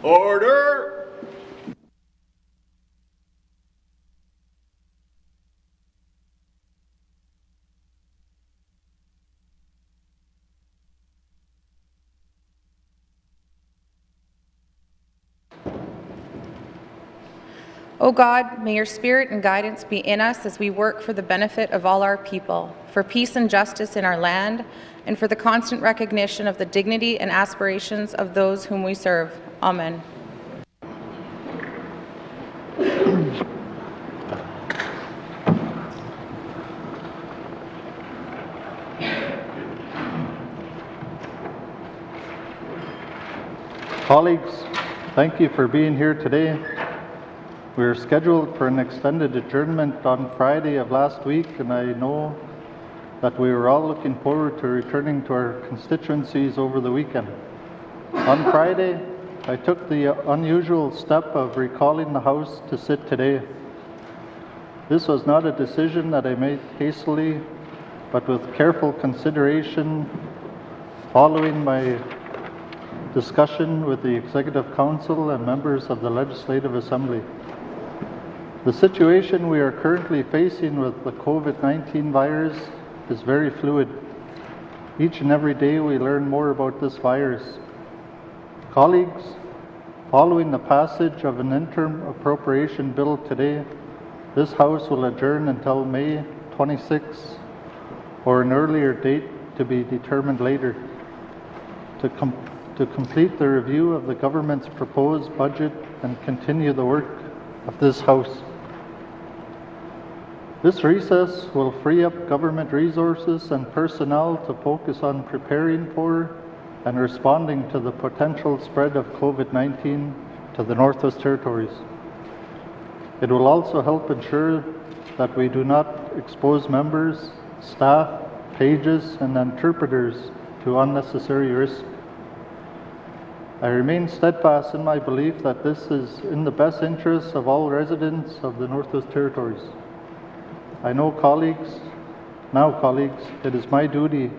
Order! O God, may your spirit and guidance be in us as we work for the benefit of all our people, for peace and justice in our land, and for the constant recognition of the dignity and aspirations of those whom we serve. Amen. Colleagues, thank you for being here today. We were scheduled for an extended adjournment on Friday of last week, and I know that we were all looking forward to returning to our constituencies over the weekend. On Friday, I took the unusual step of recalling the House to sit today. This was not a decision that I made hastily, but with careful consideration following my discussion with the Executive Council and members of the Legislative Assembly. The situation we are currently facing with the COVID-19 virus is very fluid. Each and every day we learn more about this virus. Colleagues, following the passage of an interim appropriation bill today, this House will adjourn until May 26 or an earlier date to be determined later to complete the review of the government's proposed budget and continue the work of this House. This recess will free up government resources and personnel to focus on preparing for and responding to the potential spread of COVID-19 to the Northwest Territories. It will also help ensure that we do not expose members, staff, pages, and interpreters to unnecessary risk. I remain steadfast in my belief that this is in the best interests of all residents of the Northwest Territories. I know, colleagues, it is my duty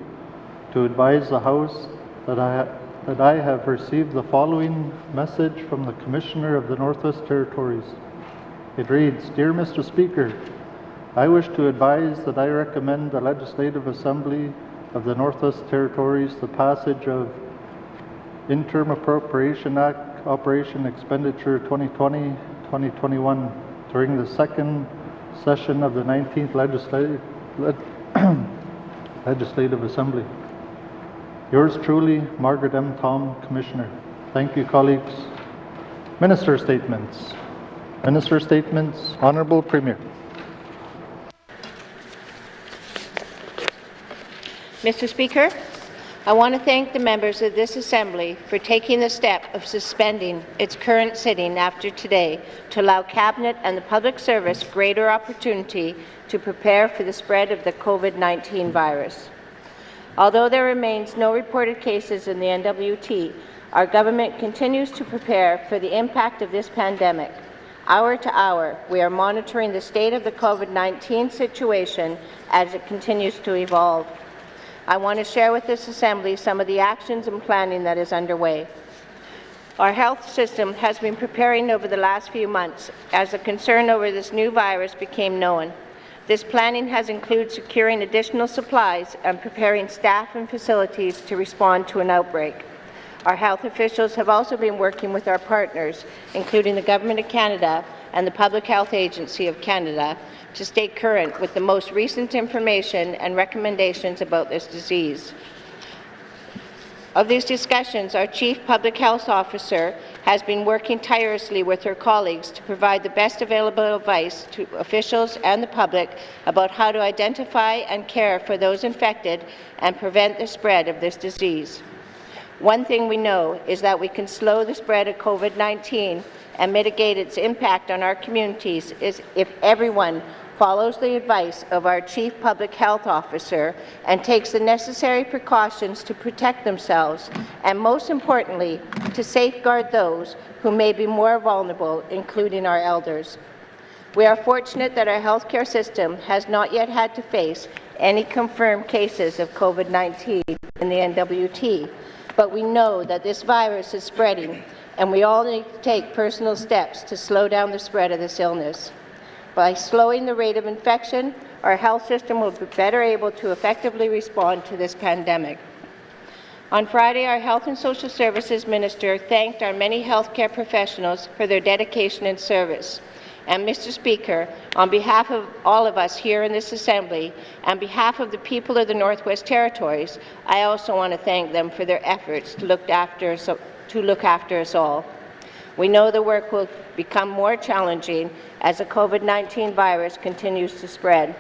to advise the House that I have received the following message from the Commissioner of the Northwest Territories. It reads, "Dear Mr. Speaker, I wish to advise that I recommend the Legislative Assembly of the Northwest Territories the passage of Interim Appropriation Act Operation Expenditure 2020-2021 during the second session of the 19th Legislative Assembly. Yours truly, Margaret M. Tom, Commissioner." Thank you, colleagues. Minister Statements. Minister Statements. Honourable Premier. Mr. Speaker, I want to thank the members of this Assembly for taking the step of suspending its current sitting after today to allow Cabinet and the public service greater opportunity to prepare for the spread of the COVID-19 virus. Although there remains no reported cases in the N.W.T, our government continues to prepare for the impact of this pandemic. Hour to hour, we are monitoring the state of the COVID-19 situation as it continues to evolve. I want to share with this Assembly some of the actions and planning that is underway. Our health system has been preparing over the last few months as the concern over this new virus became known. This planning has included securing additional supplies and preparing staff and facilities to respond to an outbreak. Our health officials have also been working with our partners, including the Government of Canada and the Public Health Agency of Canada, to stay current with the most recent information and recommendations about this disease. Of these discussions, our Chief Public Health Officer has been working tirelessly with her colleagues to provide the best available advice to officials and the public about how to identify and care for those infected and prevent the spread of this disease. One thing we know is that we can slow the spread of COVID-19 and mitigate its impact on our communities is if everyone follows the advice of our Chief Public Health Officer and takes the necessary precautions to protect themselves and, most importantly, to safeguard those who may be more vulnerable, including our elders. We are fortunate that our healthcare system has not yet had to face any confirmed cases of COVID-19 in the N.W.T, but we know that this virus is spreading and we all need to take personal steps to slow down the spread of this illness. By slowing the rate of infection, our health system will be better able to effectively respond to this pandemic. On Friday, our Health and Social Services Minister thanked our many healthcare professionals for their dedication and service. And Mr. Speaker, on behalf of all of us here in this Assembly, and behalf of the people of the Northwest Territories, I also want to thank them for their efforts to look after us all. We know the work will become more challenging as the COVID-19 virus continues to spread.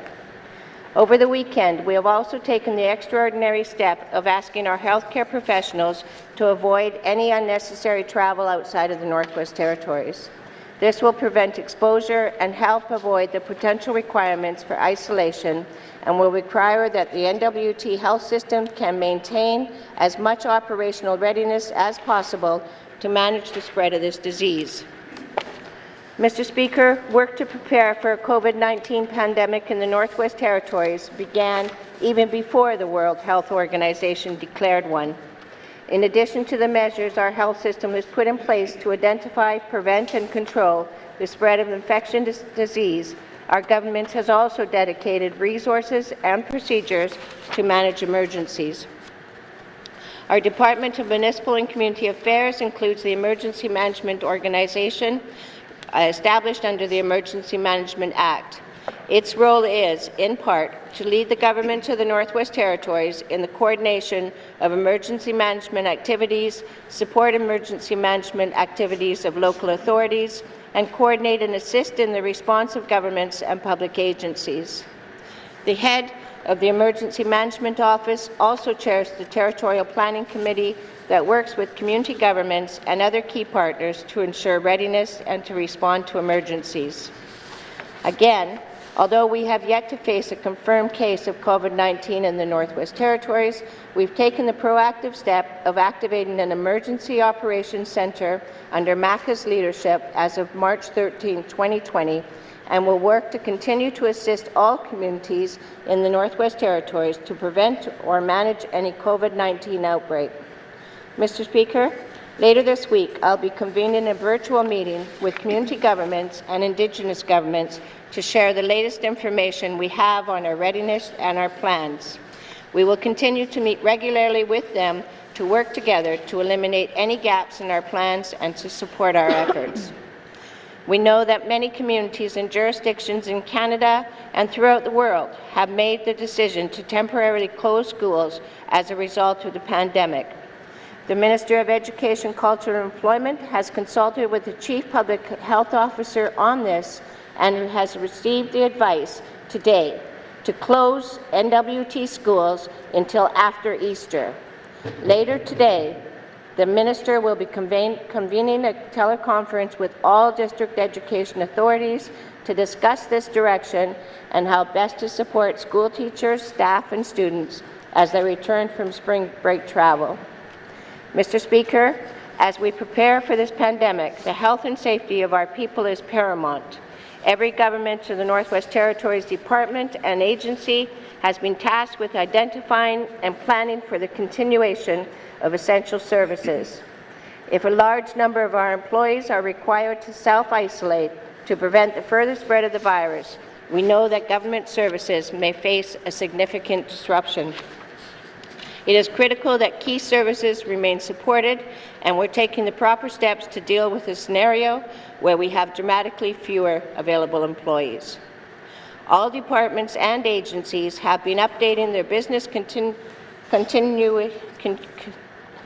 Over the weekend, we have also taken the extraordinary step of asking our healthcare professionals to avoid any unnecessary travel outside of the Northwest Territories. This will prevent exposure and help avoid the potential requirements for isolation, and will require that the N.W.T. health system can maintain as much operational readiness as possible to manage the spread of this disease. Mr. Speaker, work to prepare for a COVID-19 pandemic in the Northwest Territories began even before the World Health Organization declared one. In addition to the measures our health system has put in place to identify, prevent, and control the spread of infectious disease, our government has also dedicated resources and procedures to manage emergencies. Our Department of Municipal and Community Affairs includes the Emergency Management Organization established under the Emergency Management Act. Its role is, in part, to lead the government of the Northwest Territories in the coordination of emergency management activities, support emergency management activities of local authorities, and coordinate and assist in the response of governments and public agencies. The head of the Emergency Management Office also chairs the Territorial Planning Committee that works with community governments and other key partners to ensure readiness and to respond to emergencies. Again, although we have yet to face a confirmed case of COVID-19 in the Northwest Territories, we've taken the proactive step of activating an Emergency Operations Centre under MACA's leadership as of March 13, 2020, and will work to continue to assist all communities in the Northwest Territories to prevent or manage any COVID-19 outbreak. Mr. Speaker, later this week, I'll be convening a virtual meeting with community governments and Indigenous governments to share the latest information we have on our readiness and our plans. We will continue to meet regularly with them to work together to eliminate any gaps in our plans and to support our efforts. We know that many communities and jurisdictions in Canada and throughout the world have made the decision to temporarily close schools as a result of the pandemic. The Minister of Education, Culture and Employment has consulted with the Chief Public Health Officer on this and has received the advice today to close N.W.T. schools until after Easter. Later today, the Minister will be convening a teleconference with all district education authorities to discuss this direction and how best to support school teachers, staff and students as they return from spring break travel. Mr. Speaker, as we prepare for this pandemic, the health and safety of our people is paramount. Every government of the Northwest Territories department and agency has been tasked with identifying and planning for the continuation of essential services. If a large number of our employees are required to self-isolate to prevent the further spread of the virus, we know that government services may face a significant disruption. It is critical that key services remain supported, and we're taking the proper steps to deal with a scenario where we have dramatically fewer available employees. All departments and agencies have been updating their business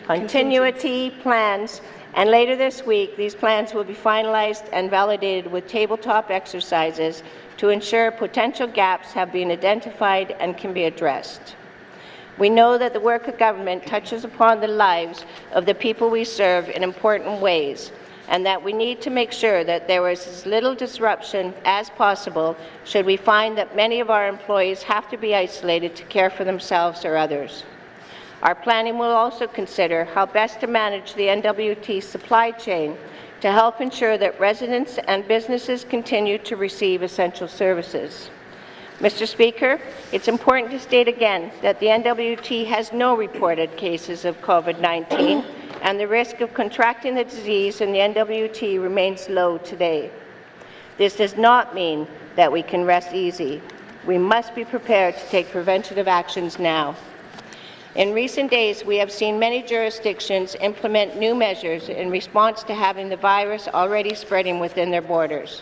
continuity plans, and later this week, these plans will be finalized and validated with tabletop exercises to ensure potential gaps have been identified and can be addressed. We know that the work of government touches upon the lives of the people we serve in important ways, and that we need to make sure that there is as little disruption as possible should we find that many of our employees have to be isolated to care for themselves or others. Our planning will also consider how best to manage the N.W.T. supply chain to help ensure that residents and businesses continue to receive essential services. Mr. Speaker, it's important to state again that the N.W.T. has no reported cases of COVID-19, and the risk of contracting the disease in the N.W.T remains low today. This does not mean that we can rest easy. We must be prepared to take preventative actions now. In recent days, we have seen many jurisdictions implement new measures in response to having the virus already spreading within their borders.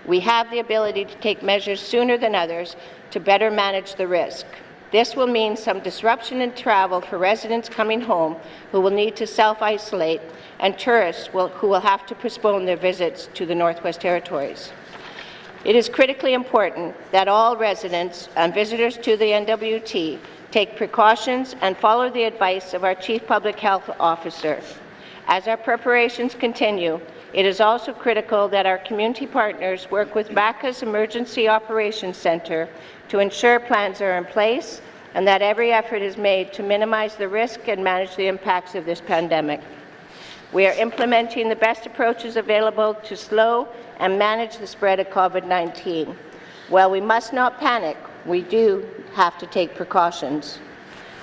We have the ability to take measures sooner than others to better manage the risk. This will mean some disruption in travel for residents coming home who will need to self-isolate and tourists who will have to postpone their visits to the Northwest Territories. It is critically important that all residents and visitors to the N.W.T take precautions and follow the advice of our Chief Public Health Officer. As our preparations continue, it is also critical that our community partners work with MACA's Emergency Operations Centre to ensure plans are in place and that every effort is made to minimize the risk and manage the impacts of this pandemic. We are implementing the best approaches available to slow and manage the spread of COVID-19. While we must not panic, we do have to take precautions.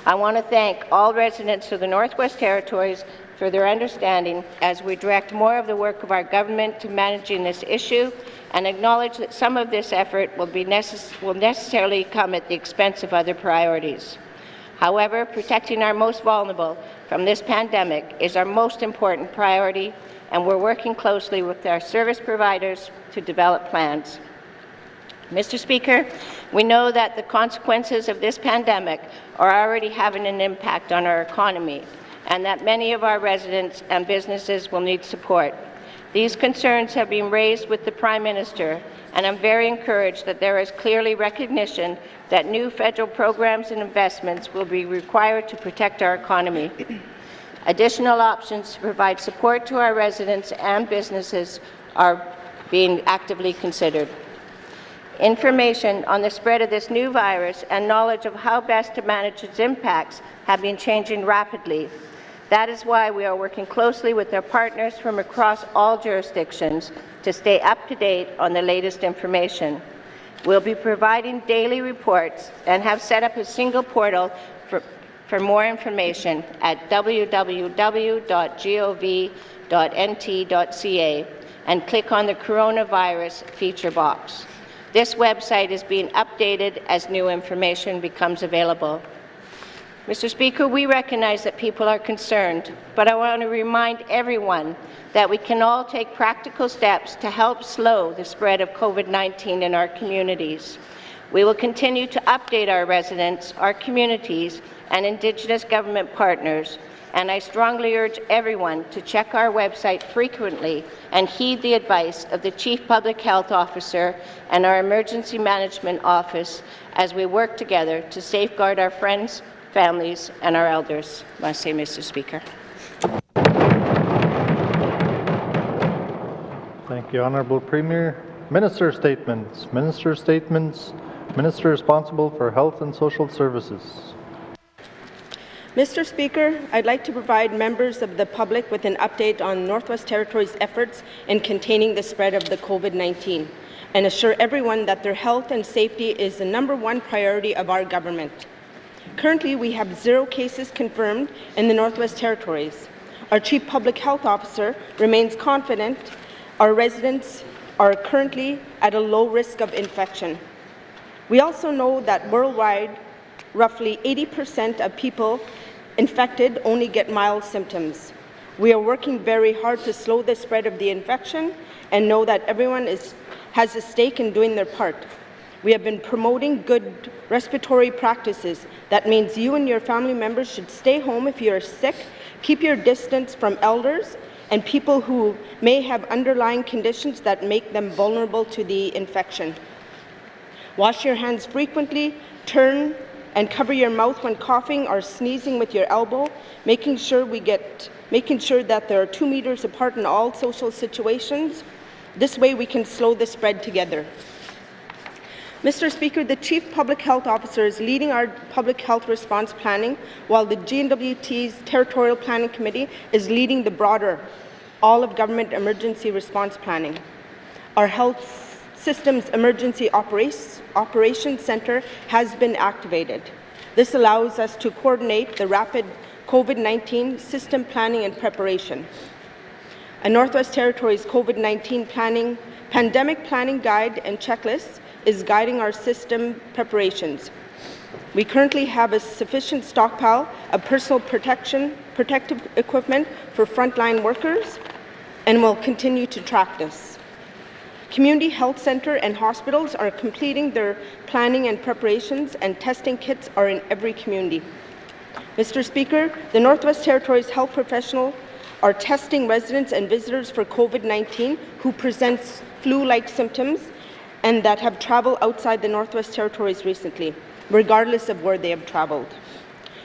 I want to thank all residents of the Northwest Territories for their understanding as we direct more of the work of our government to managing this issue and acknowledge that some of this effort will necessarily come at the expense of other priorities. However, protecting our most vulnerable from this pandemic is our most important priority, and we're working closely with our service providers to develop plans. Mr. Speaker, we know that the consequences of this pandemic are already having an impact on our economy and that many of our residents and businesses will need support. These concerns have been raised with the Prime Minister, and I'm very encouraged that there is clearly recognition that new federal programs and investments will be required to protect our economy. Additional options to provide support to our residents and businesses are being actively considered. Information on the spread of this new virus and knowledge of how best to manage its impacts have been changing rapidly. That is why we are working closely with our partners from across all jurisdictions to stay up to date on the latest information. We'll be providing daily reports and have set up a single portal for more information at www.gov.nt.ca and click on the coronavirus feature box. This website is being updated as new information becomes available. Mr. Speaker, we recognize that people are concerned, but I want to remind everyone that we can all take practical steps to help slow the spread of COVID-19 in our communities. We will continue to update our residents, our communities, and Indigenous government partners, and I strongly urge everyone to check our website frequently and heed the advice of the Chief Public Health Officer and our Emergency Management Office as we work together to safeguard our friends, families, and our elders. Merci, Mr. Speaker. Thank you, Honourable Premier. Minister statements. Minister statements. Minister responsible for Health and Social Services. Mr. Speaker, I'd like to provide members of the public with an update on Northwest Territories' efforts in containing the spread of the COVID-19 and assure everyone that their health and safety is the #1 priority of our government. Currently, we have 0 cases confirmed in the Northwest Territories. Our Chief Public Health Officer remains confident our residents are currently at a low risk of infection. We also know that worldwide, roughly 80% of people infected only get mild symptoms. We are working very hard to slow the spread of the infection and know that everyone has a stake in doing their part. We have been promoting good respiratory practices. That means you and your family members should stay home if you are sick, keep your distance from elders and people who may have underlying conditions that make them vulnerable to the infection. Wash your hands frequently, turn and cover your mouth when coughing or sneezing with your elbow, making sure that there are 2 meters apart in all social situations. This way we can slow the spread together. Mr. Speaker, the Chief Public Health Officer is leading our public health response planning, while the N.W.T's Territorial Planning Committee is leading the broader all-of-government emergency response planning. Our Health Systems Emergency Operations Centre has been activated. This allows us to coordinate the rapid COVID-19 System Planning and Preparation. A Northwest Territories COVID-19 Pandemic Planning Guide and Checklist is guiding our system preparations. We currently have a sufficient stockpile of personal protective equipment for frontline workers, and will continue to track this. Community health center and hospitals are completing their planning and preparations, and testing kits are in every community. Mr. Speaker, the Northwest Territories health professionals are testing residents and visitors for COVID-19 who present flu-like symptoms and that have traveled outside the Northwest Territories recently, regardless of where they have traveled.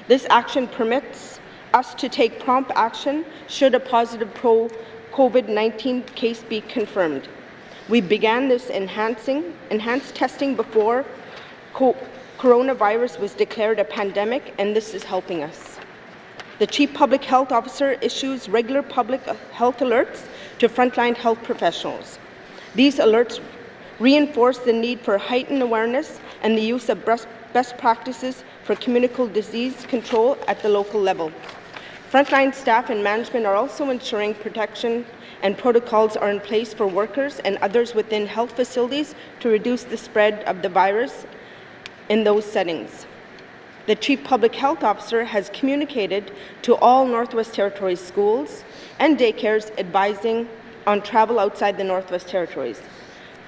This action permits us to take prompt action should a positive COVID-19 case be confirmed. We began this enhanced testing before coronavirus was declared a pandemic, and this is helping us. The Chief Public Health Officer issues regular public health alerts to frontline health professionals. These alerts reinforce the need for heightened awareness and the use of best practices for communicable disease control at the local level. Frontline staff and management are also ensuring protection and protocols are in place for workers and others within health facilities to reduce the spread of the virus in those settings. The Chief Public Health Officer has communicated to all Northwest Territories schools and daycares advising on travel outside the Northwest Territories,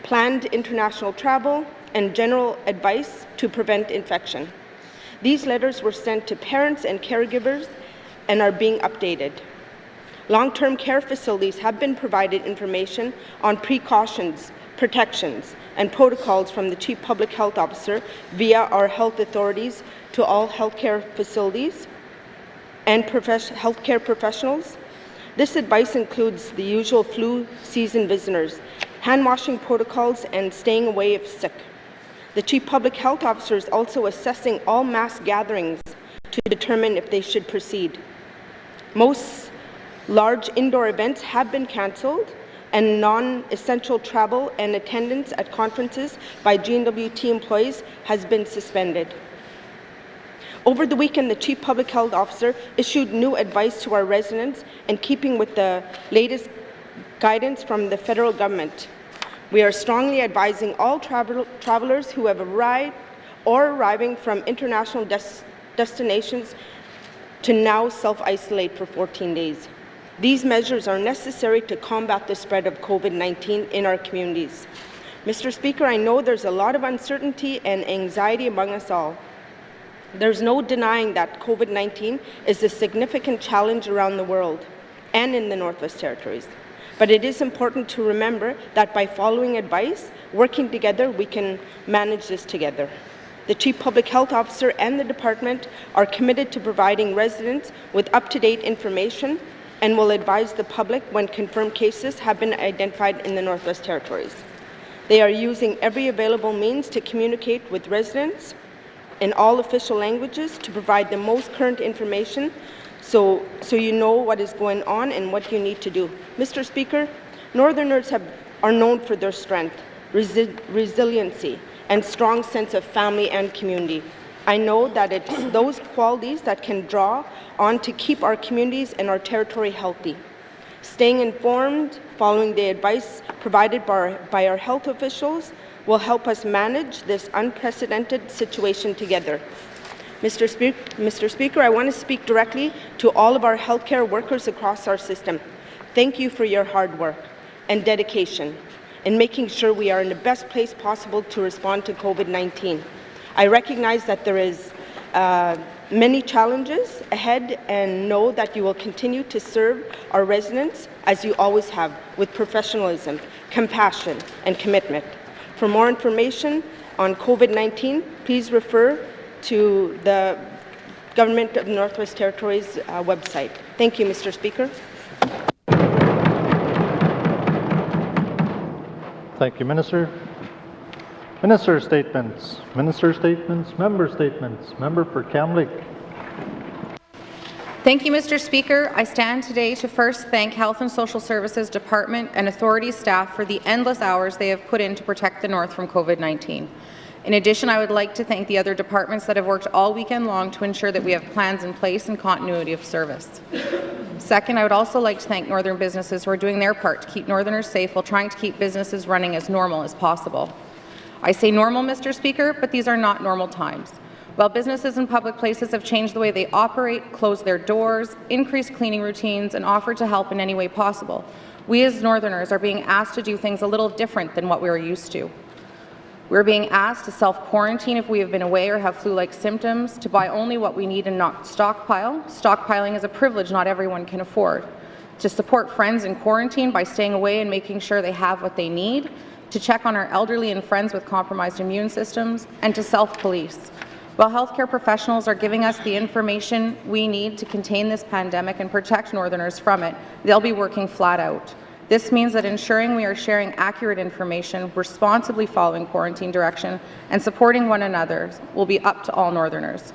planned international travel, and general advice to prevent infection. These letters were sent to parents and caregivers and are being updated. Long-term care facilities have been provided information on precautions, protections, and protocols from the Chief Public Health Officer via our health authorities to all healthcare facilities and healthcare professionals. This advice includes the usual flu season visitors, hand-washing protocols, and staying away if sick. The Chief Public Health Officer is also assessing all mass gatherings to determine if they should proceed. Most large indoor events have been cancelled, and non-essential travel and attendance at conferences by N.W.T employees has been suspended. Over the weekend, the Chief Public Health Officer issued new advice to our residents in keeping with the latest guidance from the federal government. We are strongly advising all travelers who have arrived or arriving from international destinations to now self-isolate for 14 days. These measures are necessary to combat the spread of COVID-19 in our communities. Mr. Speaker, I know there's a lot of uncertainty and anxiety among us all. There's no denying that COVID-19 is a significant challenge around the world and in the Northwest Territories. But it is important to remember that by following advice, working together, we can manage this together. The Chief Public Health Officer and the Department are committed to providing residents with up-to-date information and will advise the public when confirmed cases have been identified in the Northwest Territories. They are using every available means to communicate with residents in all official languages to provide the most current information so you know what is going on and what you need to do. Mr. Speaker, Northerners are known for their strength, resiliency, and strong sense of family and community. I know that it's those qualities that can draw on to keep our communities and our territory healthy. Staying informed, following the advice provided by our health officials will help us manage this unprecedented situation together. Mr. Speaker, I want to speak directly to all of our healthcare workers across our system. Thank you for your hard work and dedication in making sure we are in the best place possible to respond to COVID-19. I recognize that there is many challenges ahead and know that you will continue to serve our residents as you always have, with professionalism, compassion, and commitment. For more information on COVID-19, please refer to the Government of Northwest Territories website. Thank you, Mr. Speaker. Thank you, Minister. Minister statements. Minister statements. Member statements. Member for Kamloops. Thank you, Mr. Speaker. I stand today to first thank Health and Social Services Department and authority staff for the endless hours they have put in to protect the North from COVID-19. In addition, I would like to thank the other departments that have worked all weekend long to ensure that we have plans in place and continuity of service. Second, I would also like to thank Northern businesses who are doing their part to keep Northerners safe while trying to keep businesses running as normal as possible. I say normal, Mr. Speaker, but these are not normal times. While businesses and public places have changed the way they operate, closed their doors, increased cleaning routines, and offered to help in any way possible, we as Northerners are being asked to do things a little different than what we are used to. We're being asked to self-quarantine if we have been away or have flu-like symptoms, to buy only what we need and not stockpile. Stockpiling is a privilege not everyone can afford. To support friends in quarantine by staying away and making sure they have what they need, to check on our elderly and friends with compromised immune systems, and to self-police. While healthcare professionals are giving us the information we need to contain this pandemic and protect Northerners from it, they'll be working flat out. This means that ensuring we are sharing accurate information, responsibly following quarantine direction, and supporting one another will be up to all Northerners.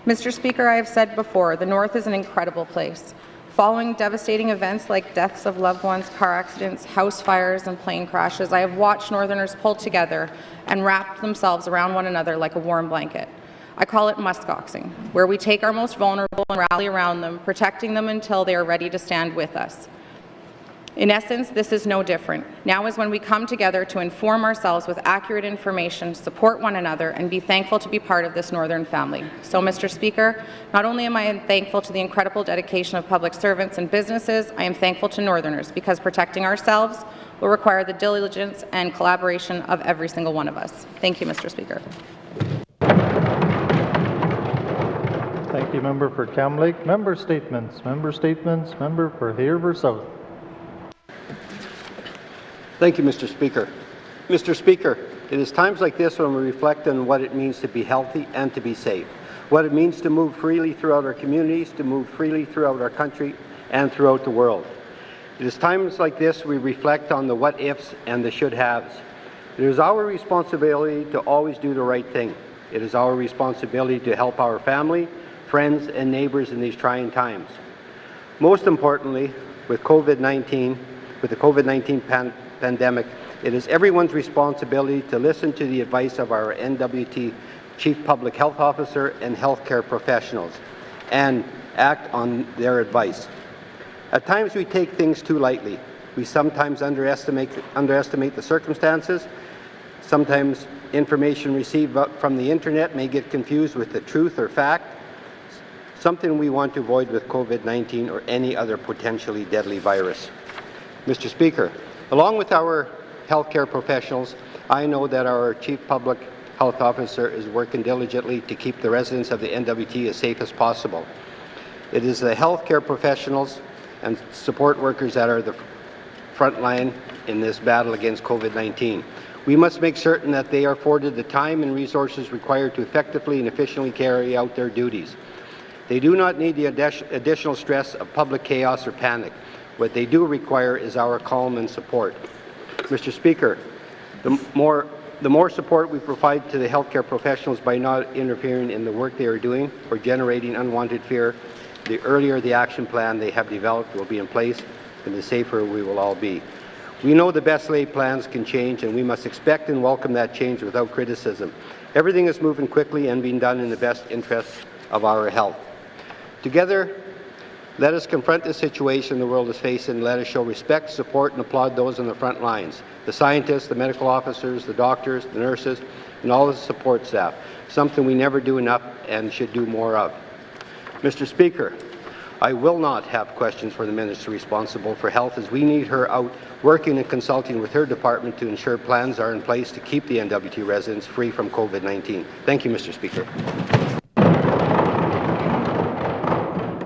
Mr. Speaker, I have said before, the North is an incredible place. Following devastating events like deaths of loved ones, car accidents, house fires, and plane crashes, I have watched Northerners pull together and wrap themselves around one another like a warm blanket. I call it muskoxing, where we take our most vulnerable and rally around them, protecting them until they are ready to stand with us. In essence, this is no different. Now is when we come together to inform ourselves with accurate information, support one another, and be thankful to be part of this Northern family. So, Mr. Speaker, not only am I thankful to the incredible dedication of public servants and businesses, I am thankful to Northerners, because protecting ourselves will require the diligence and collaboration of every single one of us. Thank you, Mr. Speaker. Thank you, Member for Cam Lake. Member statements. Member for Haverford South. Thank you, Mr. Speaker. Mr. Speaker, it is times like this when we reflect on what it means to be healthy and to be safe, what it means to move freely throughout our communities, to move freely throughout our country and throughout the world. It is times like this we reflect on the what-ifs and the should-haves. It is our responsibility to always do the right thing. It is our responsibility to help our family, friends, and neighbours in these trying times. Most importantly, with the COVID-19 pandemic, it is everyone's responsibility to listen to the advice of our N.W.T. Chief Public Health Officer and healthcare professionals and act on their advice. At times we take things too lightly. We sometimes underestimate the circumstances. Sometimes information received from the internet may get confused with the truth or fact, something we want to avoid with COVID-19 or any other potentially deadly virus. Mr. Speaker, along with our healthcare professionals, I know that our Chief Public Health Officer is working diligently to keep the residents of the N.W.T. as safe as possible. It is the healthcare professionals and support workers that are the front line in this battle against COVID-19. We must make certain that they are afforded the time and resources required to effectively and efficiently carry out their duties. They do not need the additional stress of public chaos or panic. What they do require is our calm and support. Mr. Speaker, the more support we provide to the healthcare professionals by not interfering in the work they are doing or generating unwanted fear, the earlier the action plan they have developed will be in place, and the safer we will all be. We know the best laid plans can change, and we must expect and welcome that change without criticism. Everything is moving quickly and being done in the best interests of our health. Together, let us confront the situation the world is facing, and let us show respect, support, and applaud those on the front lines, the scientists, the medical officers, the doctors, the nurses, and all the support staff, something we never do enough and should do more of. Mr. Speaker, I will not have questions for the Minister responsible for health, as we need her out working and consulting with her department to ensure plans are in place to keep the N.W.T. residents free from COVID-19. Thank you, Mr. Speaker.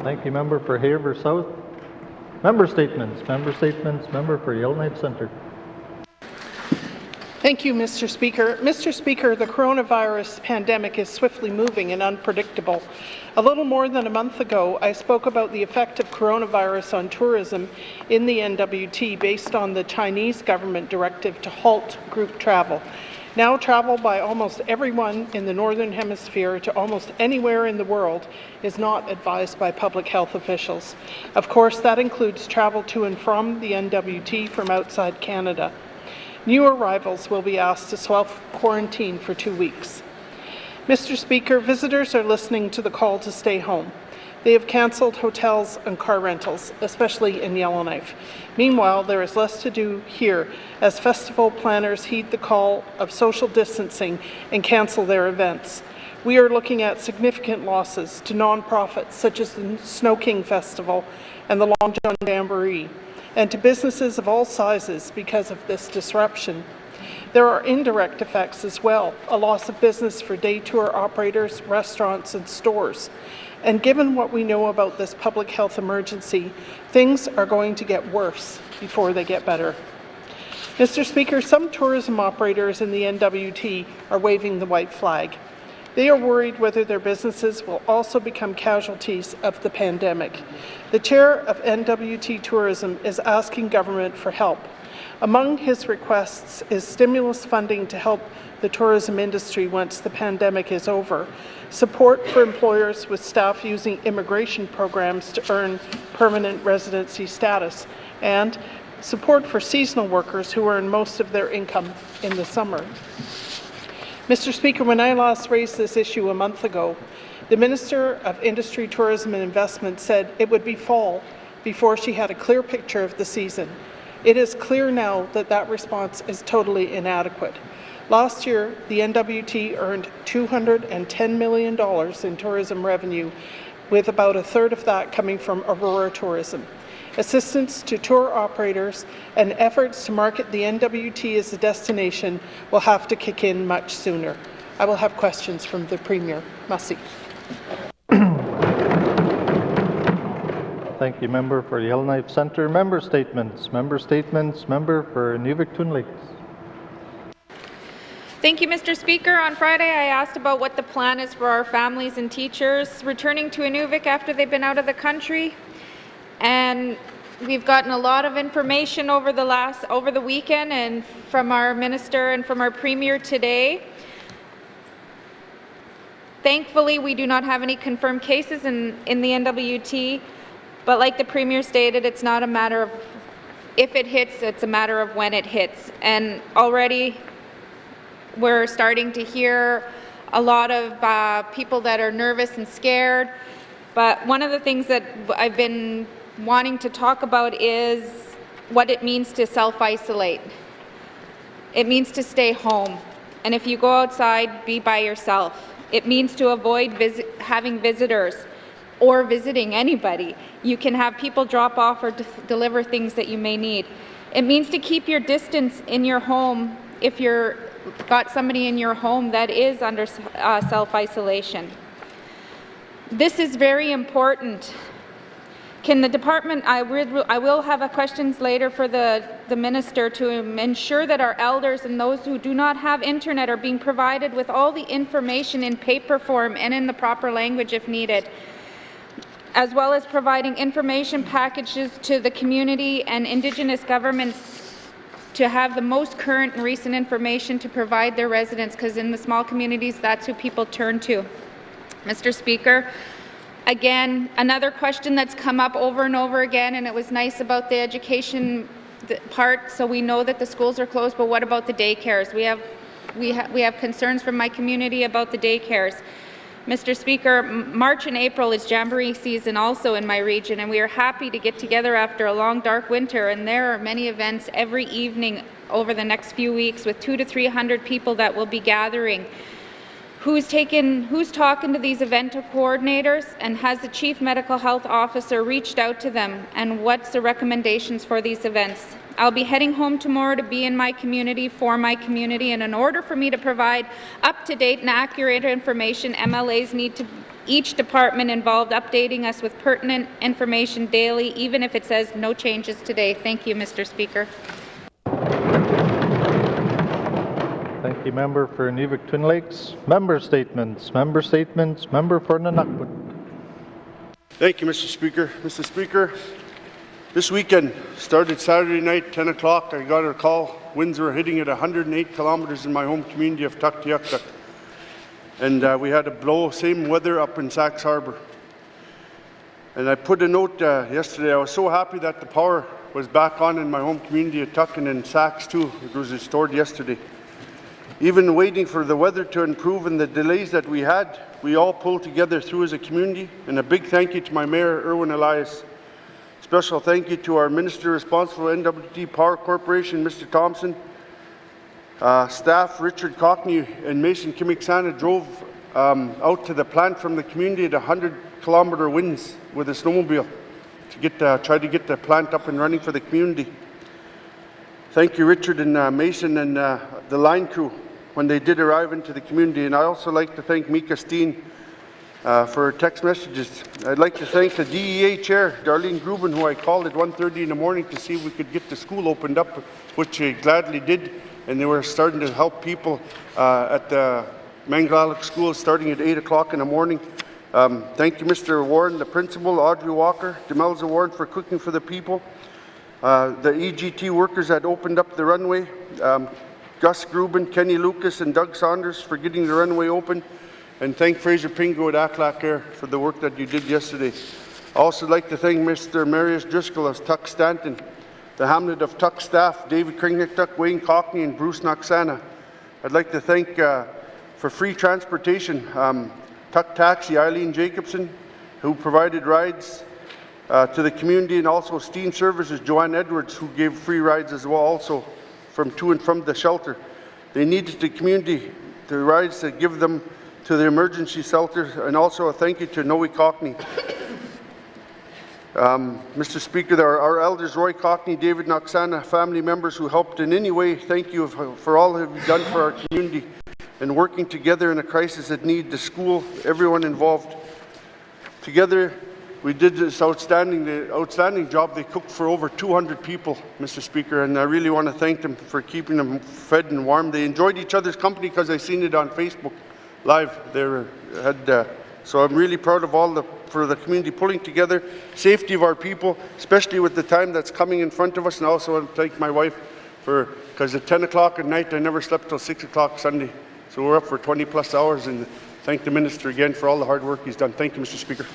Thank you, Member for Haverford South. Member statements. Member for Yellowknife Centre. Thank you, Mr. Speaker. Mr. Speaker, the coronavirus pandemic is swiftly moving and unpredictable. A little more than a month ago, I spoke about the effect of coronavirus on tourism in the N.W.T. based on the Chinese government directive to halt group travel. Now travel by almost everyone in the Northern Hemisphere to almost anywhere in the world is not advised by public health officials. Of course, that includes travel to and from the N.W.T. from outside Canada. New arrivals will be asked to self-quarantine for 2 weeks. Mr. Speaker, visitors are listening to the call to stay home. They have cancelled hotels and car rentals, especially in Yellowknife. Meanwhile, there is less to do here as festival planners heed the call of social distancing and cancel their events. We are looking at significant losses to non-profits such as the Snow King Festival and the Long John Jamboree, and to businesses of all sizes because of this disruption. There are indirect effects as well, a loss of business for day tour operators, restaurants and stores. And given what we know about this public health emergency, things are going to get worse before they get better. Mr. Speaker, some tourism operators in the N.W.T are waving the white flag. They are worried whether their businesses will also become casualties of the pandemic. The chair of N.W.T Tourism is asking government for help. Among his requests is stimulus funding to help the tourism industry once the pandemic is over, support for employers with staff using immigration programs to earn permanent residency status, and support for seasonal workers who earn most of their income in the summer. Mr. Speaker, when I last raised this issue a month ago, the Minister of Industry, Tourism and Investment said it would be fall before she had a clear picture of the season. It is clear now that that response is totally inadequate. Last year, the N.W.T earned $210 million in tourism revenue, with about a third of that coming from Aurora tourism. Assistance to tour operators and efforts to market the N.W.T as a destination will have to kick in much sooner. I will have questions from the Premier. Merci. Thank you, Member for Yellowknife Centre. Member statements. Member statements. Member for Nuvik-Twin Lakes. Thank you, Mr. Speaker. On Friday, I asked about what the plan is for our families and teachers returning to Inuvik after they've been out of the country. And we've gotten a lot of information over the weekend and from our minister and from our premier today. Thankfully, we do not have any confirmed cases in the N.W.T, but like the premier stated, it's not a matter of if it hits, it's a matter of when it hits. And already we're starting to hear a lot of people that are nervous and scared. But one of the things that I've been wanting to talk about is what it means to self-isolate. It means to stay home. And if you go outside, be by yourself. It means to avoid having visitors or visiting anybody. You can have people drop off or deliver things that you may need. It means to keep your distance in your home if you're got somebody in your home that is under self-isolation. This is very important. Can the department, I will have questions later for the minister to ensure that our elders and those who do not have internet are being provided with all the information in paper form and in the proper language if needed, as well as providing information packages to the community and Indigenous governments to have the most current and recent information to provide their residents, because in the small communities, that's who people turn to. Mr. Speaker, again, another question that's come up over and over again, and it was nice about the education part, so we know that the schools are closed, but what about the daycares? We have concerns from my community about the daycares. Mr. Speaker, March and April is Jamboree season also in my region, and we are happy to get together after a long dark winter, and there are many events every evening over the next few weeks with 200 to 300 people that will be gathering. Who's talking to these event coordinators, and has the Chief Medical Health Officer reached out to them, and what's the recommendations for these events? I'll be heading home tomorrow to be in my community, for my community, and in order for me to provide up-to-date and accurate information, MLAs need to, each department involved, updating us with pertinent information daily, even if it says no changes today. Thank you, Mr. Speaker. Thank you, Member for Nuvik-Twin Lakes. Member statements. Member statements. Member for Nunavut. Thank you, Mr. Speaker. Mr. Speaker, this weekend started Saturday night, 10 o'clock. I got a call. Winds were hitting at 108 kilometers in my home community of Tuktoyaktuk. And we had a blow, same weather up in Sachs Harbour. And I put a note yesterday. I was so happy that the power was back on in my home community of Tuck and in Sachs too. It was restored yesterday. Even waiting for the weather to improve and the delays that we had, we all pulled together through as a community. And a big thank you to my Mayor, Irwin Elias. Special thank you to our Minister responsible for N.W.T Power Corporation, Mr. Thompson. Staff Richard Cockney and Mason Kimiksana drove out to the plant from the community at 100-kilometer winds with a snowmobile to try to get the plant up and running for the community. Thank you, Richard and Mason and the line crew when they did arrive into the community. And I also like to thank Mika Steen for her text messages. I'd like to thank the DEA chair, Darlene Gruben, who I called at 1:30 in the morning to see if we could get the school opened up, which she gladly did. And they were starting to help people at the Mangalak School starting at 8 o'clock in the morning. Thank you, Mr. Warren, the principal, Audrey Walker, Demelza Warren for cooking for the people. The EGT workers that opened up the runway, Gus Gruben, Kenny Lucas, and Doug Saunders for getting the runway open. And thank Fraser Pingo at Acklac Air for the work that you did yesterday. I also like to thank Mr. Marius Driscoll of Tuck Stanton, the Hamlet of Tuck staff, David Kringnick, Wayne Cockney, and Bruce Noxana. I'd like to thank for free transportation, Tuck Taxi, Eileen Jacobson, who provided rides to the community, and also Steam Services, Joanne Edwards, who gave free rides as well, also from to and from the shelter. They needed the community, the rides to give them to the emergency shelters, and also a thank you to Noe Cockney. Mr. Speaker, our elders, Roy Cockney, David Noxana, family members who helped in any way, thank you for all that you've done for our community and working together in a crisis that need the school, everyone involved. Together, we did this outstanding job. They cooked for over 200 people, Mr. Speaker, and I really want to thank them for keeping them fed and warm. They enjoyed each other's company because I seen it on Facebook Live. So I'm really proud of for the community pulling together, safety of our people, especially with the time that's coming in front of us. And I also want to thank my wife because at 10 o'clock at night, I never slept till 6 o'clock Sunday. So we're up for 20 plus hours, and thank the Minister again for all the hard work he's done. Thank you, Mr. Speaker.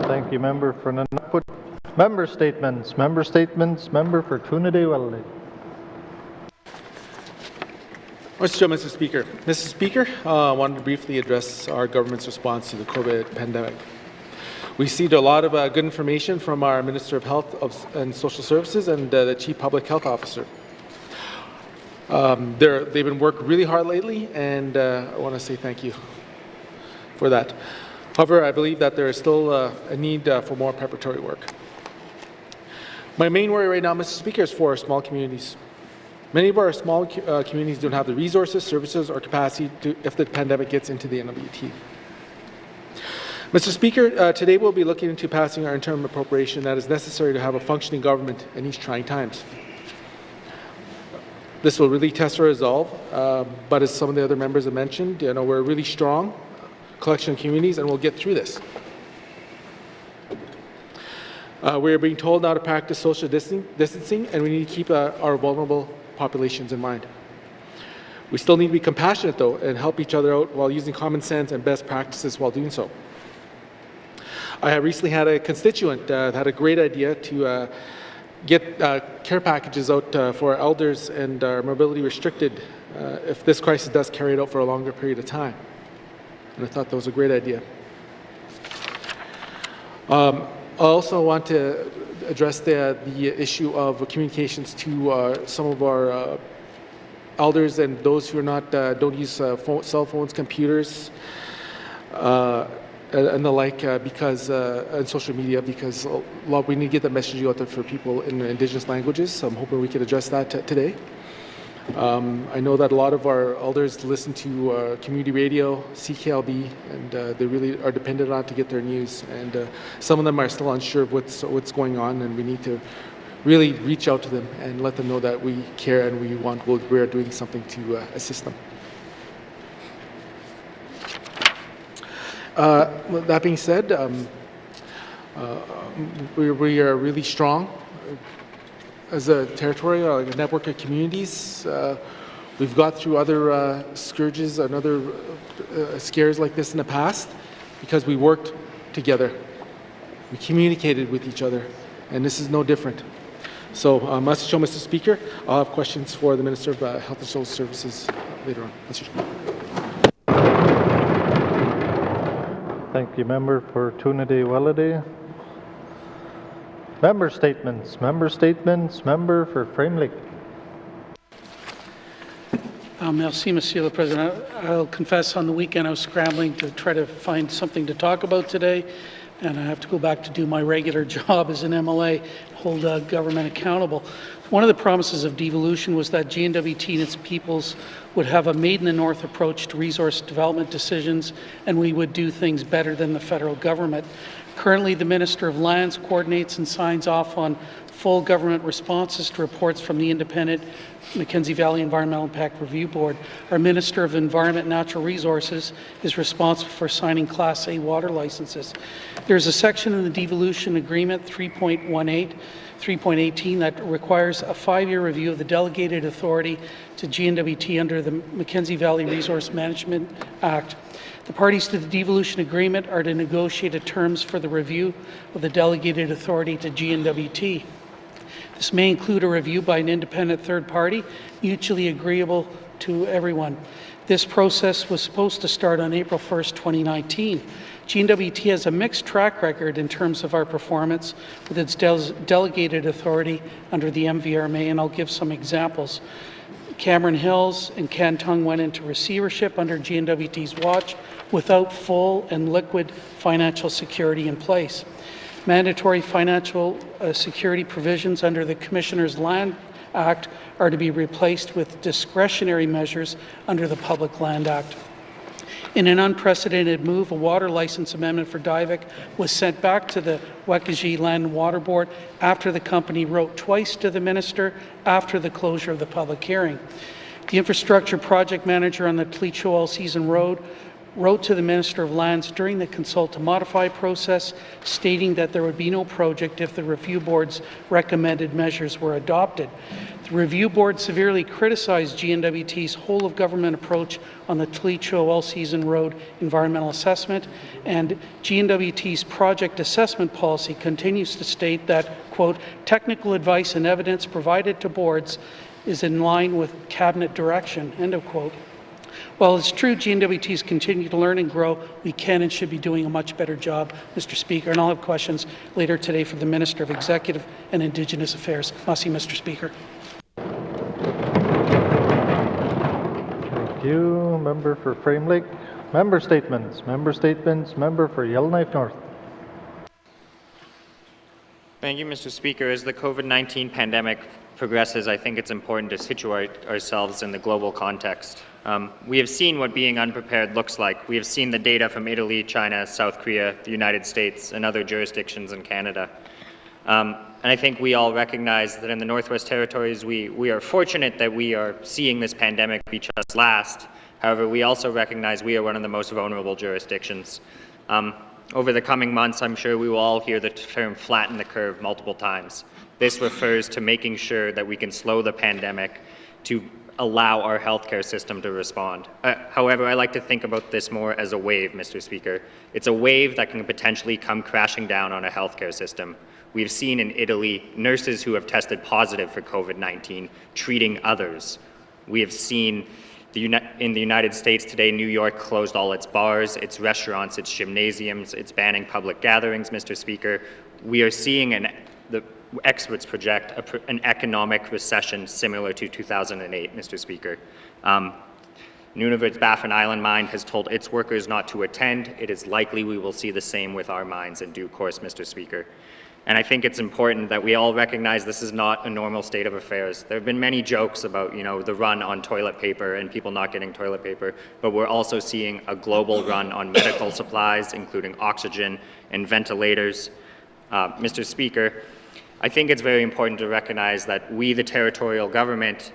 Thank you, Member, for an input. Member statements. Member for Tunade-Wellesley. Mr. Speaker. Mr. Speaker, I wanted to briefly address our government's response to the COVID pandemic. We received a lot of good information from our Minister of Health and Social Services and the Chief Public Health Officer. They've been working really hard lately, and I want to say thank you for that. However, I believe that there is still a need for more preparatory work. My main worry right now, Mr. Speaker, is for our small communities. Many of our small communities don't have the resources, services, or capacity if the pandemic gets into the N.W.T. Mr. Speaker, today we'll be looking into passing our interim appropriation that is necessary to have a functioning government in these trying times. This will really test our resolve, but as some of the other members have mentioned, we're a really strong collection of communities, and we'll get through this. We are being told now to practice social distancing, and we need to keep our vulnerable populations in mind. We still need to be compassionate, though, and help each other out while using common sense and best practices while doing so. I have recently had a constituent that had a great idea to get care packages out for our elders and our mobility restricted if this crisis does carry it out for a longer period of time. And I thought that was a great idea. I also want to address the issue of communications to some of our elders and those who are not don't use cell phones, computers, and the like, because and social media, because we need to get the message out there for people in Indigenous languages. So I'm hoping we can address that today. I know that a lot of our elders listen to community radio, CKLB, and they really are dependent on it to get their news. And some of them are still unsure of what's going on, and we need to really reach out to them and let them know that we care and we are doing something to assist them. That being said, we are really strong as a territory, a network of communities. We've got through other scourges and other scares like this in the past because we worked together. We communicated with each other, and this is no different. So, Mr. Speaker, I'll have questions for the Minister of Health and Social Services later on. Mr. Thank you, Member for Tunade Wellade. Member statements. Member for Frame Lake. Merci, Monsieur le Président. I'll confess on the weekend I was scrambling to try to find something to talk about today, and I have to go back to do my regular job as an MLA, hold government accountable. One of the promises of devolution was that N.W.T and its peoples would have a made-in-the-north approach to resource development decisions, and we would do things better than the federal government. Currently, the Minister of Lands coordinates and signs off on full government responses to reports from the independent Mackenzie Valley Environmental Impact Review Board. Our Minister of Environment and Natural Resources is responsible for signing Class A water licenses. There's a section in the devolution agreement 3.18 that requires a 5-year review of the delegated authority to N.W.T under the Mackenzie Valley Resource Management Act. The parties to the devolution agreement are to negotiate terms for the review of the delegated authority to N.W.T. This may include a review by an independent third party, mutually agreeable to everyone. This process was supposed to start on April 1st, 2019. N.W.T has a mixed track record in terms of our performance with its delegated authority under the MVRMA, and I'll give some examples. Cameron Hills and Cantung went into receivership under N.W.T's watch without full and liquid financial security in place. Mandatory financial security provisions under the Commissioner's Land Act are to be replaced with discretionary measures under the Public Land Act. In an unprecedented move, a water license amendment for Diavik was sent back to the Wekajee Land and Water Board after the company wrote twice to the Minister after the closure of the public hearing. The infrastructure project manager on the Tleacho All-Season Road wrote to the Minister of Lands during the consult to modify process, stating that there would be no project if the review board's recommended measures were adopted. The review board severely criticized N.W.T's whole of government approach on the Tleacho All-Season Road environmental assessment, and N.W.T's project assessment policy continues to state that, quote, technical advice and evidence provided to boards is in line with cabinet direction, end of quote. While it's true N.W.T's continue to learn and grow, we can and should be doing a much better job, Mr. Speaker, and I'll have questions later today for the Minister of Executive and Indigenous Affairs. Merci, Mr. Speaker. Thank you. Member for Frame Lake. Member statements. Member for Yellowknife North. Thank you, Mr. Speaker. As the COVID-19 pandemic progresses, I think it's important to situate ourselves in the global context. We have seen what being unprepared looks like. We have seen the data from Italy, China, South Korea, the United States, and other jurisdictions in Canada. And I think we all recognize that in the Northwest Territories, we are fortunate that we are seeing this pandemic reach us last. However, we also recognize we are one of the most vulnerable jurisdictions. Over the coming months, I'm sure we will all hear the term flatten the curve multiple times. This refers to making sure that we can slow the pandemic to allow our healthcare system to respond. However, I like to think about this more as a wave, Mr. Speaker. It's a wave that can potentially come crashing down on a healthcare system. We've seen in Italy nurses who have tested positive for COVID-19 treating others. We have seen in the United States today, New York closed all its bars, its restaurants, its gymnasiums, it's banning public gatherings, Mr. Speaker. We are seeing the experts project an economic recession similar to 2008, Mr. Speaker. Nunavut's Baffin Island mine has told its workers not to attend. It is likely we will see the same with our mines in due course, Mr. Speaker. And I think it's important that we all recognize this is not a normal state of affairs. There have been many jokes about, the run on toilet paper and people not getting toilet paper, but we're also seeing a global run on medical supplies, including oxygen and ventilators. Mr. Speaker, I think it's very important to recognize that we, the territorial government,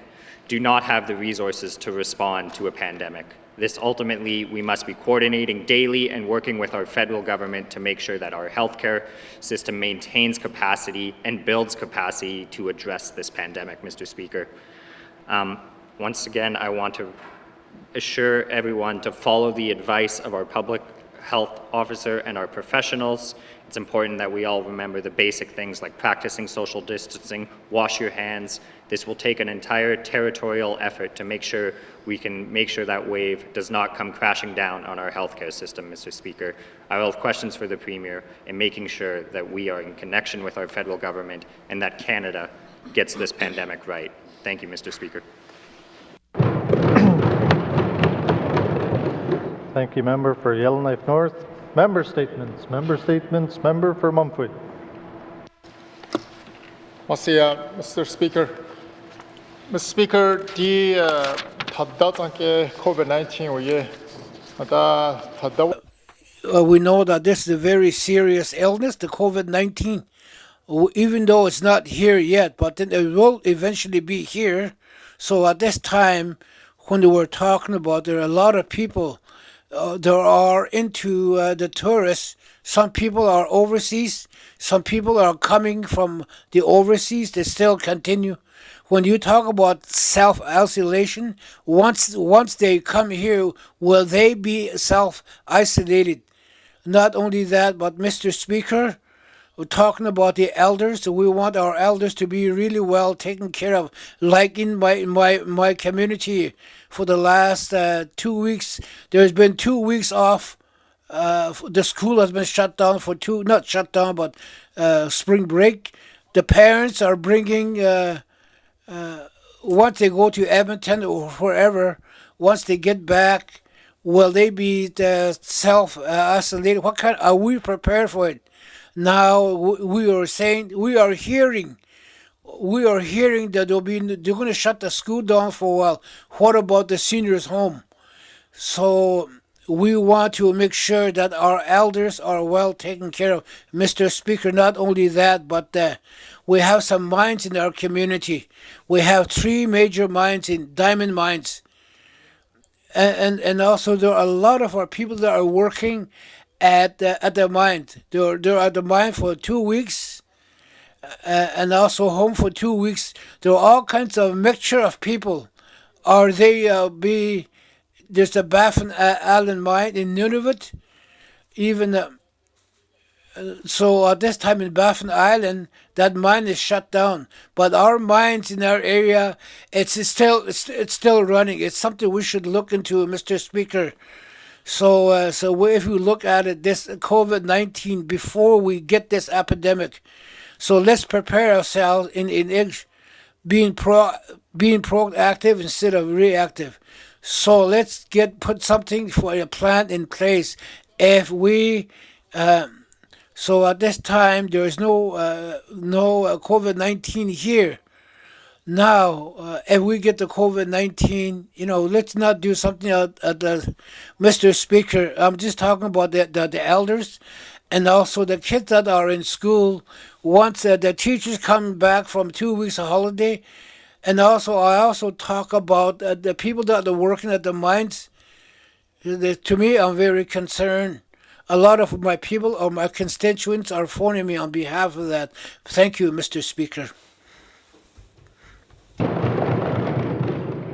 do not have the resources to respond to a pandemic. This ultimately, we must be coordinating daily and working with our federal government to make sure that our healthcare system maintains capacity and builds capacity to address this pandemic, Mr. Speaker. Once again, I want to assure everyone to follow the advice of our public health officer and our professionals. It's important that we all remember the basic things like practicing social distancing, wash your hands. This will take an entire territorial effort to make sure we can make sure that wave does not come crashing down on our healthcare system, Mr. Speaker. I will have questions for the Premier in making sure that we are in connection with our federal government and that Canada gets this pandemic right. Thank you, Mr. Speaker. Thank you, member for Yellowknife North. Member statements. Member statements. Member for Mumford. Mr. Speaker. Mr. Speaker, the COVID-19 we know that this is a very serious illness, the COVID-19, even though it's not here yet, but then it will eventually be here. So at this time, when they were talking about, there are a lot of people that are into the tourists. Some people are overseas. Some people are coming from the overseas. They still continue. When you talk about self-isolation, once they come here, will they be self-isolated? Not only that, but Mr. Speaker, we're talking about the elders. We want our elders to be really well taken care of. Like in my community, for the last 2 weeks, there's been 2 weeks off. The school has been shut down for not shut down, but spring break. The parents are bringing, once they go to Edmonton or wherever, once they get back, will they be self-isolated? What kind, are we prepared for it? Now we are hearing that they're going to shut the school down for a while. What about the seniors' home? So we want to make sure that our elders are well taken care of. Mr. Speaker, not only that, but we have some mines in our community. We have 3 major mines, diamond mines. And also there are a lot of our people that are working at the mine. They're at the mine for 2 weeks and also home for 2 weeks. There are all kinds of mixture of people. Are they there's the Baffin Island mine in Nunavut, even so at this time in Baffin Island, that mine is shut down. But our mines in our area, it's still running. It's something we should look into, Mr. Speaker. So if we look at it, this COVID-19 before we get this epidemic, so let's prepare ourselves in being proactive instead of reactive. So let's put something for a plan in place. If we so at this time there is no COVID-19 here. Now, if we get the COVID-19, let's not do something at the, Mr. Speaker. I'm just talking about the elders and also the kids that are in school. Once the teachers come back from 2 weeks of holiday, and also I also talk about the people that are working at the mines. To me, I'm very concerned. A lot of my people or my constituents are phoning me on behalf of that. Thank you, Mr. Speaker.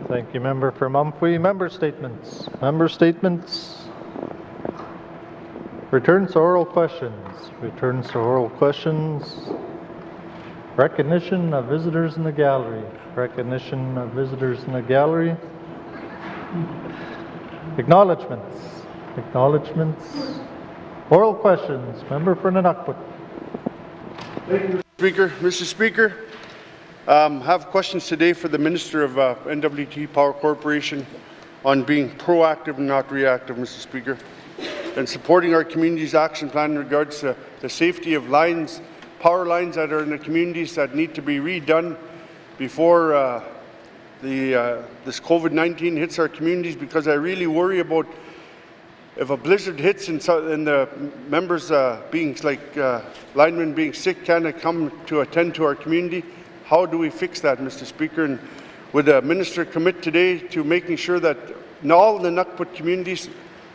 Thank you, member for Mumfree. Member statements. Member statements. Returns to oral questions. Returns to oral questions. Recognition of visitors in the gallery. Recognition of visitors in the gallery. Acknowledgements. Acknowledgements. Oral questions. Member for N.W.T. Thank you, Mr. Speaker. Mr. Speaker, have questions today for the Minister of N.W.T. Power Corporation on being proactive and not reactive, Mr. Speaker, and supporting our community's action plan in regards to the safety of power lines that are in the communities that need to be redone before this COVID-19 hits our communities, because I really worry about if a blizzard hits and the members linemen being sick can't come to attend to our community. How do we fix that, Mr. Speaker? And would the minister commit today to making sure that in all the N.W.T. communities,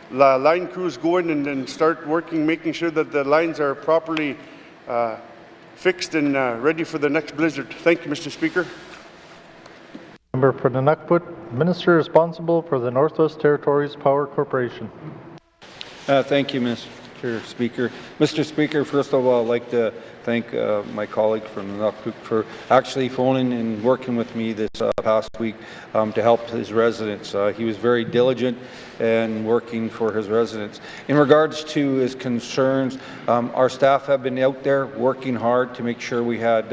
line crews go in and start working, making sure that the lines are properly fixed and ready for the next blizzard? Thank you, Mr. Speaker. Member for N.W.T. Minister responsible for the Northwest Territories Power Corporation. Thank you, Mr. Speaker. Mr. Speaker, first of all, I'd like to thank my colleague from N.W.T for actually phoning and working with me this past week to help his residents. He was very diligent and working for his residents. In regards to his concerns, our staff have been out there working hard to make sure we had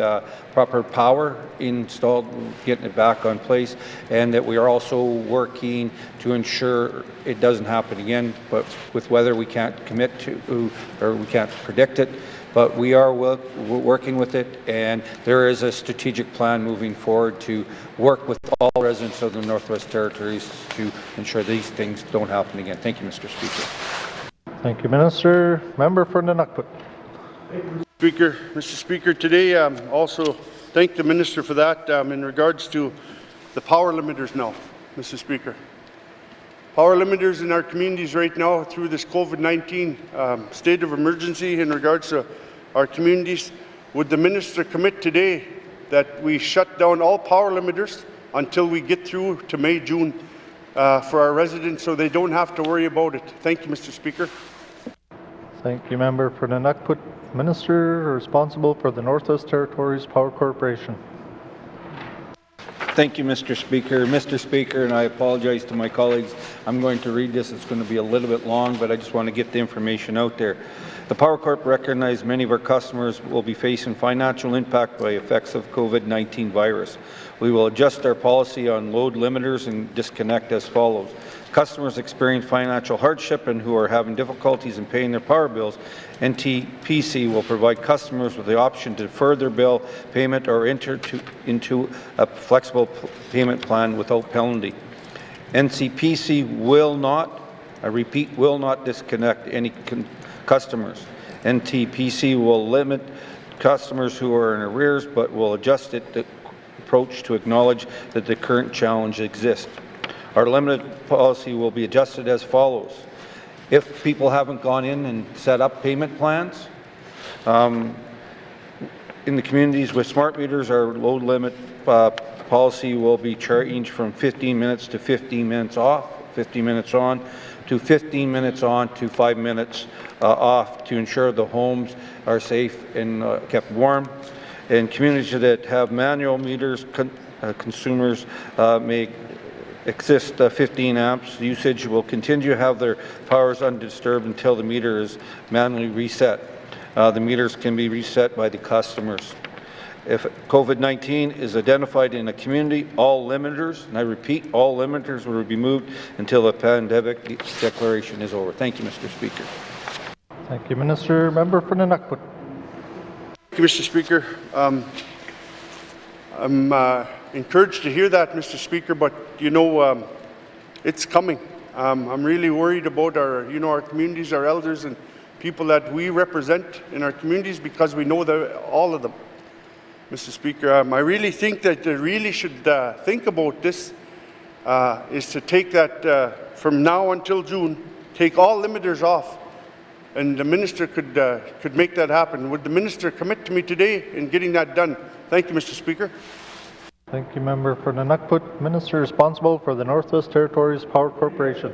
proper power installed, getting it back on place, and that we are also working to ensure it doesn't happen again. But with weather, we can't commit to, or we can't predict it. But we are working with it, and there is a strategic plan moving forward to work with all residents of the Northwest Territories to ensure these things don't happen again. Thank you, Mr. Speaker. Thank you, Minister. Member for Nunavut. Mr. Speaker, today also thank the Minister for that in regards to the power limiters now, Mr. Speaker. Power limiters in our communities right now through this COVID-19 state of emergency in regards to our communities. Would the Minister commit today that we shut down all power limiters until we get through to May, June for our residents so they don't have to worry about it? Thank you, Mr. Speaker. Thank you, Member for Nunavut. Minister responsible for the Northwest Territories Power Corporation. Thank you, Mr. Speaker. Mr. Speaker, and I apologize to my colleagues. I'm going to read this. It's going to be a little bit long, but I just want to get the information out there. The Power Corp recognizes many of our customers will be facing financial impact by effects of COVID-19 virus. We will adjust our policy on load limiters and disconnect as follows. Customers experience financial hardship and who are having difficulties in paying their power bills, NTPC will provide customers with the option to defer their bill payment or enter into a flexible payment plan without penalty. NCPC will not, I repeat, will not disconnect any customers. NTPC will limit customers who are in arrears, but will adjust its approach to acknowledge that the current challenge exists. Our limited policy will be adjusted as follows. If people haven't gone in and set up payment plans, in the communities with smart meters, our load limit policy will be changed from 15 minutes to 15 minutes off, 15 minutes on, to 15 minutes on to 5 minutes off to ensure the homes are safe and kept warm. In communities that have manual meters, consumers may exist 15 amps. Usage will continue to have their powers undisturbed until the meter is manually reset. The meters can be reset by the customers. If COVID-19 is identified in a community, all limiters, and I repeat, all limiters will be moved until the pandemic declaration is over. Thank you, Mr. Speaker. Thank you, Minister. Member for Nunavut. Thank you, Mr. Speaker. I'm encouraged to hear that, Mr. Speaker, but you know, it's coming. I'm really worried about our, our communities, our elders, and people that we represent in our communities because we know all of them. Mr. Speaker, I really think that they really should think about this, is to take that from now until June, take all limiters off, and the Minister could make that happen. Would the Minister commit to me today in getting that done? Thank you, Mr. Speaker. Thank you, Member for Nunavut. Minister responsible for the Northwest Territories Power Corporation.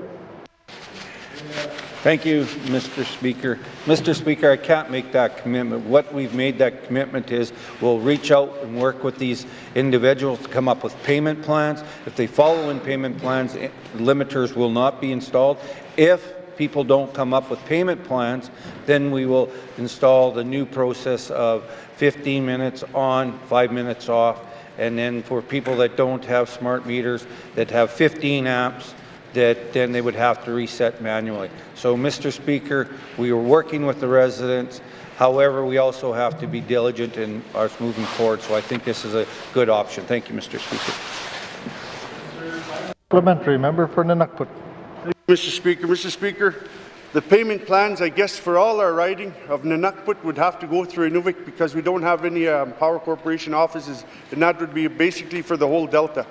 Thank you, Mr. Speaker. Mr. Speaker, I can't make that commitment. What we've made that commitment is we'll reach out and work with these individuals to come up with payment plans. If they follow in payment plans, limiters will not be installed. If people don't come up with payment plans, then we will install the new process of 15 minutes on, 5 minutes off, and then for people that don't have smart meters that have 15 amps, that then they would have to reset manually. So, Mr. Speaker, we are working with the residents. However, we also have to be diligent in us moving forward, so I think this is a good option. Thank you, Mr. Speaker. Supplementary member for Nunavut. Mr. Speaker. Mr. Speaker, the payment plans, I guess, for all our riding of N.W.T would have to go through Inuvik because we don't have any Power Corporation offices, and that would be basically for the whole Delta.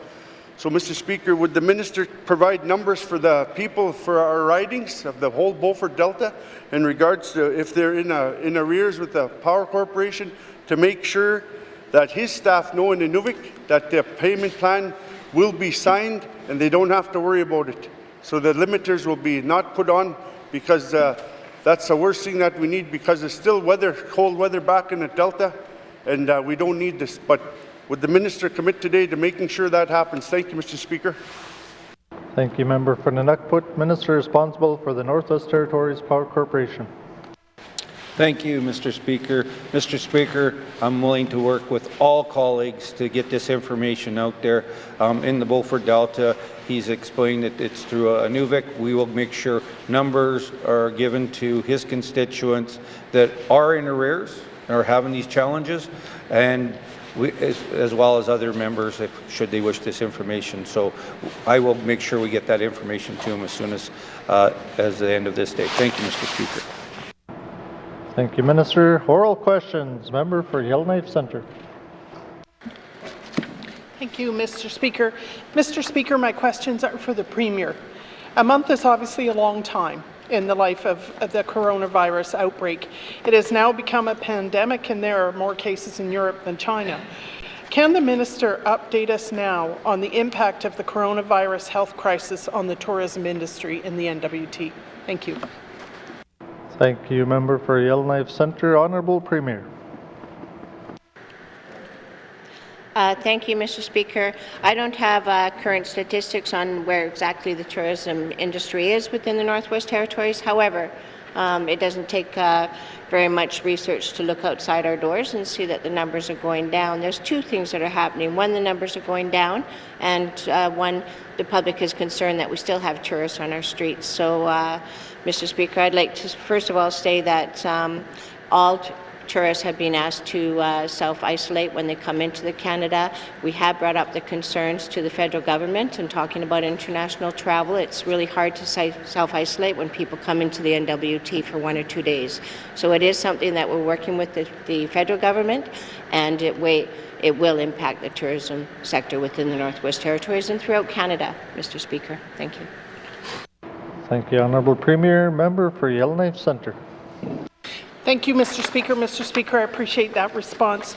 So, Mr. Speaker, would the Minister provide numbers for the people for our ridings of the whole Beaufort Delta in regards to if they're in arrears with the Power Corporation to make sure that his staff know in Inuvik that the payment plan will be signed and they don't have to worry about it? So the limiters will be not put on because that's the worst thing that we need, because it's still cold weather back in the Delta, and we don't need this. But would the minister commit today to making sure that happens? Thank you, Mr. Speaker. Thank you, member for N.W.T. Minister responsible for the Northwest Territories Power Corporation. Thank you, Mr. Speaker. Mr. Speaker, I'm willing to work with all colleagues to get this information out there. In the Beaufort Delta, he's explained that it's through a NUVIC. We will make sure numbers are given to his constituents that are in arrears and are having these challenges, and as well as other members, should they wish this information. So I will make sure we get that information to him as soon as the end of this day. Thank you, Mr. Speaker. Thank you, Minister. Oral questions. Member for Yellowknife Centre. Thank you, Mr. Speaker. Mr. Speaker, my questions are for the Premier. A month is obviously a long time in the life of the coronavirus outbreak. It has now become a pandemic, and there are more cases in Europe than China. Can the Minister update us now on the impact of the coronavirus health crisis on the tourism industry in the N.W.T? Thank you. Thank you, member for Yellowknife Centre. Honourable Premier. Thank you, Mr. Speaker. I don't have current statistics on where exactly the tourism industry is within the Northwest Territories. However, it doesn't take very much research to look outside our doors and see that the numbers are going down. There's two things that are happening. One, the numbers are going down, and one, the public is concerned that we still have tourists on our streets. So, Mr. Speaker, I'd like to first of all say that all tourists have been asked to self-isolate when they come into Canada. We have brought up the concerns to the federal government and talking about international travel. It's really hard to self-isolate when people come into the N.W.T for 1 or 2 days. So it is something that we're working with the federal government, and it will impact the tourism sector within the Northwest Territories and throughout Canada, Mr. Speaker. Thank you. Thank you, Honourable Premier. Member for Yellowknife Centre. Thank you, Mr. Speaker. Mr. Speaker, I appreciate that response.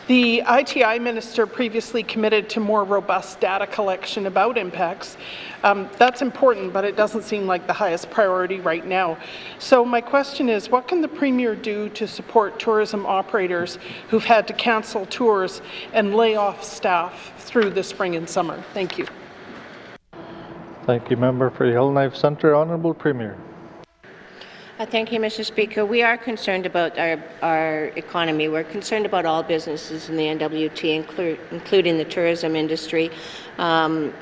The ITI Minister previously committed to more robust data collection about impacts. That's important, but it doesn't seem like the highest priority right now. So my question is, what can the Premier do to support tourism operators who've had to cancel tours and lay off staff through the spring and summer? Thank you. Thank you, member for Yellowknife Centre. Honourable Premier. Thank you, Mr. Speaker. We are concerned about our economy. We're concerned about all businesses in the N.W.T, including the tourism industry. Right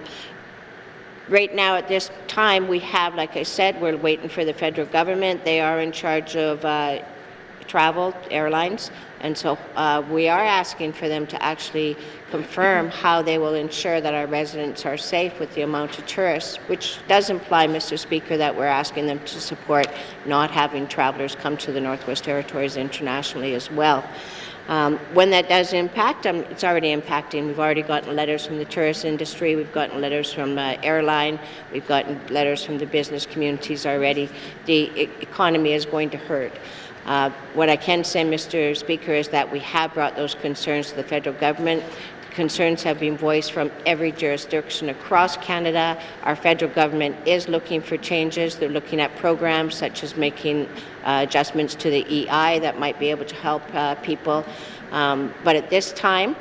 now, at this time, we have, like I said, we're waiting for the federal government. They are in charge of travel, airlines, and so we are asking for them to actually confirm how they will ensure that our residents are safe with the amount of tourists, which does imply, Mr. Speaker, that we're asking them to support not having travelers come to the Northwest Territories internationally as well. When that does impact, it's already impacting. We've already gotten letters from the tourist industry, we've gotten letters from airline, we've gotten letters from the business communities already. The economy is going to hurt. What I can say, Mr. Speaker, is that we have brought those concerns to the federal government. Concerns have been voiced from every jurisdiction across Canada. Our federal government is looking for changes. They're looking at programs such as making adjustments to the EI that might be able to help people. But at this time,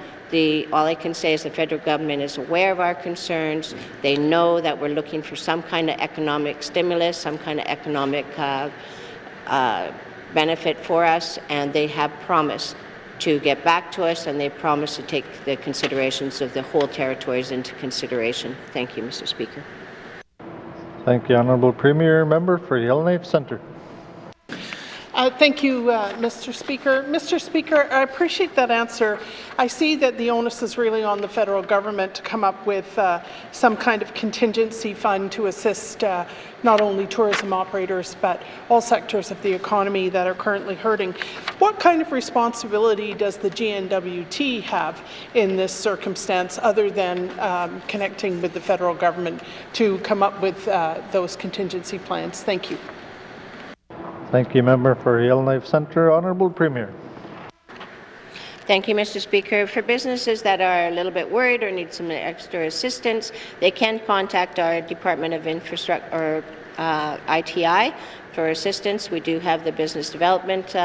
all I can say is the federal government is aware of our concerns. They know that we're looking for some kind of economic stimulus, some kind of economic benefit for us, and they have promised to get back to us, and they promised to take the considerations of the whole territories into consideration. Thank you, Mr. Speaker. Thank you, Honourable Premier. Member for Yellowknife Centre. Thank you, Mr. Speaker. Mr. Speaker, I appreciate that answer. I see that the onus is really on the federal government to come up with some kind of contingency fund to assist not only tourism operators but all sectors of the economy that are currently hurting. What kind of responsibility does the N.W.T have in this circumstance other than connecting with the federal government to come up with those contingency plans? Thank you. Thank you, member for Yellowknife Centre. Honourable Premier. Thank you, Mr. Speaker. For businesses that are a little bit worried or need some extra assistance, they can contact our Department of Infrastructure or ITI for assistance. We do have the business development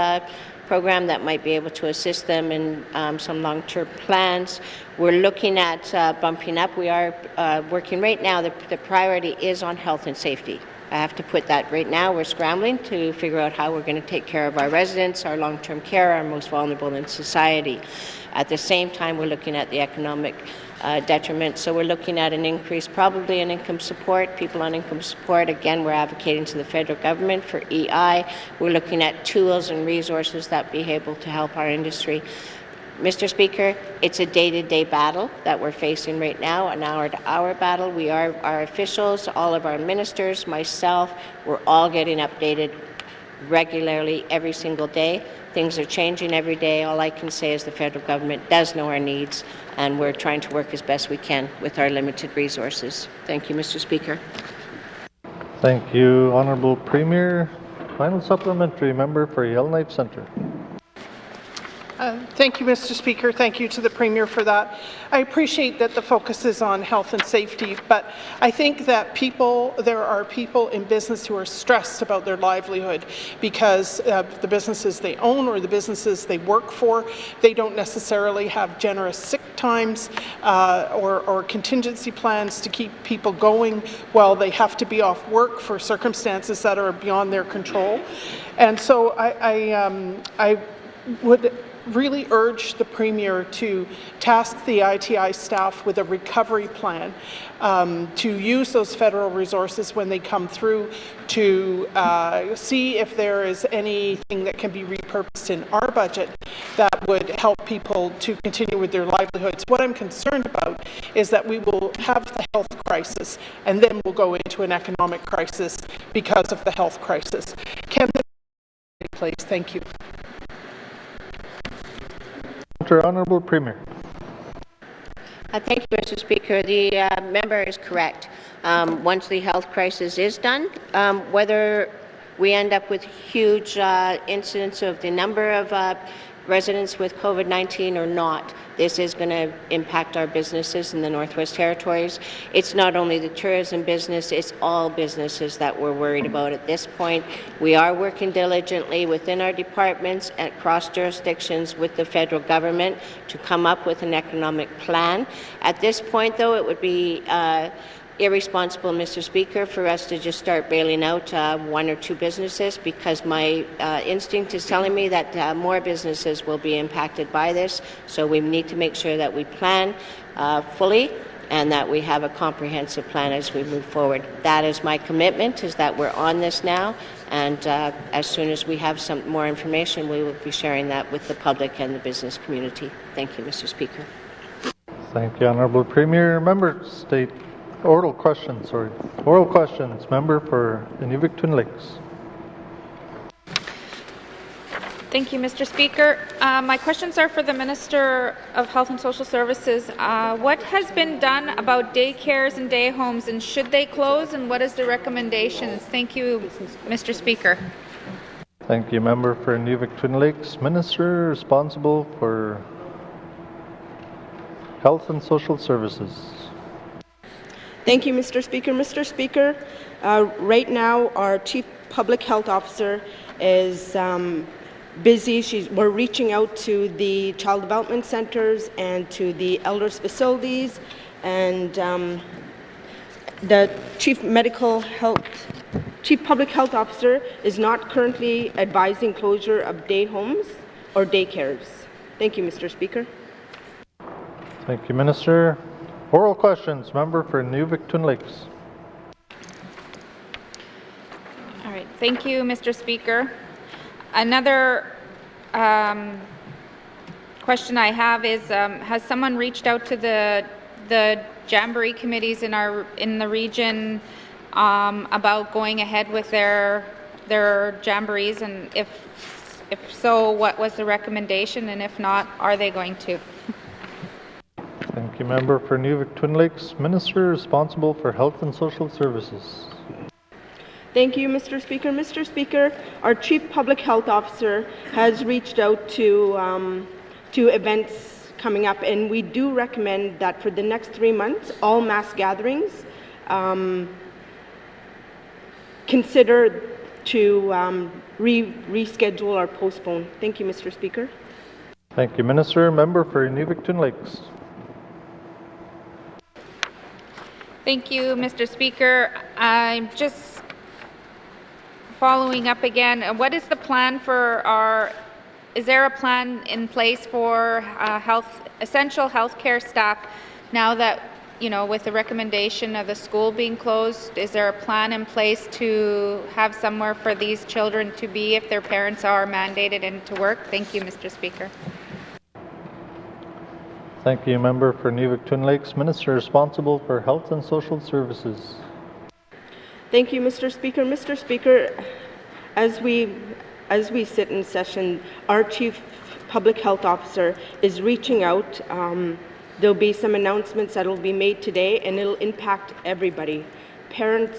program that might be able to assist them in some long-term plans. We're looking at bumping up. We are working right now. The priority is on health and safety. I have to put that right now. We're scrambling to figure out how we're going to take care of our residents, our long-term care, our most vulnerable in society. At the same time, we're looking at the economic detriment. So we're looking at an increase probably in income support, people on income support. Again, we're advocating to the federal government for EI. We're looking at tools and resources that be able to help our industry. Mr. Speaker, it's a day-to-day battle that we're facing right now, an hour-to-hour battle. Our officials, all of our ministers, myself, we're all getting updated regularly every single day. Things are changing every day. All I can say is the federal government does know our needs, and we're trying to work as best we can with our limited resources. Thank you, Mr. Speaker. Thank you, Honourable Premier. Final supplementary member for Yellowknife Centre. Thank you, Mr. Speaker. Thank you to the Premier for that. I appreciate that the focus is on health and safety, but I think that there are people in business who are stressed about their livelihood because the businesses they own or the businesses they work for, they don't necessarily have generous sick times or contingency plans to keep people going while they have to be off work for circumstances that are beyond their control. And so I would really urge the Premier to task the ITI staff with a recovery plan to use those federal resources when they come through to see if there is anything that can be repurposed in our budget that would help people to continue with their livelihoods. What I'm concerned about is that we will have the health crisis and then we'll go into an economic crisis because of the health crisis. Can this take place? Thank you. Honourable Premier. Thank you, Mr. Speaker. The member is correct. Once the health crisis is done, whether we end up with huge incidents of the number of residents with COVID-19 or not, this is going to impact our businesses in the Northwest Territories. It's not only the tourism business, it's all businesses that we're worried about at this point. We are working diligently within our departments and across jurisdictions with the federal government to come up with an economic plan. At this point, though, it would be irresponsible, Mr. Speaker, for us to just start bailing out one or two businesses because my instinct is telling me that more businesses will be impacted by this. So we need to make sure that we plan fully and that we have a comprehensive plan as we move forward. That is my commitment, is that we're on this now, and as soon as we have some more information, we will be sharing that with the public and the business community. Thank you, Mr. Speaker. Thank you, Honourable Premier. Member State. Oral questions, member for Inuvik Twin Lakes. Thank you, Mr. Speaker. My questions are for the Minister of Health and Social Services. What has been done about daycares and day homes, and should they close, and what is the recommendations? Thank you, Mr. Speaker. Thank you, member for Inuvik Twin Lakes. Minister responsible for Health and Social Services. Thank you, Mr. Speaker. Mr. Speaker, right now our Chief Public Health Officer is busy. We're reaching out to the child development centers and to the elders facilities, and the Chief Public Health Officer is not currently advising closure of day homes or daycares. Thank you, Mr. Speaker. Thank you, Minister. Oral questions, member for Inuvik Twin Lakes. All right, thank you, Mr. Speaker. Another question I have is, has someone reached out to the Jamboree committees in the region about going ahead with their jamborees, and if so, what was the recommendation, and if not, are they going to? Thank you, member for Inuvik Twin Lakes. Minister responsible for Health and Social Services. Thank you, Mr. Speaker. Mr. Speaker, our Chief Public Health Officer has reached out to events coming up, and we do recommend that for the next 3 months, all mass gatherings consider to reschedule or postpone. Thank you, Mr. Speaker. Thank you, Minister. Member for Inuvik-Twin Lakes. Thank you, Mr. Speaker. I'm just following up again. What is the plan for is there a plan in place for essential healthcare staff now that, with the recommendation of the school being closed? Is there a plan in place to have somewhere for these children to be if their parents are mandated into work? Thank you, Mr. Speaker. Thank you, Member for Inuvik-Twin Lakes. Minister responsible for Health and Social Services. Thank you, Mr. Speaker. Mr. Speaker, as we sit in session, our Chief Public Health Officer is reaching out. There'll be some announcements that will be made today, and it'll impact everybody, parents,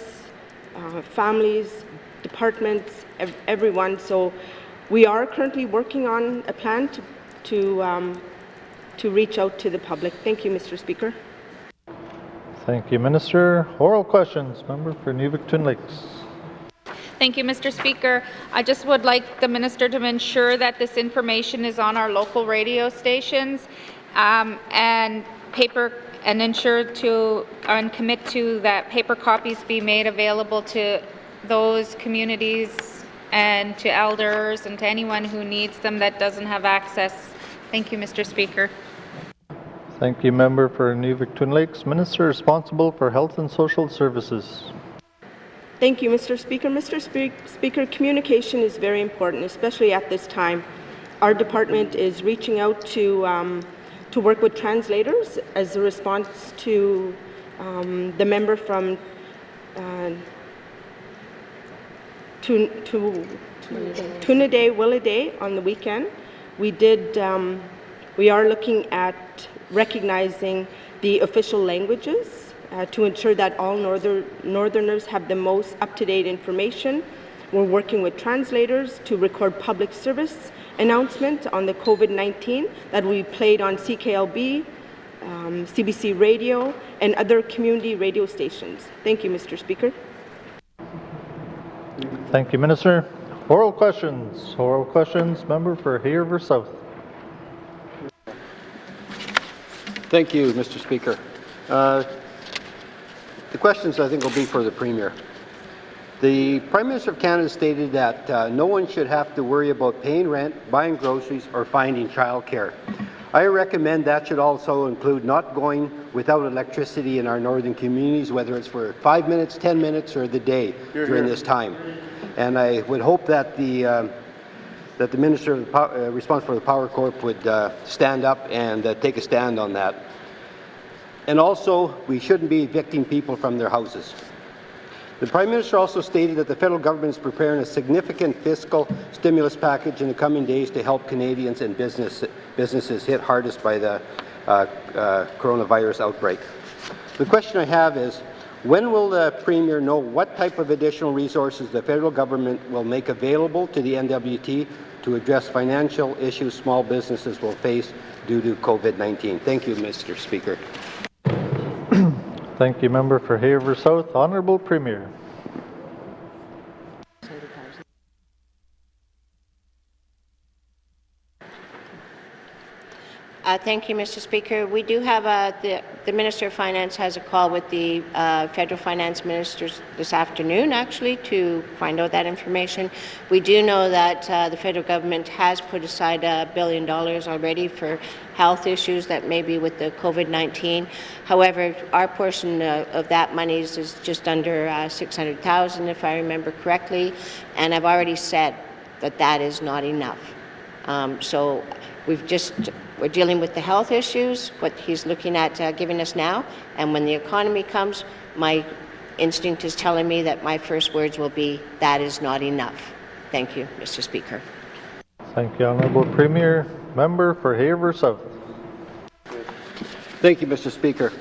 families, departments, everyone. So we are currently working on a plan to reach out to the public. Thank you, Mr. Speaker. Thank you, Minister. Oral questions. Member for Inuvik-Twin Lakes. Thank you, Mr. Speaker. I just would like the Minister to ensure that this information is on our local radio stations and ensure to and commit to that paper copies be made available to those communities and to elders and to anyone who needs them that doesn't have access. Thank you, Mr. Speaker. Thank you, Member for Inuvik-Twin Lakes. Minister responsible for Health and Social Services. Thank you, Mr. Speaker. Mr. Speaker, communication is very important, especially at this time. Our department is reaching out to work with translators as a response to the member from Tunaday Willaday on the weekend. We are looking at recognizing the official languages to ensure that all Northerners have the most up-to-date information. We're working with translators to record public service announcement on the COVID-19 that we played on CKLB, CBC Radio, and other community radio stations. Thank you, Mr. Speaker. Thank you, Minister. Oral questions. Oral questions. Member for Hay-River South. Thank you, Mr. Speaker. The questions, I think, will be for the Premier. The Prime Minister of Canada stated that no one should have to worry about paying rent, buying groceries, or finding childcare. I recommend that should also include not going without electricity in our northern communities, whether it's for 5 minutes, 10 minutes, or the day during this time. And I would hope that the Minister responsible for the Power Corp would stand up and take a stand on that. And also, we shouldn't be evicting people from their houses. The Prime Minister also stated that the federal government is preparing a significant fiscal stimulus package in the coming days to help Canadians and businesses hit hardest by the coronavirus outbreak. The question I have is, when will the Premier know what type of additional resources the federal government will make available to the N.W.T. to address financial issues small businesses will face due to COVID-19? Thank you, Mr. Speaker. Thank you, Member for Hay-River South. Honourable Premier. Thank you, Mr. Speaker. We do have the Minister of Finance has a call with the federal finance ministers this afternoon, actually, to find out that information. We do know that the federal government has put aside $1 billion already for health issues that may be with the COVID-19. However, our portion of that money is just under $600,000, if I remember correctly, and I've already said that that is not enough. So we're dealing with the health issues, what he's looking at giving us now, and when the economy comes, my instinct is telling me that my first words will be, that is not enough. Thank you, Mr. Speaker. Thank you, Honourable Premier. Member for Hay-River South. Thank you, Mr. Speaker.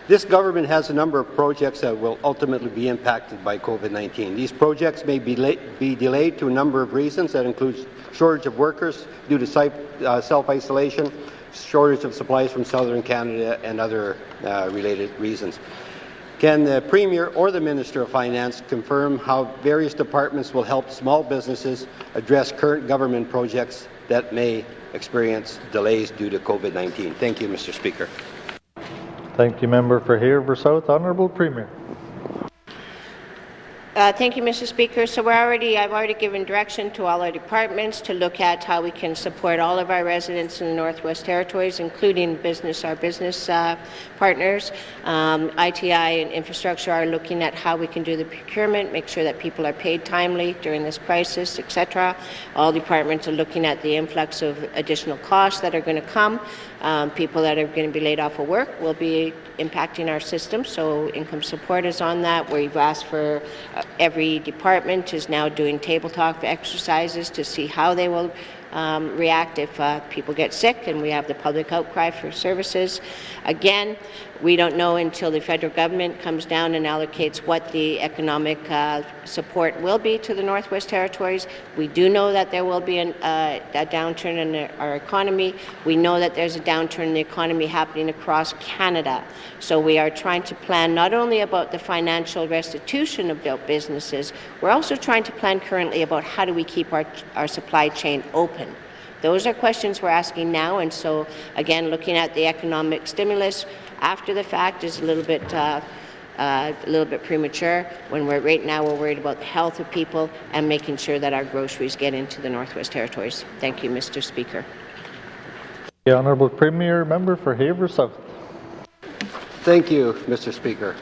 This government has a number of projects that will ultimately be impacted by COVID-19. These projects may be delayed to a number of reasons that includes shortage of workers due to self-isolation, shortage of supplies from southern Canada, and other related reasons. Can the Premier or the Minister of Finance confirm how various departments will help small businesses address current government projects that may experience delays due to COVID-19? Thank you, Mr. Speaker. Thank you, Member for Haver South. Honourable Premier. Thank you, Mr. Speaker. So I've already given direction to all our departments to look at how we can support all of our residents in the Northwest Territories, including our business partners. ITI and infrastructure are looking at how we can do the procurement, make sure that people are paid timely during this crisis, etc. All departments are looking at the influx of additional costs that are going to come. People that are going to be laid off of work will be impacting our system, so income support is on that. We've asked for every department is now doing tabletop exercises to see how they will react if people get sick and we have the public outcry for services. Again, we don't know until the federal government comes down and allocates what the economic support will be to the Northwest Territories. We do know that there will be a downturn in our economy. We know that there's a downturn in the economy happening across Canada. So we are trying to plan not only about the financial restitution of businesses, we're also trying to plan currently about how do we keep our supply chain open. Those are questions we're asking now, and so again, looking at the economic stimulus after the fact is a little bit premature. When right now we're worried about the health of people and making sure that our groceries get into the Northwest Territories. Thank you, Mr. Speaker. The Honourable Premier, Member for Haver South. Thank you, Mr. Speaker.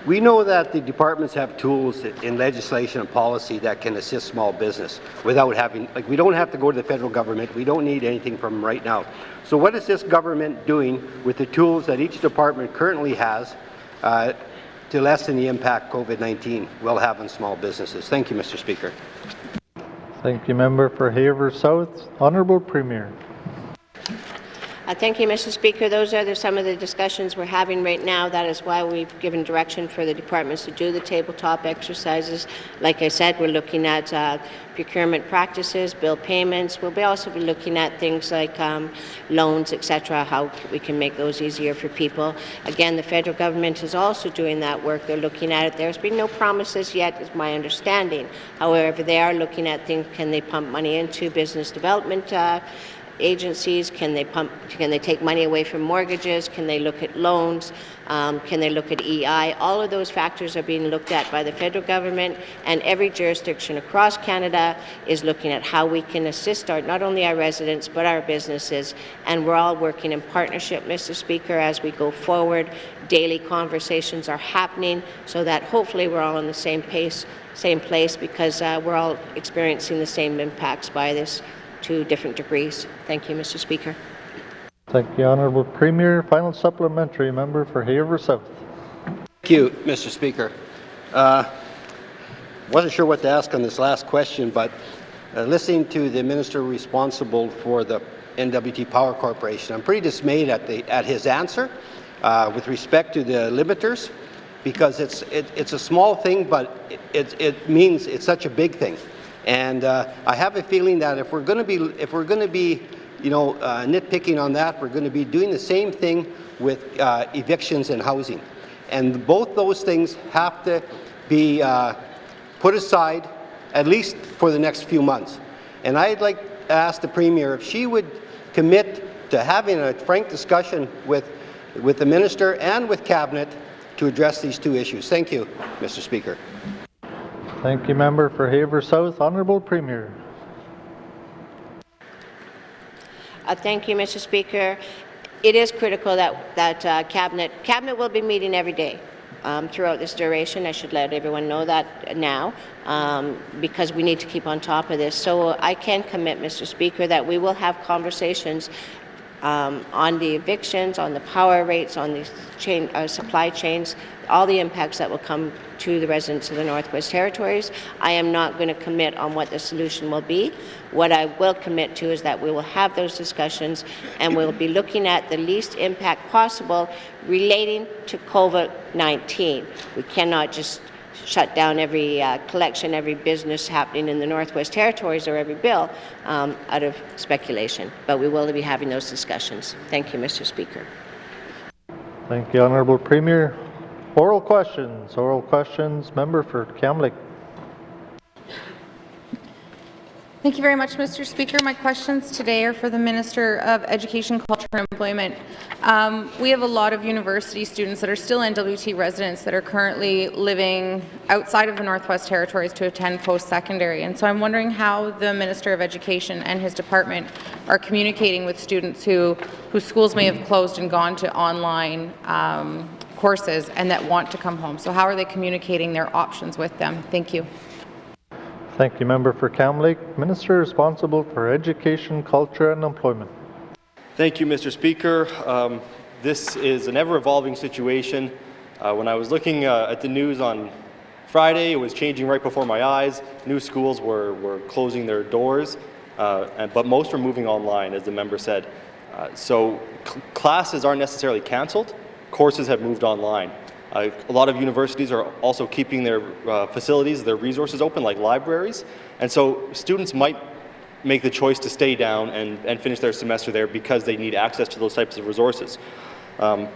We know that the departments have tools in legislation and policy that can assist small business without having, we don't have to go to the federal government. We don't need anything from them right now. So what is this government doing with the tools that each department currently has to lessen the impact COVID-19 will have on small businesses? Thank you, Mr. Speaker. Thank you, Member for Haver South. Honourable Premier. Thank you, Mr. Speaker. Those are some of the discussions we're having right now. That is why we've given direction for the departments to do the tabletop exercises. Like I said, we're looking at procurement practices, bill payments. We'll also be looking at things like loans, etc., how we can make those easier for people. Again, the federal government is also doing that work. They're looking at it. There's been no promises yet, is my understanding. However, they are looking at things. Can they pump money into business development agencies? Can they take money away from mortgages? Can they look at loans? Can they look at EI? All of those factors are being looked at by the federal government, and every jurisdiction across Canada is looking at how we can assist not only our residents but our businesses, and we're all working in partnership, Mr. Speaker, as we go forward. Daily conversations are happening so that hopefully we're all on the same pace, same place, because we're all experiencing the same impacts by this to different degrees. Thank you, Mr. Speaker. Thank you, Honourable Premier. Final supplementary, Member for Haver South. Thank you, Mr. Speaker. Wasn't sure what to ask on this last question, but listening to the minister responsible for the N.W.T. Power Corporation, I'm pretty dismayed at his answer with respect to the limiters, because it's a small thing, but it means it's such a big thing. And I have a feeling that if we're going to be, nitpicking on that, we're going to be doing the same thing with evictions and housing, and both those things have to be put aside at least for the next few months. And I'd like to ask the Premier if she would commit to having a frank discussion with the Minister and with Cabinet to address these two issues. Thank you, Mr. Speaker. Thank you, Member for Haver South. Honourable Premier. Thank you, Mr. Speaker. It is critical that Cabinet will be meeting every day throughout this duration. I should let everyone know that now, because we need to keep on top of this. So I can commit, Mr. Speaker, that we will have conversations on the evictions, on the power rates, on the supply chains, all the impacts that will come to the residents of the Northwest Territories. I am not going to commit on what the solution will be. What I will commit to is that we will have those discussions, and we'll be looking at the least impact possible relating to COVID-19. We cannot just shut down every collection, every business happening in the Northwest Territories, or every bill out of speculation. But we will be having those discussions. Thank you, Mr. Speaker. Thank you, Honourable Premier. Oral questions. Oral questions. Member for Kamloops. Thank you very much, Mr. Speaker. My questions today are for the Minister of Education, Culture and Employment. We have a lot of university students that are still N.W.T residents that are currently living outside of the Northwest Territories to attend post-secondary. And so I'm wondering how the Minister of Education and his department are communicating with students whose schools may have closed and gone to online courses and that want to come home. So how are they communicating their options with them? Thank you. Thank you, Member for Kamloops. Minister responsible for Education, Culture and Employment. Thank you, Mr. Speaker. This is an ever-evolving situation. When I was looking at the news on Friday, it was changing right before my eyes. New schools were closing their doors, but most were moving online, as the member said. So classes aren't necessarily cancelled. Courses have moved online. A lot of universities are also keeping their facilities, their resources open, like libraries. And so students might make the choice to stay down and finish their semester there because they need access to those types of resources. But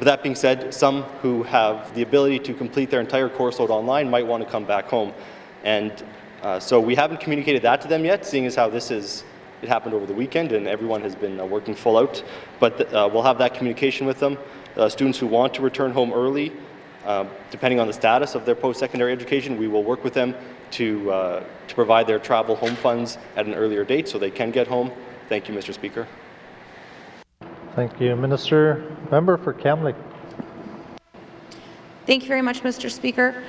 that being said, some who have the ability to complete their entire course load online might want to come back home. And so we haven't communicated that to them yet, seeing as how it happened over the weekend and everyone has been working full out. But we'll have that communication with them. Students who want to return home early, depending on the status of their post-secondary education, we will work with them to provide their travel home funds at an earlier date so they can get home. Thank you, Mr. Speaker. Thank you, Minister. Member for Kamloops. Thank you very much, Mr. Speaker.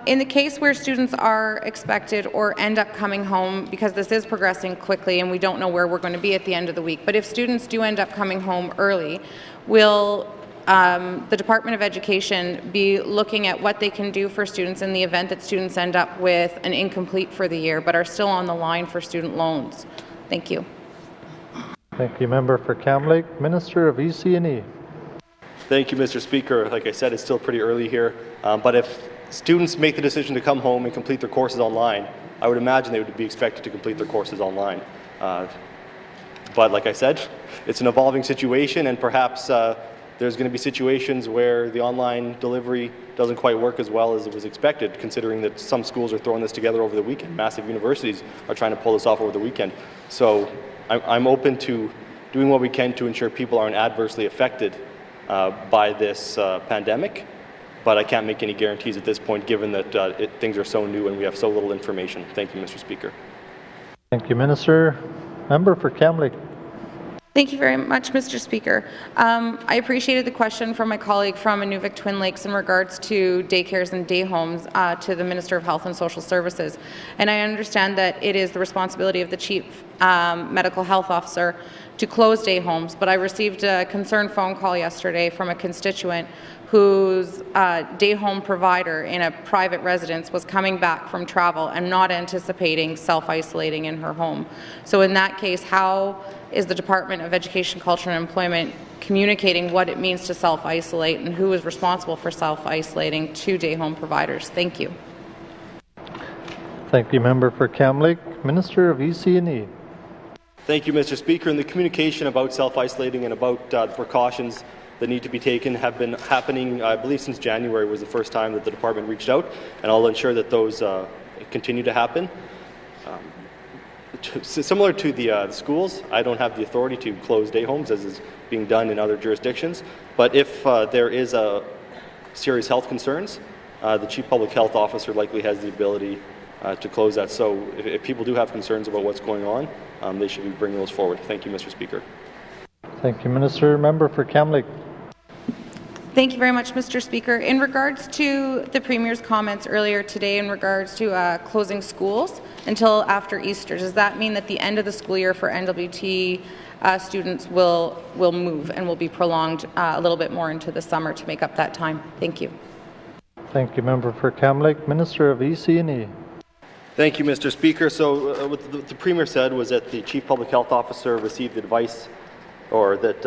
In the case where students are expected or end up coming home, because this is progressing quickly and we don't know where we're going to be at the end of the week, but if students do end up coming home early, will the Department of Education be looking at what they can do for students in the event that students end up with an incomplete for the year but are still on the line for student loans? Thank you. Thank you, Member for Kamloops. Minister of EC&E. Thank you, Mr. Speaker. Like I said, it's still pretty early here, but if students make the decision to come home and complete their courses online, I would imagine they would be expected to complete their courses online. But like I said, it's an evolving situation, and perhaps there's going to be situations where the online delivery doesn't quite work as well as it was expected, considering that some schools are throwing this together over the weekend. Massive universities are trying to pull this off over the weekend. So I'm open to doing what we can to ensure people aren't adversely affected by this pandemic, but I can't make any guarantees at this point given that things are so new and we have so little information. Thank you, Mr. Speaker. Thank you, Minister. Member for Kamloops. Thank you very much, Mr. Speaker. I appreciated the question from my colleague from N.W.T Twin Lakes in regards to daycares and day homes to the Minister of Health and Social Services. And I understand that it is the responsibility of the Chief Medical Health Officer to close day homes, but I received a concerned phone call yesterday from a constituent whose day home provider in a private residence was coming back from travel and not anticipating self-isolating in her home. So in that case, how is the Department of Education, Culture and Employment communicating what it means to self-isolate and who is responsible for self-isolating to day home providers? Thank you. Thank you, Member for Kamloops. Minister of EC&E. Thank you, Mr. Speaker. And the communication about self-isolating and about the precautions that need to be taken have been happening, I believe, since January was the first time that the department reached out, and I'll ensure that those continue to happen. Similar to the schools, I don't have the authority to close day homes as is being done in other jurisdictions, but if there is serious health concerns, the Chief Public Health Officer likely has the ability to close that. So if people do have concerns about what's going on, they should be bringing those forward. Thank you, Mr. Speaker. Thank you, Minister. Member for Kamloops. Thank you very much, Mr. Speaker. In regards to the Premier's comments earlier today in regards to closing schools until after Easter, does that mean that the end of the school year for N.W.T students will move and will be prolonged a little bit more into the summer to make up that time? Thank you. Thank you, Member for Kamloops. Minister of EC&E. Thank you, Mr. Speaker. So what the Premier said was that the Chief Public Health Officer received advice, or that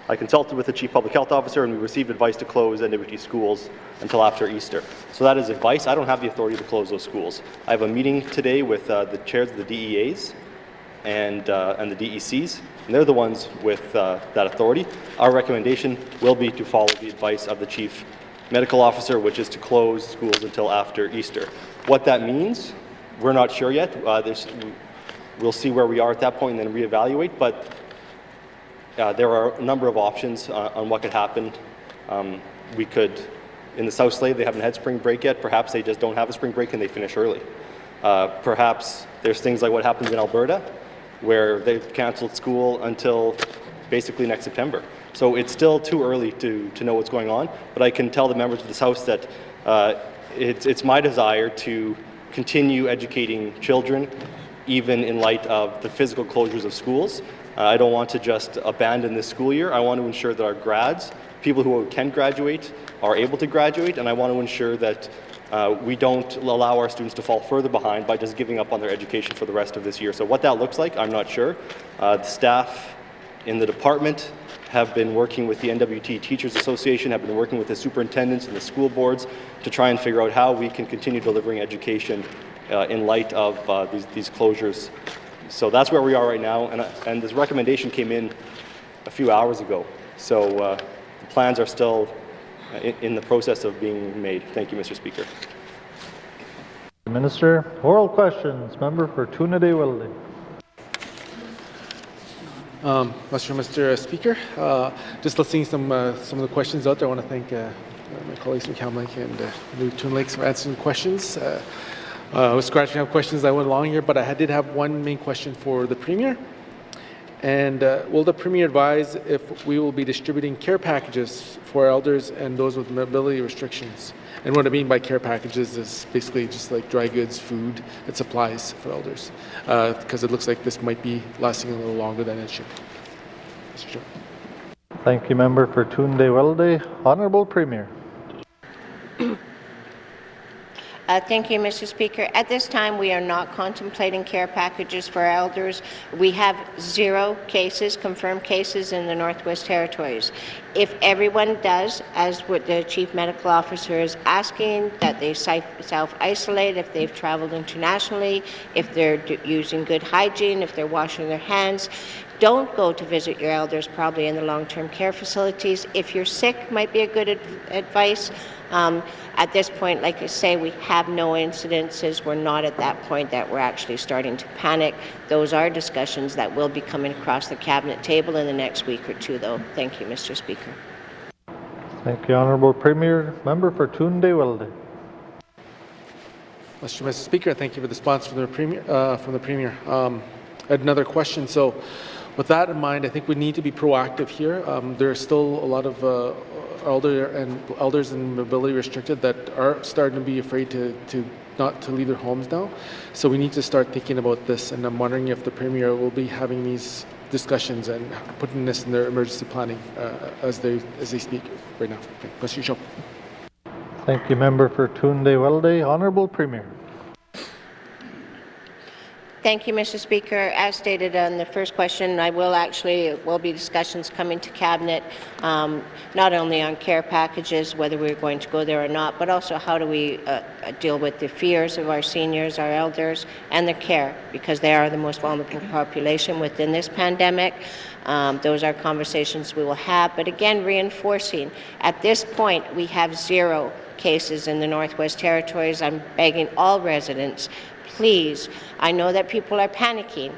I consulted with the Chief Public Health Officer and we received advice to close N.W.T schools until after Easter. So that is advice. I don't have the authority to close those schools. I have a meeting today with the chairs of the DEAs and the DECs. And they're the ones with that authority. Our recommendation will be to follow the advice of the Chief Medical Officer, which is to close schools until after Easter. What that means, we're not sure yet. We'll see where we are at that point and then reevaluate, but there are a number of options on what could happen. We could, in the South Slave, they haven't had spring break yet. Perhaps they just don't have a spring break and they finish early. Perhaps there's things like what happens in Alberta, where they've canceled school until basically next September. So it's still too early to know what's going on, but I can tell the members of this House that it's my desire to continue educating children, even in light of the physical closures of schools. I don't want to just abandon this school year. I want to ensure that our grads, people who can graduate, are able to graduate, and I want to ensure that we don't allow our students to fall further behind by just giving up on their education for the rest of this year. So what that looks like, I'm not sure. The staff in the department have been working with the N.W.T Teachers Association, have been working with the superintendents and the school boards to try and figure out how we can continue delivering education in light of these closures. So that's where we are right now, and this recommendation came in a few hours ago. So the plans are still in the process of being made. Thank you, Mr. Speaker. Minister, oral questions. Member for Tunade-Wilde. Mr. Speaker, just listening some of the questions out there, I want to thank my colleagues from Kamloops and New Toon Lakes for answering questions. I was scratching out questions that went along here, but I did have one main question for the Premier. And will the Premier advise if we will be distributing care packages for elders and those with mobility restrictions? And what I mean by care packages is basically just like dry goods, food, and supplies for elders, because it looks like this might be lasting a little longer than it should. Mr. Chair. Thank you, Member for Tunde-Wilde. Honourable Premier. Thank you, Mr. Speaker. At this time, we are not contemplating care packages for elders. We have 0 cases, confirmed cases in the Northwest Territories. If everyone does, as what the Chief Medical Officer is asking, that they self-isolate if they've traveled internationally, if they're using good hygiene, if they're washing their hands, don't go to visit your elders probably in the long-term care facilities. If you're sick, might be a good advice. At this point, like I say, we have no incidences. We're not at that point that we're actually starting to panic. Those are discussions that will be coming across the Cabinet table in the next week or two, though. Thank you, Mr. Speaker. Thank you, Honourable Premier. Member for Tunde-Wilde. Mr. Speaker, thank you for the response from the Premier. I had another question. So with that in mind, I think we need to be proactive here. There are still a lot of elders and mobility restricted that are starting to be afraid to not to leave their homes now. So we need to start thinking about this, and I'm wondering if the Premier will be having these discussions and putting this in their emergency planning as they speak right now. Okay. Mr. Shaw. Thank you, Member for Tunde-Wilde. Honourable Premier. Thank you, Mr. Speaker. As stated on the first question, will be discussions coming to Cabinet, not only on care packages, whether we're going to go there or not, but also how do we deal with the fears of our seniors, our elders, and their care, because they are the most vulnerable population within this pandemic. Those are conversations we will have. But again, reinforcing, at this point, we have 0 cases in the Northwest Territories. I'm begging all residents, please, I know that people are panicking,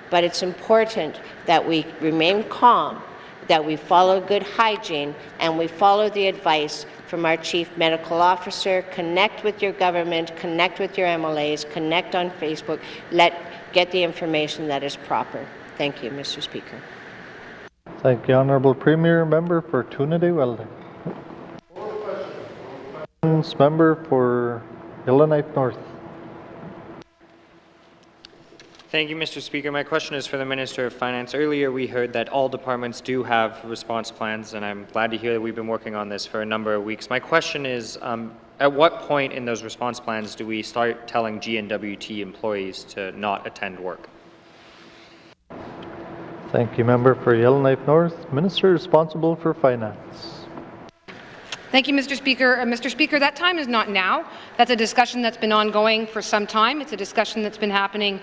but it's important that we remain calm, that we follow good hygiene, and we follow the advice from our Chief Medical Officer. Connect with your government, connect with your MLAs, connect on Facebook, get the information that is proper. Thank you, Mr. Speaker. Thank you, Honourable Premier. Member for Tunade-Wilde. Member for Yellowknife North. Thank you, Mr. Speaker. My question is for the Minister of Finance. Earlier, we heard that all departments do have response plans, and I'm glad to hear that we've been working on this for a number of weeks. My question is, at what point in those response plans do we start telling N.W.T employees to not attend work? Thank you, Member for Yellowknife North. Minister responsible for Finance. Thank you, Mr. Speaker. Mr. Speaker, that time is not now. That's a discussion that's been ongoing for some time. It's a discussion that's been happening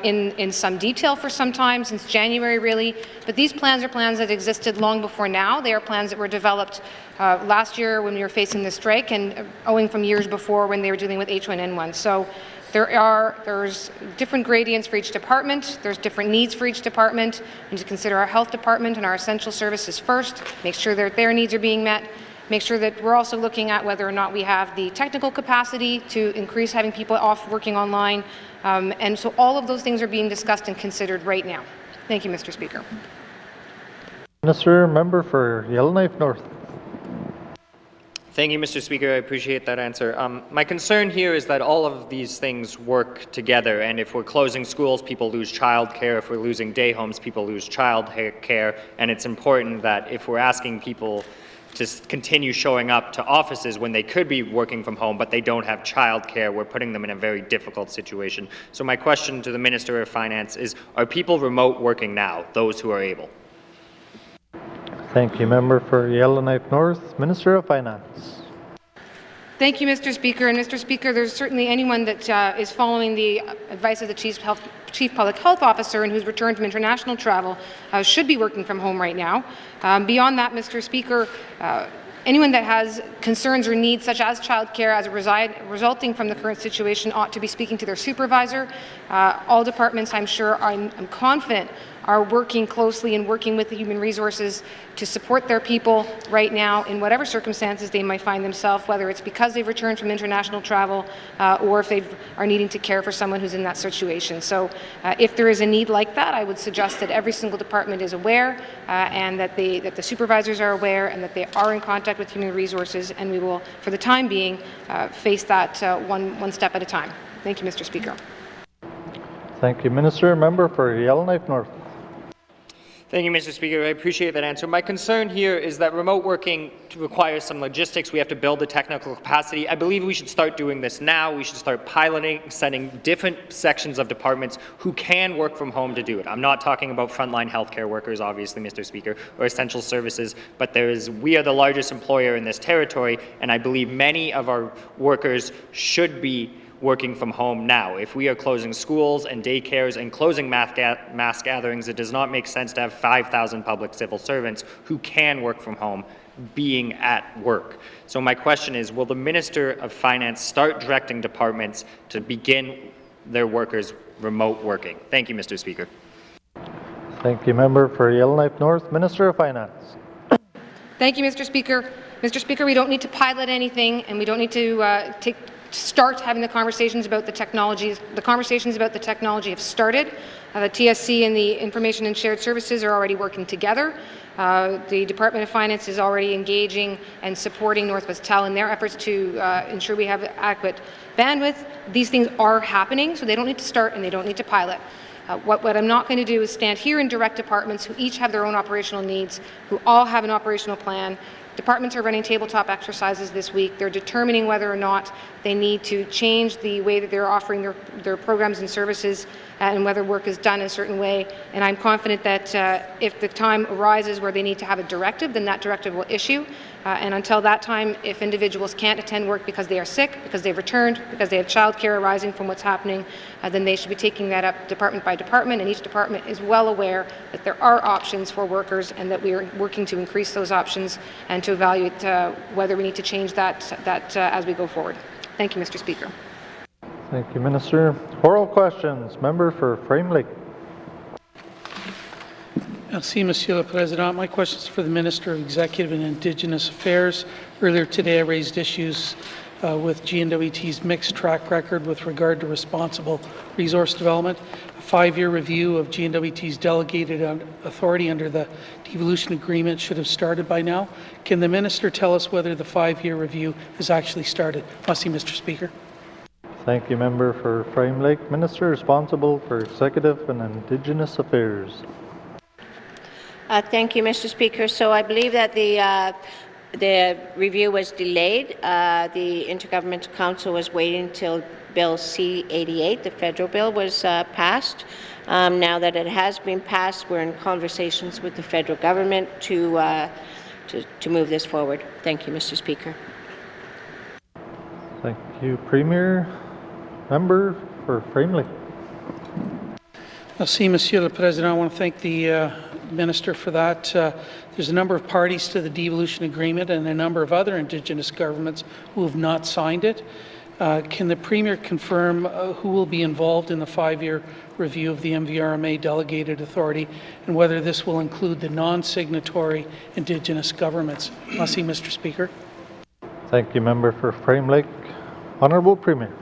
in some detail for some time, since January really. But these plans are plans that existed long before now. They are plans that were developed last year when we were facing the strike and owing from years before when they were dealing with H1N1. So there's different gradients for each department. There's different needs for each department. We need to consider our health department and our essential services first, make sure that their needs are being met. Make sure that we're also looking at whether or not we have the technical capacity to increase having people off working online. And so all of those things are being discussed and considered right now. Thank you, Mr. Speaker. Minister, member for Yellowknife North. Thank you, Mr. Speaker. I appreciate that answer. My concern here is that all of these things work together, and if we're closing schools, people lose childcare. If we're losing day homes, people lose childcare. And it's important that if we're asking people to continue showing up to offices when they could be working from home, but they don't have childcare, we're putting them in a very difficult situation. So my question to the Minister of Finance is, are people remote working now, those who are able? Thank you, member for Yellowknife North. Minister of Finance. Thank you, Mr. Speaker. And Mr. Speaker, there's certainly anyone that is following the advice of the Chief Public Health Officer and who's returned from international travel should be working from home right now. Beyond that, Mr. Speaker, anyone that has concerns or needs, such as childcare, resulting from the current situation, ought to be speaking to their supervisor. All departments, I'm sure, I'm confident, are working closely and working with the human resources to support their people right now in whatever circumstances they might find themselves, whether it's because they've returned from international travel or if they are needing to care for someone who's in that situation. So if there is a need like that, I would suggest that every single department is aware and that the supervisors are aware and that they are in contact with human resources, and we will, for the time being, face that one step at a time. Thank you, Mr. Speaker. Thank you, Minister. Member for Yellowknife North. Thank you, Mr. Speaker. I appreciate that answer. My concern here is that remote working requires some logistics. We have to build the technical capacity. I believe we should start doing this now. We should start piloting, sending different sections of departments who can work from home to do it. I'm not talking about frontline healthcare workers, obviously, Mr. Speaker, or essential services, but we are the largest employer in this territory, and I believe many of our workers should be working from home now. If we are closing schools and daycares and closing mass gatherings, it does not make sense to have 5,000 public civil servants who can work from home being at work. So my question is, will the Minister of Finance start directing departments to begin their workers remote working? Thank you, Mr. Speaker. Thank you, member for Yellowknife North. Minister of Finance. Thank you, Mr. Speaker. Mr. Speaker, we don't need to pilot anything, and we don't need to start having the conversations about the technologies. The conversations about the technology have started. The TSC and the Information and Shared Services are already working together. The Department of Finance is already engaging and supporting Northwest Tel in their efforts to ensure we have adequate bandwidth. These things are happening, so they don't need to start and they don't need to pilot. What I'm not going to do is stand here and direct departments who each have their own operational needs, who all have an operational plan. Departments are running tabletop exercises this week. They're determining whether or not they need to change the way that they're offering their programs and services and whether work is done in a certain way. And I'm confident that if the time arises where they need to have a directive, then that directive will issue. And until that time, if individuals can't attend work because they are sick, because they've returned, because they have childcare arising from what's happening, then they should be taking that up department by department, and each department is well aware that there are options for workers and that we are working to increase those options and to evaluate whether we need to change that as we go forward. Thank you, Mr. Speaker. Thank you, Minister. Oral questions. Member for Frame Lake. Merci, Monsieur le Président. My question is for the Minister of Executive and Indigenous Affairs. Earlier today, I raised issues with N.W.T's mixed track record with regard to responsible resource development. A 5-year review of N.W.T's delegated authority under the devolution agreement should have started by now. Can the Minister tell us whether the 5-year review has actually started? Merci, Mr. Speaker. Thank you, member for Frame Lake. Minister responsible for Executive and Indigenous Affairs. Thank you, Mr. Speaker. So I believe that the review was delayed. The Intergovernmental Council was waiting until Bill C-88, the federal bill, was passed. Now that it has been passed, we're in conversations with the federal government to to move this forward. Thank you, Mr. Speaker. Thank you, Premier. Member for Framley. Merci, Monsieur le Président. I want to thank the Minister for that. There's a number of parties to the devolution agreement and a number of other Indigenous governments who have not signed it. Can the Premier confirm who will be involved in the 5-year review of the MVRMA delegated authority and whether this will include the non-signatory Indigenous governments? Merci, Mr. Speaker. Thank you, Member for Frame Lake. Honourable Premier.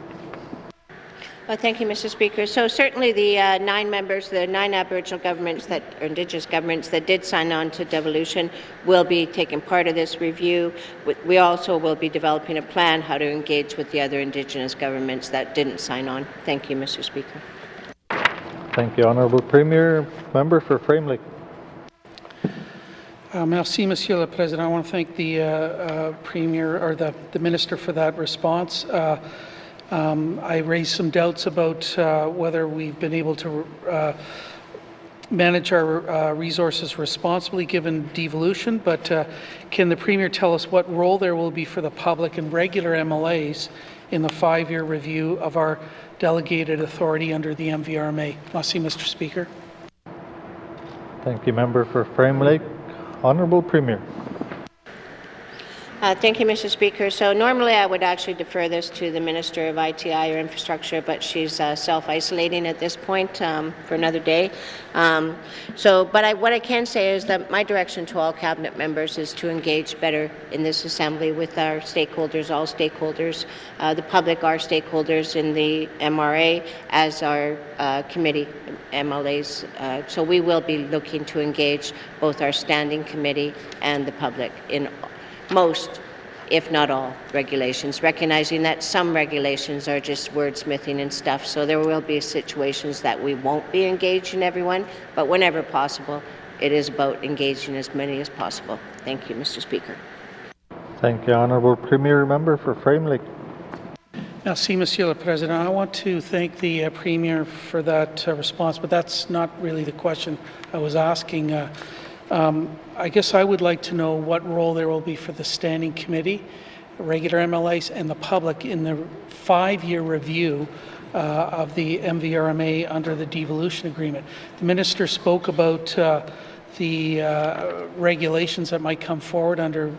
Well, thank you, Mr. Speaker. So certainly the 9 members, the 9 Aboriginal governments or Indigenous governments that did sign on to devolution will be taking part of this review. We also will be developing a plan how to engage with the other Indigenous governments that didn't sign on. Thank you, Mr. Speaker. Thank you, Honourable Premier. Member for Frame Lake. Merci, Monsieur le Président. I want to thank the Premier or the Minister for that response. I raised some doubts about whether we've been able to manage our resources responsibly given devolution, but can the Premier tell us what role there will be for the public and regular MLAs in the 5-year review of our delegated authority under the MVRMA? Merci, Mr. Speaker. Thank you, Member for Frame Lake. Honourable Premier. Thank you, Mr. Speaker. So normally I would actually defer this to the Minister of ITI or Infrastructure, but she's self-isolating at this point for another day. What I can say is that my direction to all Cabinet members is to engage better in this Assembly with our stakeholders, all stakeholders, the public, our stakeholders in the MRA, as our committee MLAs. So we will be looking to engage both our standing committee and the public in most, if not all, regulations, recognizing that some regulations are just wordsmithing and stuff, so there will be situations that we won't be engaging everyone, but whenever possible, it is about engaging as many as possible. Thank you, Mr. Speaker. Thank you, Honourable Premier. Member for Frame Lake. Merci, Monsieur le Président. I want to thank the Premier for that response, but that's not really the question I was asking. I guess I would like to know what role there will be for the Standing Committee, regular MLAs, and the public in the 5-year review of the MVRMA under the devolution agreement. The Minister spoke about the regulations that might come forward under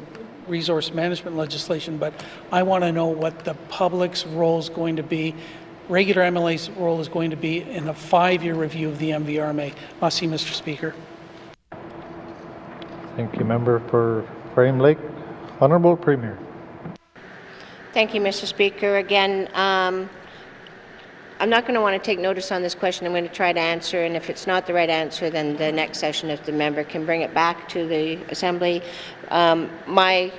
resource management legislation, but I want to know what the public's role is going to be, regular MLA's role is going to be in the 5-year review of the MVRMA. Merci, Mr. Speaker. Thank you, Member for Frame Lake. Honourable Premier. Thank you, Mr. Speaker. Again, I'm not going to want to take notice on this question. I'm going to try to answer, and if it's not the right answer, then the next session, if the member can bring it back to the Assembly. My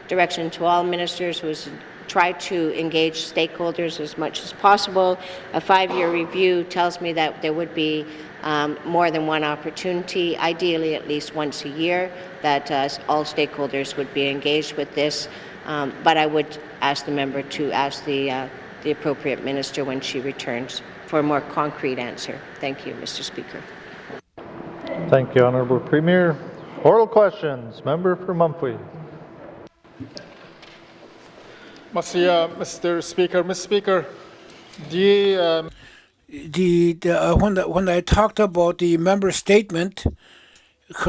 direction to all ministers was try to engage stakeholders as much as possible. A 5-year review tells me that there would be more than one opportunity, ideally at least once a year, that all stakeholders would be engaged with this. But I would ask the member to ask the appropriate minister when she returns for a more concrete answer. Thank you, Mr. Speaker. Thank you, Honourable Premier. Oral questions. Member for Mumphy. Merci, Mr. Speaker. Mr. Speaker, when I talked about the member statement,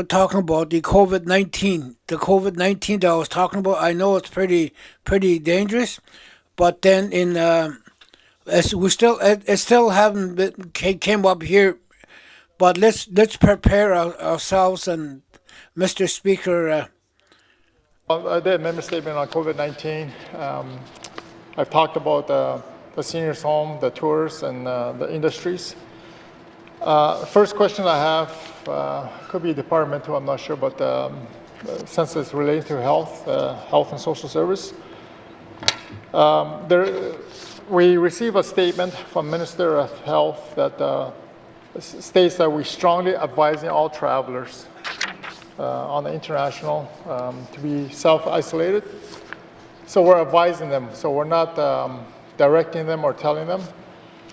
talking about the COVID-19, that I was talking about, I know it's pretty dangerous, but then it still haven't came up here. But let's prepare ourselves. And Mr. Speaker, I did a member statement on COVID-19. I've talked about the seniors' home, the tours, and the industries. First question I have could be departmental, I'm not sure, but since it's related to health and social service, we received a statement from Minister of Health that states that we strongly advising all travelers on the international to be self-isolated. So we're advising them. So we're not directing them or telling them.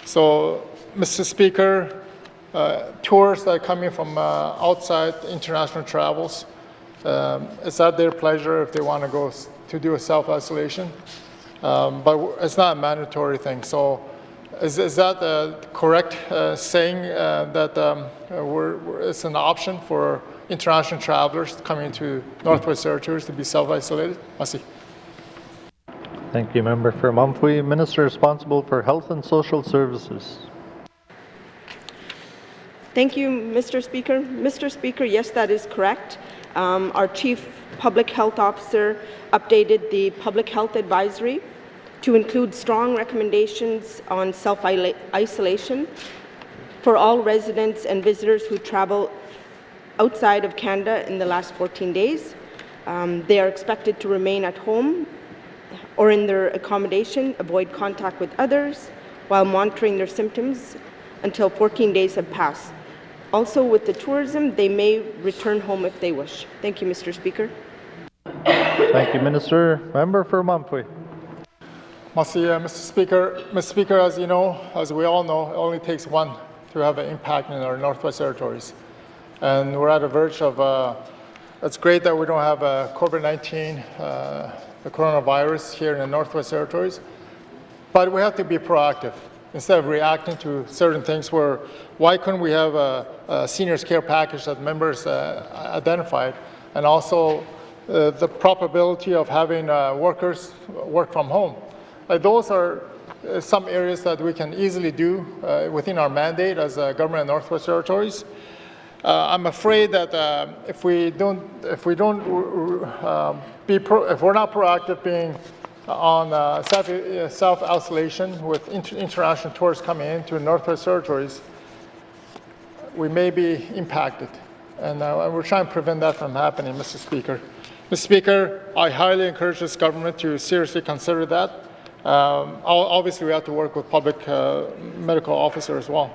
So, Mr. Speaker, tours that are coming from outside international travels, It's at their pleasure if they want to go to do a self-isolation, but it's not a mandatory thing. So is that correct saying that it's an option for international travelers coming to Northwest Territories to be self-isolated? Merci. Thank you, Member for Mumfree. Minister responsible for Health and Social Services. Thank you, Mr. Speaker. Mr. Speaker, yes, that is correct. Our Chief Public Health Officer updated the Public Health Advisory to include strong recommendations on self-isolation for all residents and visitors who travel outside of Canada in the last 14 days. They are expected to remain at home or in their accommodation, avoid contact with others while monitoring their symptoms until 14 days have passed. Also, with the tourism, they may return home if they wish. Thank you, Mr. Speaker. Thank you, Minister. Member for Mumfree. Merci, Mr. Speaker. Mr. Speaker, as you know, as we all know, it only takes one to have an impact in our Northwest Territories. And we're at the verge of, it's great that we don't have COVID-19, the coronavirus here in the Northwest Territories, but we have to be proactive. Instead of reacting to certain things, why couldn't we have a seniors care package that members identified, and also the probability of having workers work from home? Those are some areas that we can easily do within our mandate as a government of Northwest Territories. I'm afraid that if we're not proactive being on self-isolation with international tourists coming into Northwest Territories, we may be impacted. And we're trying to prevent that from happening, Mr. Speaker. Mr. Speaker, I highly encourage this government to seriously consider that. Obviously, we have to work with public medical officers as well.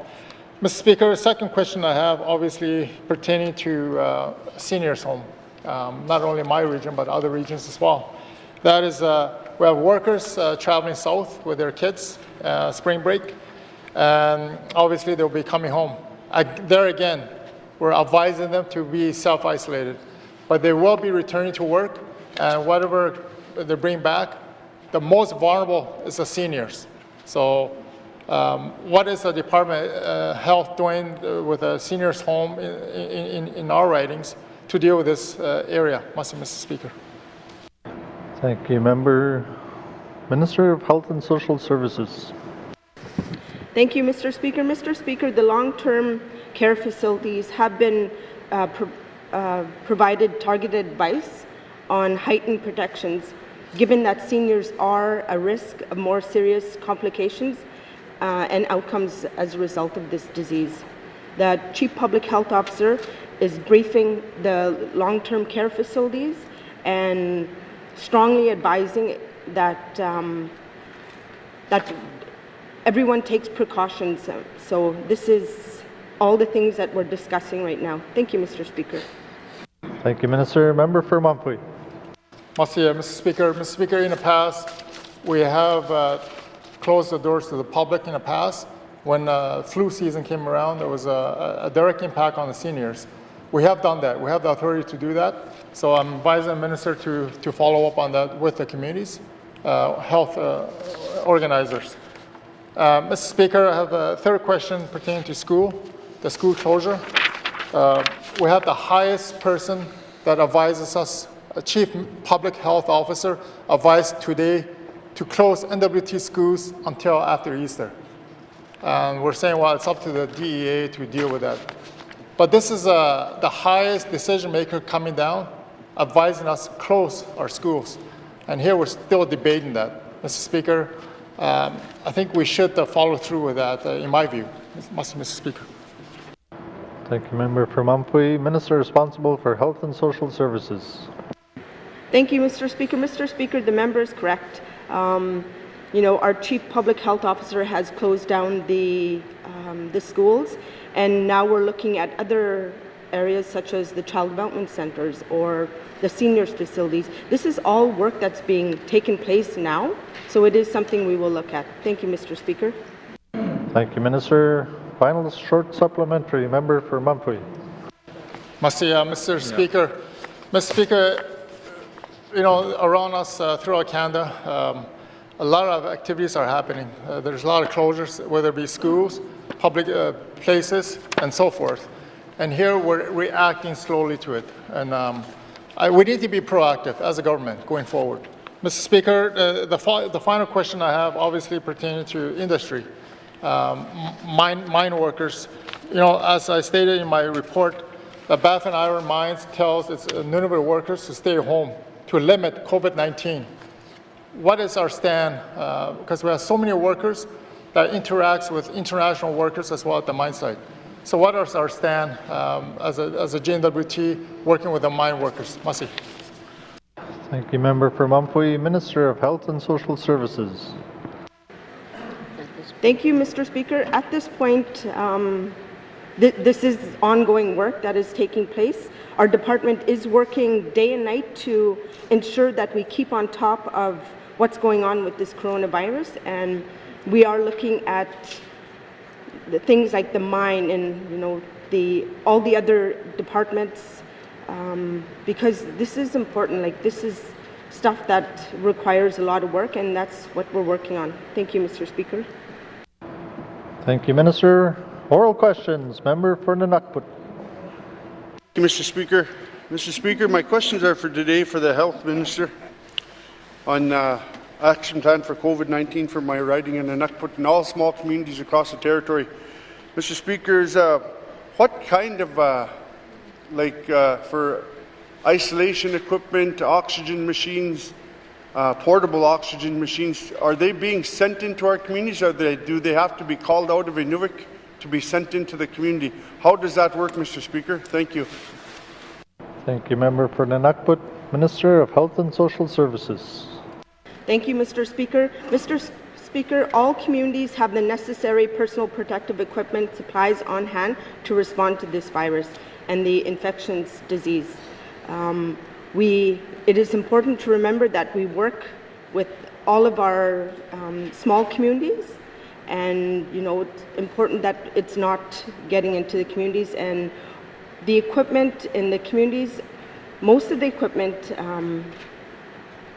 Mr. Speaker, second question I have, obviously pertaining to seniors' home, not only my region, but other regions as well. That is, we have workers traveling south with their kids, spring break, and obviously they'll be coming home. There again, we're advising them to be self-isolated, but they will be returning to work, and whatever they bring back, the most vulnerable is the seniors. So what is the Department of Health doing with a seniors' home in our ridings to deal with this area? Mr. Speaker. Thank you, Member. Minister of Health and Social Services. Thank you, Mr. Speaker. Mr. Speaker, the long-term care facilities have been provided targeted advice on heightened protections, given that seniors are a risk of more serious complications and outcomes as a result of this disease. The Chief Public Health Officer is briefing the long-term care facilities and strongly advising that that everyone takes precautions. So this is all the things that we're discussing right now. Thank you, Mr. Speaker. Thank you, Minister. Member for Mumfree. Merci, Mr. Speaker. Mr. Speaker, in the past, we have closed the doors to the public in the past. When flu season came around, there was a direct impact on the seniors. We have done that. We have the authority to do that. So I'm advising the minister to follow up on that with the communities, health organizers. Mr. Speaker, I have a third question pertaining to school, the school closure. We have the highest person that advises us, a Chief Public Health Officer, advised today to close N.W.T schools until after Easter. And we're saying, well, it's up to the DEA to deal with that. But this is the highest decision maker coming down, advising us to close our schools. And here we're still debating that. Mr. Speaker, I think we should follow through with that, in my view, Mr. Speaker. Thank you, Member for Mumfree. Minister responsible for Health and Social Services. Thank you, Mr. Speaker. Mr. Speaker, the member is correct. Our Chief Public Health Officer has closed down the schools, and now we're looking at other areas such as the child development centers or the seniors facilities. This is all work that's being taken place now, so it is something we will look at. Thank you, Mr. Speaker. Thank you, Minister. Final short supplementary, Member for Mumfree. Mr. Speaker, Mr. Speaker, you know, around us throughout Canada, a lot of activities are happening. There's a lot of closures, whether it be schools, public places, and so forth. And here we're reacting slowly to it. And we need to be proactive as a government going forward. Mr. Speaker, the final question I have obviously pertaining to industry. Mine workers, you know, as I stated in my report, the Baffin Iron Mines tells its Nunavut workers to stay home to limit COVID-19. What is our stand? Because we have so many workers that interacts with international workers as well at the mine site. So what is our stand as a N.W.T working with the mine workers? Masi. Thank you, Member for Mumfway. Minister of Health and Social Services. Thank you, Mr. Speaker. At this point, this is ongoing work that is taking place. Our department is working day and night to ensure that we keep on top of what's going on with this coronavirus, and we are looking at the things like the mine and, you know, all the other departments, because this is important. Like, this is stuff that requires a lot of work, and that's what we're working on. Thank you, Mr. Speaker. Thank you, Minister. Oral questions. Member for N.W.T. Thank you, Mr. Speaker. Mr. Speaker, my questions are for today for the Health Minister on action plan for COVID-19 for my riding in N.W.T and all small communities across the territory. Mr. Speaker, what kind of for isolation equipment, oxygen machines, portable oxygen machines, are they being sent into our communities? Do they have to be called out of Inuvik to be sent into the community? How does that work, Mr. Speaker? Thank you. Thank you, Member for N.W.T. Minister of Health and Social Services. Thank you, Mr. Speaker. Mr. Speaker, all communities have the necessary personal protective equipment supplies on hand to respond to this virus and the infectious disease. It is important to remember that we work with all of our small communities, and, you know, it's important that it's not getting into the communities, and the equipment in the communities, most of the equipment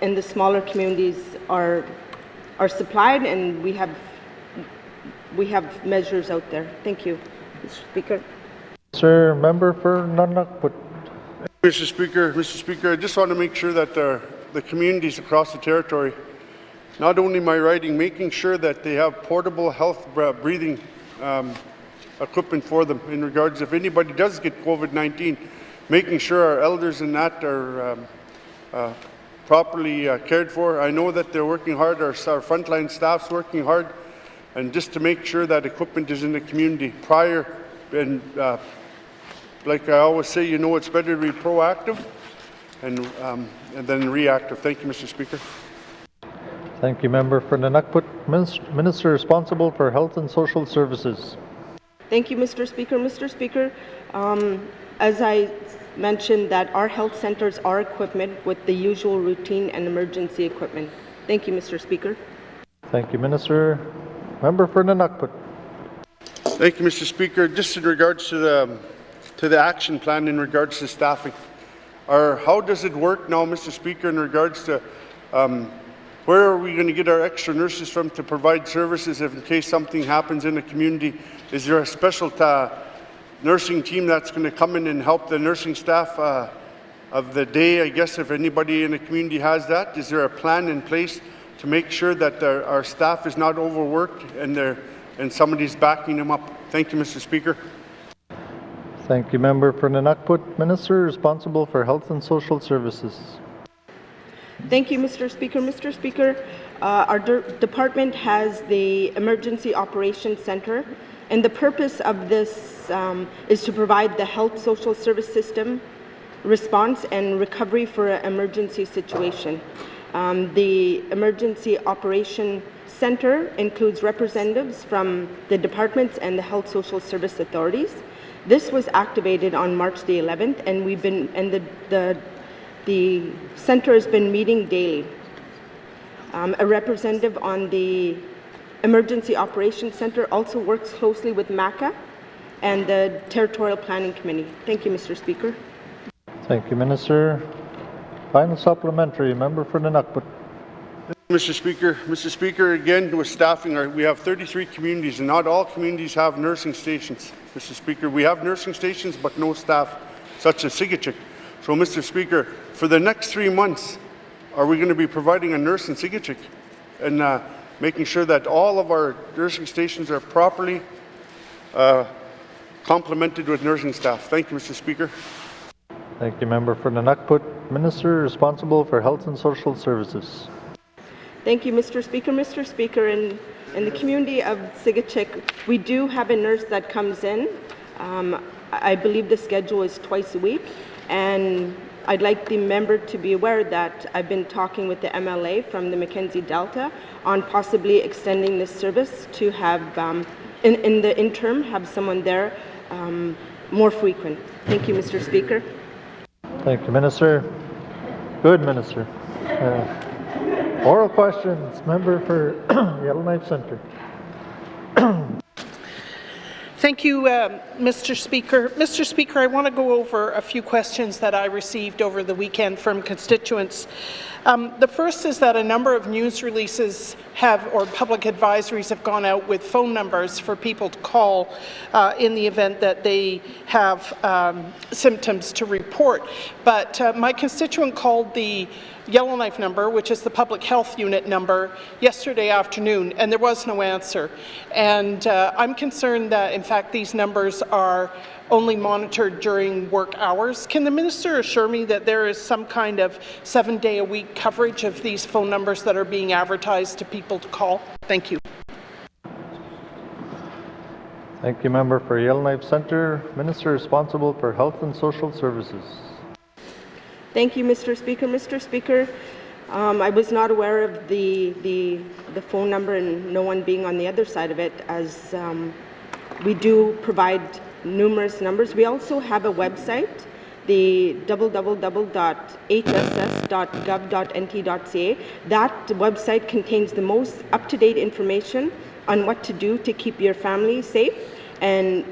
in the smaller communities are supplied, and we have measures out there. Thank you, Mr. Speaker. Sir, Member for N.W.T. Mr. Speaker, I just want to make sure that the communities across the territory, not only my riding, making sure that they have portable health breathing equipment for them in regards if anybody does get COVID-19, making sure our elders and that are properly cared for. I know that they're working hard, our frontline staff's working hard, and just to make sure that equipment is in the community prior, and like I always say, you know, it's better to be proactive and then reactive. Thank you, Mr. Speaker. Thank you, Member for N.W.T. Minister responsible for Health and Social Services. Thank you, Mr. Speaker. Mr. Speaker, as I mentioned, that our health centers are equipped with the usual routine and emergency equipment. Thank you, Mr. Speaker. Thank you, Minister. Member for N.W.T. Thank you, Mr. Speaker. Just in regards to the action plan in regards to staffing, how does it work now, Mr. Speaker, in regards to where are we going to get our extra nurses from to provide services if in case something happens in a community? Is there a special nursing team that's going to come in and help the nursing staff of the day, I guess, if anybody in the community has that? Is there a plan in place to make sure that our staff is not overworked and somebody's backing them up? Thank you, Mr. Speaker. Thank you, Member for N.W.T. Minister responsible for Health and Social Services. Thank you, Mr. Speaker. Mr. Speaker, our department has the Emergency Operations Center, and the purpose of this is to provide the health social service system response and recovery for an emergency situation. The Emergency Operations Center includes representatives from the departments and the health social service authorities. This was activated on March the 11th, and the center has been meeting daily. A representative on the Emergency Operations Center also works closely with MACA and the Territorial Planning Committee. Thank you, Mr. Speaker. Thank you, Minister. Final supplementary, member for N.W.T. Mr. Speaker, again, with staffing, we have 33 communities, and not all communities have nursing stations. Mr. Speaker, we have nursing stations, but no staff, such as Sigachik. So, Mr. Speaker, for the next 3 months, are we going to be providing a nurse in Sigachik and making sure that all of our nursing stations are properly complemented with nursing staff? Thank you, Mr. Speaker. Thank you, member for N.W.T. Minister responsible for Health and Social Services. Thank you, Mr. Speaker. Mr. Speaker, in the community of Sigachik, we do have a nurse that comes in. I believe the schedule is twice a week, and I'd like the member to be aware that I've been talking with the MLA from the Mackenzie Delta on possibly extending this service to have, in the interim, have someone there more frequent. Thank you, Mr. Speaker. Thank you, Minister. Good, Minister. Oral questions, member for Yellowknife Centre. Thank you, Mr. Speaker. Mr. Speaker, I want to go over a few questions that I received over the weekend from constituents. The first is that a number of news releases or public advisories have gone out with phone numbers for people to call in the event that they have symptoms to report. But my constituent called the Yellowknife number, which is the public health unit number, yesterday afternoon, and there was no answer. And I'm concerned that, in fact, these numbers are only monitored during work hours. Can the minister assure me that there is some kind of 7-day-a-week coverage of these phone numbers that are being advertised to people to call? Thank you. Thank you, member for Yellowknife Centre. Minister responsible for Health and Social Services. Thank you, Mr. Speaker. Mr. Speaker, I was not aware of the phone number and no one being on the other side of it, as we do provide numerous numbers. We also have a website, the www.hss.gov.nt.ca. That website contains the most up-to-date information on what to do to keep your family safe, and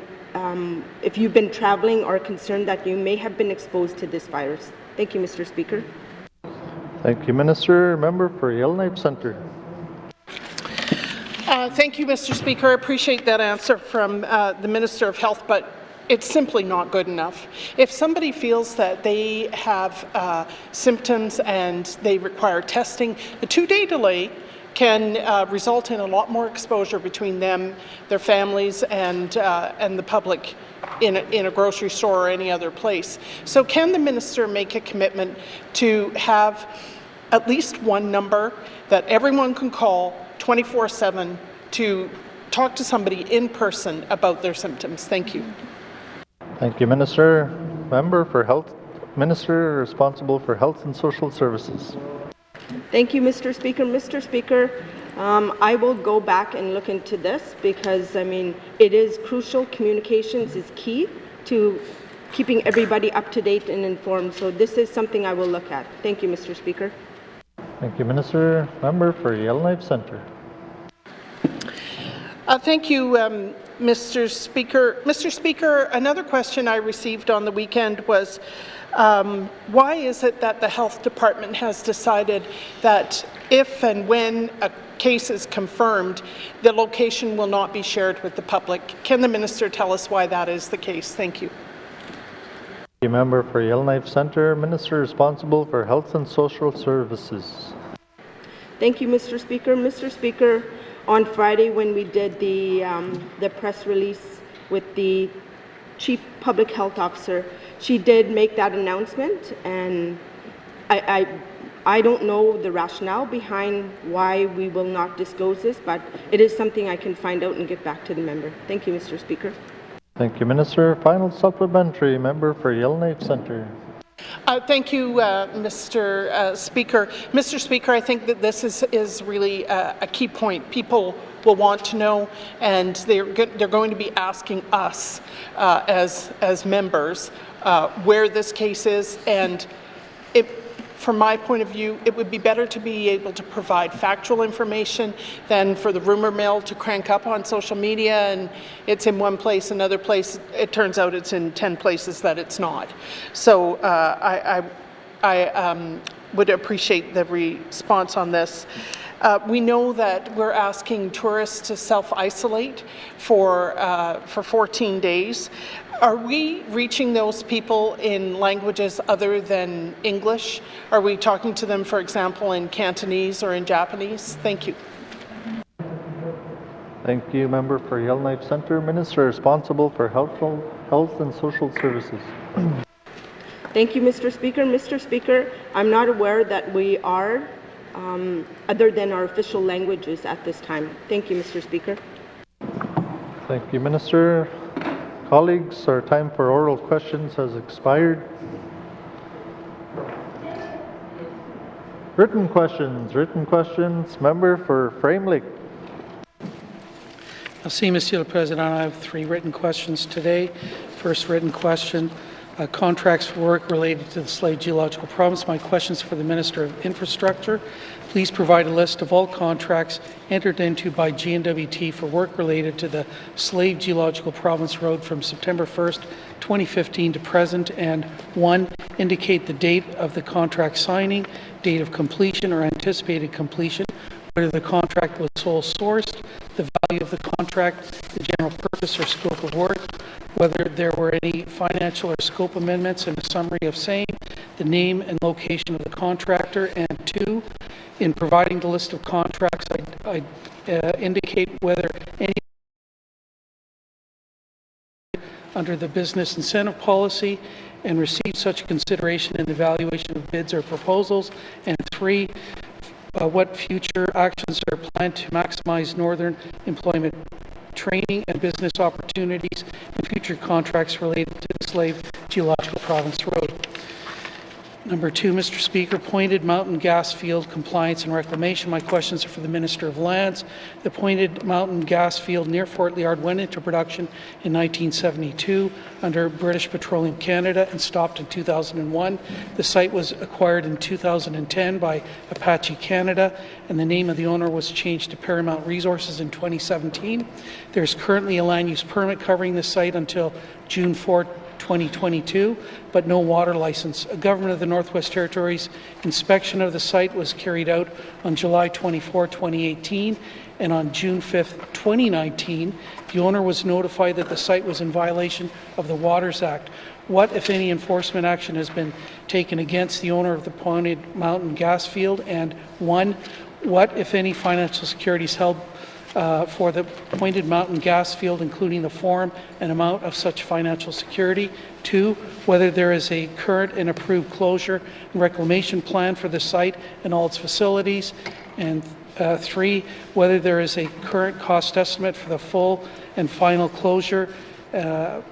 if you've been traveling or concerned that you may have been exposed to this virus. Thank you, Mr. Speaker. Thank you, Minister. Member for Yellowknife Centre. Thank you, Mr. Speaker. I appreciate that answer from the Minister of Health, but it's simply not good enough. If somebody feels that they have symptoms and they require testing, a 2-day delay can result in a lot more exposure between them, their families, and the public in a grocery store or any other place. So can the minister make a commitment to have at least one number that everyone can call 24/7 to talk to somebody in person about their symptoms? Thank you. Thank you, Minister. Member for Health, Minister responsible for Health and Social Services. Thank you, Mr. Speaker. Mr. Speaker, I will go back and look into this because, I mean, it is crucial. Communications is key to keeping everybody up to date and informed. So this is something I will look at. Thank you, Mr. Speaker. Thank you, Minister. Member for Yellowknife Centre. Thank you, Mr. Speaker. Mr. Speaker, another question I received on the weekend was, why is it that the Health Department has decided that if and when a case is confirmed, the location will not be shared with the public? Can the minister tell us why that is the case? Thank you. Thank you, member for Yellowknife Centre. Minister responsible for Health and Social Services. Thank you, Mr. Speaker. Mr. Speaker, on Friday when we did the press release with the Chief Public Health Officer, she did make that announcement, and I don't know the rationale behind why we will not disclose this, but it is something I can find out and get back to the member. Thank you, Mr. Speaker. Thank you, Minister. Final supplementary, member for Yellowknife Centre. Thank you, Mr. Speaker. Mr. Speaker, I think that this is really a key point. People will want to know, and they're going to be asking us as members where this case is, and from my point of view, it would be better to be able to provide factual information than for the rumor mill to crank up on social media and it's in one place, another place, it turns out it's in 10 places that it's not. So I would appreciate the response on this. We know that we're asking tourists to self-isolate for 14 days. Are we reaching those people in languages other than English? Are we talking to them, for example, in Cantonese or in Japanese? Thank you. Thank you, Member for Yellowknife Centre. Minister responsible for Health and Social Services. Thank you, Mr. Speaker. Mr. Speaker, I'm not aware that we are other than our official languages at this time. Thank you, Mr. Speaker. Thank you, Minister. Colleagues, our time for oral questions has expired. Written questions. Member for Frame Lake. Merci, Monsieur le Président. I have 3 written questions today. First written question, contracts for work related to the Slave Geological Province. My question is for the Minister of Infrastructure. Please provide a list of all contracts entered into by N.W.T for work related to the Slave Geological Province Road from September 1st, 2015 to present, and 1, indicate the date of the contract signing, date of completion or anticipated completion, whether the contract was sole sourced, the value of the contract, the general purpose or scope of work, whether there were any financial or scope amendments, and a summary of same, the name and location of the contractor, and 2, in providing the list of contracts, I indicate whether any under the business incentive policy and receive such consideration in the evaluation of bids or proposals, and 3, what future actions are planned to maximize northern employment training and business opportunities and future contracts related to the Slave Geological Province Road. Number 2, Mr. Speaker, Pointed Mountain Gas Field Compliance and Reclamation. My questions are for the Minister of Lands. The Pointed Mountain Gas Field near Fort Liard went into production in 1972 under British Petroleum Canada and stopped in 2001. The site was acquired in 2010 by Apache Canada, and the name of the owner was changed to Paramount Resources in 2017. There's currently a land use permit covering the site until June 4, 2022, but no water license. A Government of the Northwest Territories inspection of the site was carried out on July 24, 2018, and on June 5, 2019, the owner was notified that the site was in violation of the Waters Act. What, if any, enforcement action has been taken against the owner of the Pointed Mountain gas field? And 1, what, if any, financial security is held for the Pointed Mountain gas field, including the form and amount of such financial security? 2, whether there is a current and approved closure and reclamation plan for the site and all its facilities? And 3, whether there is a current cost estimate for the full and final closure and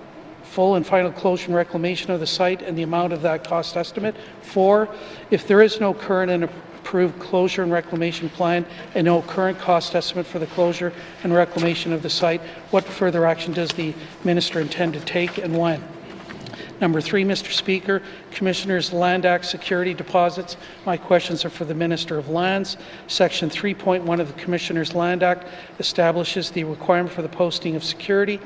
reclamation of the site and the amount of that cost estimate? 4, if there is no current and approved closure and reclamation plan and no current cost estimate for the closure and reclamation of the site, what further action does the Minister intend to take, and when? Number 3, Mr. Speaker, Commissioners Land Act security deposits. My questions are for the Minister of Lands. Section 3.1 of the Commissioners Land Act establishes the requirement for the posting of security,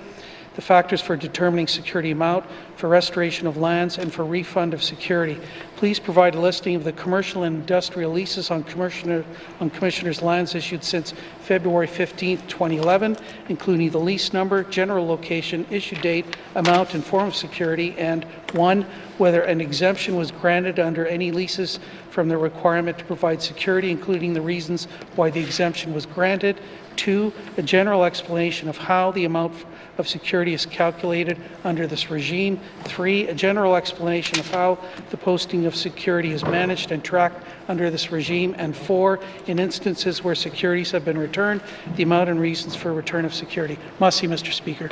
the factors for determining security amount, for restoration of lands, and for refund of security. Please provide a listing of the commercial and industrial leases on Commissioners' lands issued since February 15, 2011, including the lease number, general location, issue date, amount, and form of security, and 1, whether an exemption was granted under any leases from the requirement to provide security, including the reasons why the exemption was granted. 2, a general explanation of how the amount of security is calculated under this regime. 3, a general explanation of how the posting of security is managed and tracked under this regime. And 4, in instances where securities have been returned, the amount and reasons for return of security. Merci, Mr. Speaker.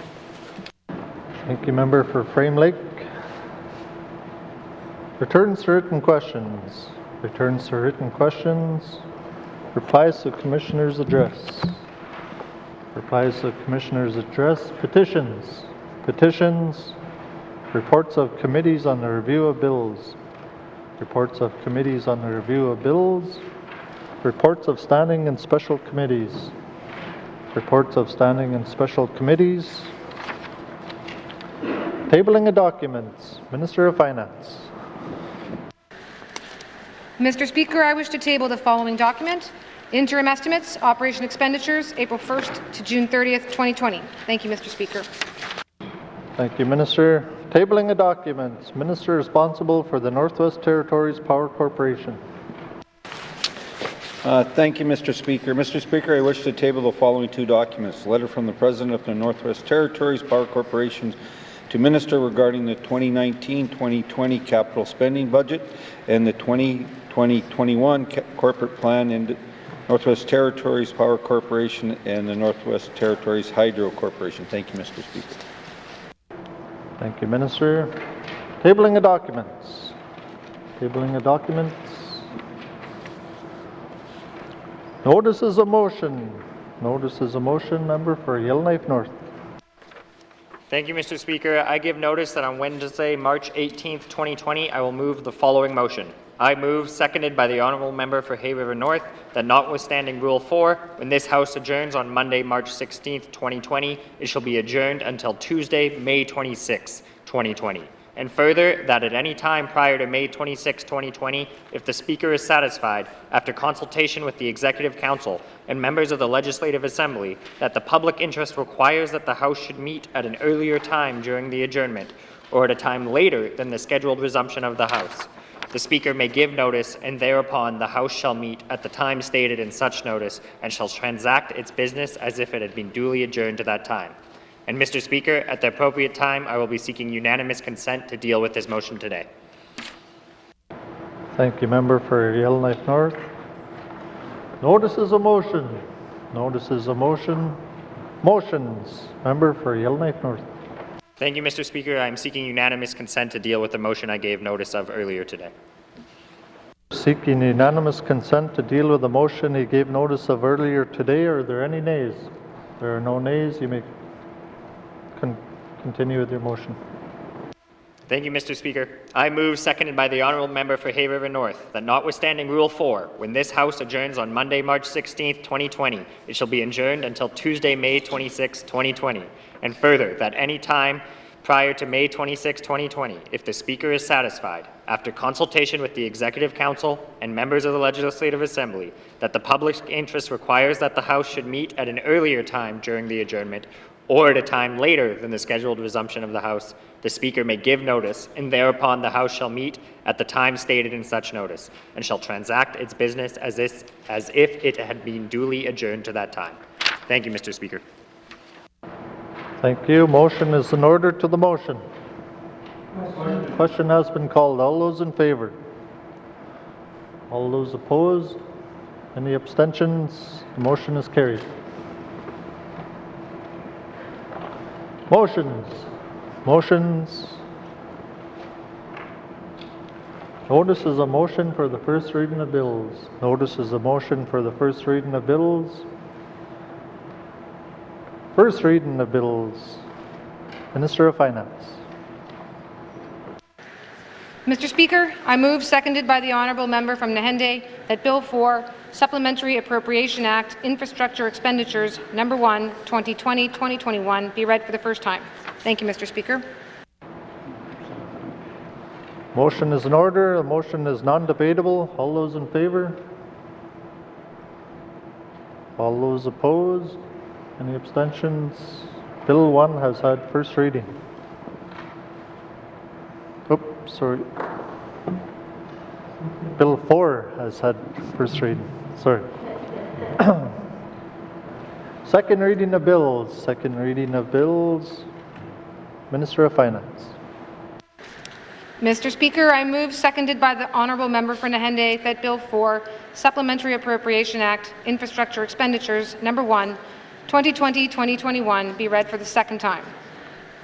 Thank you, Member for Frame Lake. Returns to written questions. Returns to written questions. Replies to Commissioner's address. Replies to Commissioner's address. Petitions. Petitions. Reports of committees on the review of bills. Reports of committees on the review of bills. Reports of standing and special committees. Reports of standing and special committees. Tabling of documents. Minister of Finance. Mr. Speaker, I wish to table the following document. Interim estimates, operation expenditures, April 1st to June 30th, 2020. Thank you, Mr. Speaker. Thank you, Minister. Tabling of documents. Minister responsible for the Northwest Territories Power Corporation. Thank you, Mr. Speaker. Mr. Speaker, I wish to table the following two documents. A letter from the President of the Northwest Territories Power Corporation to Minister regarding the 2019-2020 capital spending budget and the 2020-21 corporate plan in Northwest Territories Power Corporation and the Northwest Territories Hydro Corporation. Thank you, Mr. Speaker. Thank you, Minister. Tabling of documents. Tabling of documents. Notices of motion. Notices of motion. Member for Yellowknife North. Thank you, Mr. Speaker. I give notice that on Wednesday, March 18th, 2020, I will move the following motion. I move, seconded by the Honourable Member for Hay River North, that notwithstanding Rule 4, when this House adjourns on Monday, March 16th, 2020, it shall be adjourned until Tuesday, May 26th, 2020. And further, that at any time prior to May 26, 2020, if the Speaker is satisfied, after consultation with the Executive Council and members of the Legislative Assembly, that the public interest requires that the House should meet at an earlier time during the adjournment, or at a time later than the scheduled resumption of the House, the Speaker may give notice, and thereupon the House shall meet at the time stated in such notice, and shall transact its business as if it had been duly adjourned to that time. And Mr. Speaker, at the appropriate time, I will be seeking unanimous consent to deal with this motion today. Thank you, Member for Yellowknife North. Notices of motion. Notices of motion. Motions. Member for Yellowknife North. Thank you, Mr. Speaker. I am seeking unanimous consent to deal with the motion I gave notice of earlier today. Seeking unanimous consent to deal with the motion he gave notice of earlier today. Are there any nays? There are no nays. You may continue with your motion. Thank you, Mr. Speaker. I move, seconded by the Honourable Member for Hay River North, that notwithstanding Rule 4, when this House adjourns on Monday, March 16th, 2020, it shall be adjourned until Tuesday, May 26, 2020. And further, that any time prior to May 26, 2020, if the Speaker is satisfied, after consultation with the Executive Council and members of the Legislative Assembly, that the public interest requires that the House should meet at an earlier time during the adjournment, or at a time later than the scheduled resumption of the House, the Speaker may give notice, and thereupon the House shall meet at the time stated in such notice, and shall transact its business as if it had been duly adjourned to that time. Thank you, Mr. Speaker. Thank you. Motion is in order to the motion. Question has been called. All those in favor? All those opposed? Any abstentions? The motion is carried. Motions. Motions. Notice is a motion for the first reading of bills. Notice is a motion for the first reading of bills. First reading of bills. Minister of Finance. Mr. Speaker, I move, seconded by the Honourable Member from Nahende, that Bill 4, Supplementary Appropriation Act, Infrastructure Expenditures, No. 1, 2020-2021, be read for the first time. Thank you, Mr. Speaker. Motion is in order. The motion is non-debatable. All those in favor? All those opposed? Any abstentions? Bill 1 has had first reading. Oops, sorry. Bill 4 has had first reading. Sorry. Second reading of bills. Second reading of bills. Minister of Finance. Mr. Speaker, I move, seconded by the Honourable Member for Nahende, that Bill 4, Supplementary Appropriation Act, Infrastructure Expenditures, No. 1, 2020-2021, be read for the second time.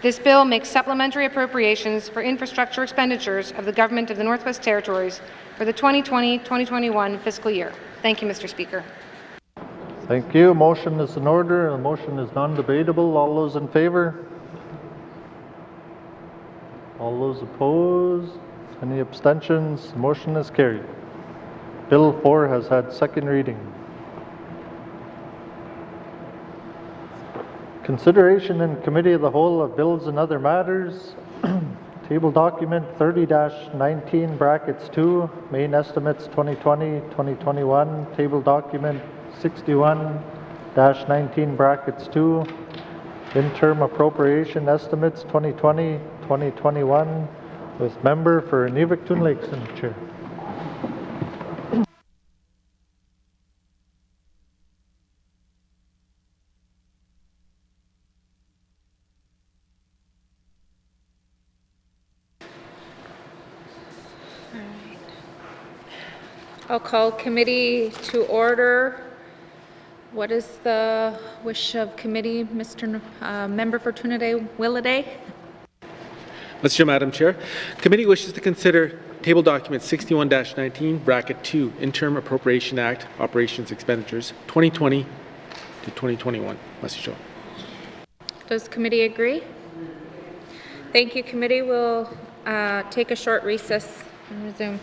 This bill makes supplementary appropriations for infrastructure expenditures of the Government of the Northwest Territories for the 2020-2021 fiscal year. Thank you, Mr. Speaker. Thank you. Motion is in order. The motion is non-debatable. All those in favor? All those opposed? Any abstentions? Motion is carried. Bill 4 has had second reading. Consideration in Committee of the Whole of Bills and Other Matters. Table document 30-19 brackets 2, main estimates 2020-2021. Table document 61-19 brackets 2, interim appropriation estimates 2020-2021 with member for Nivik-Tune Lakes in the chair. I'll call committee to order. What is the wish of committee, Mr. Member for Trinidad Williday? Madam Chair, committee wishes to consider table document 61-19 bracket 2 interim appropriation act operations expenditures 2020 to 2021. Mr. Does committee agree? Thank you, committee. We'll take a short recess and resume.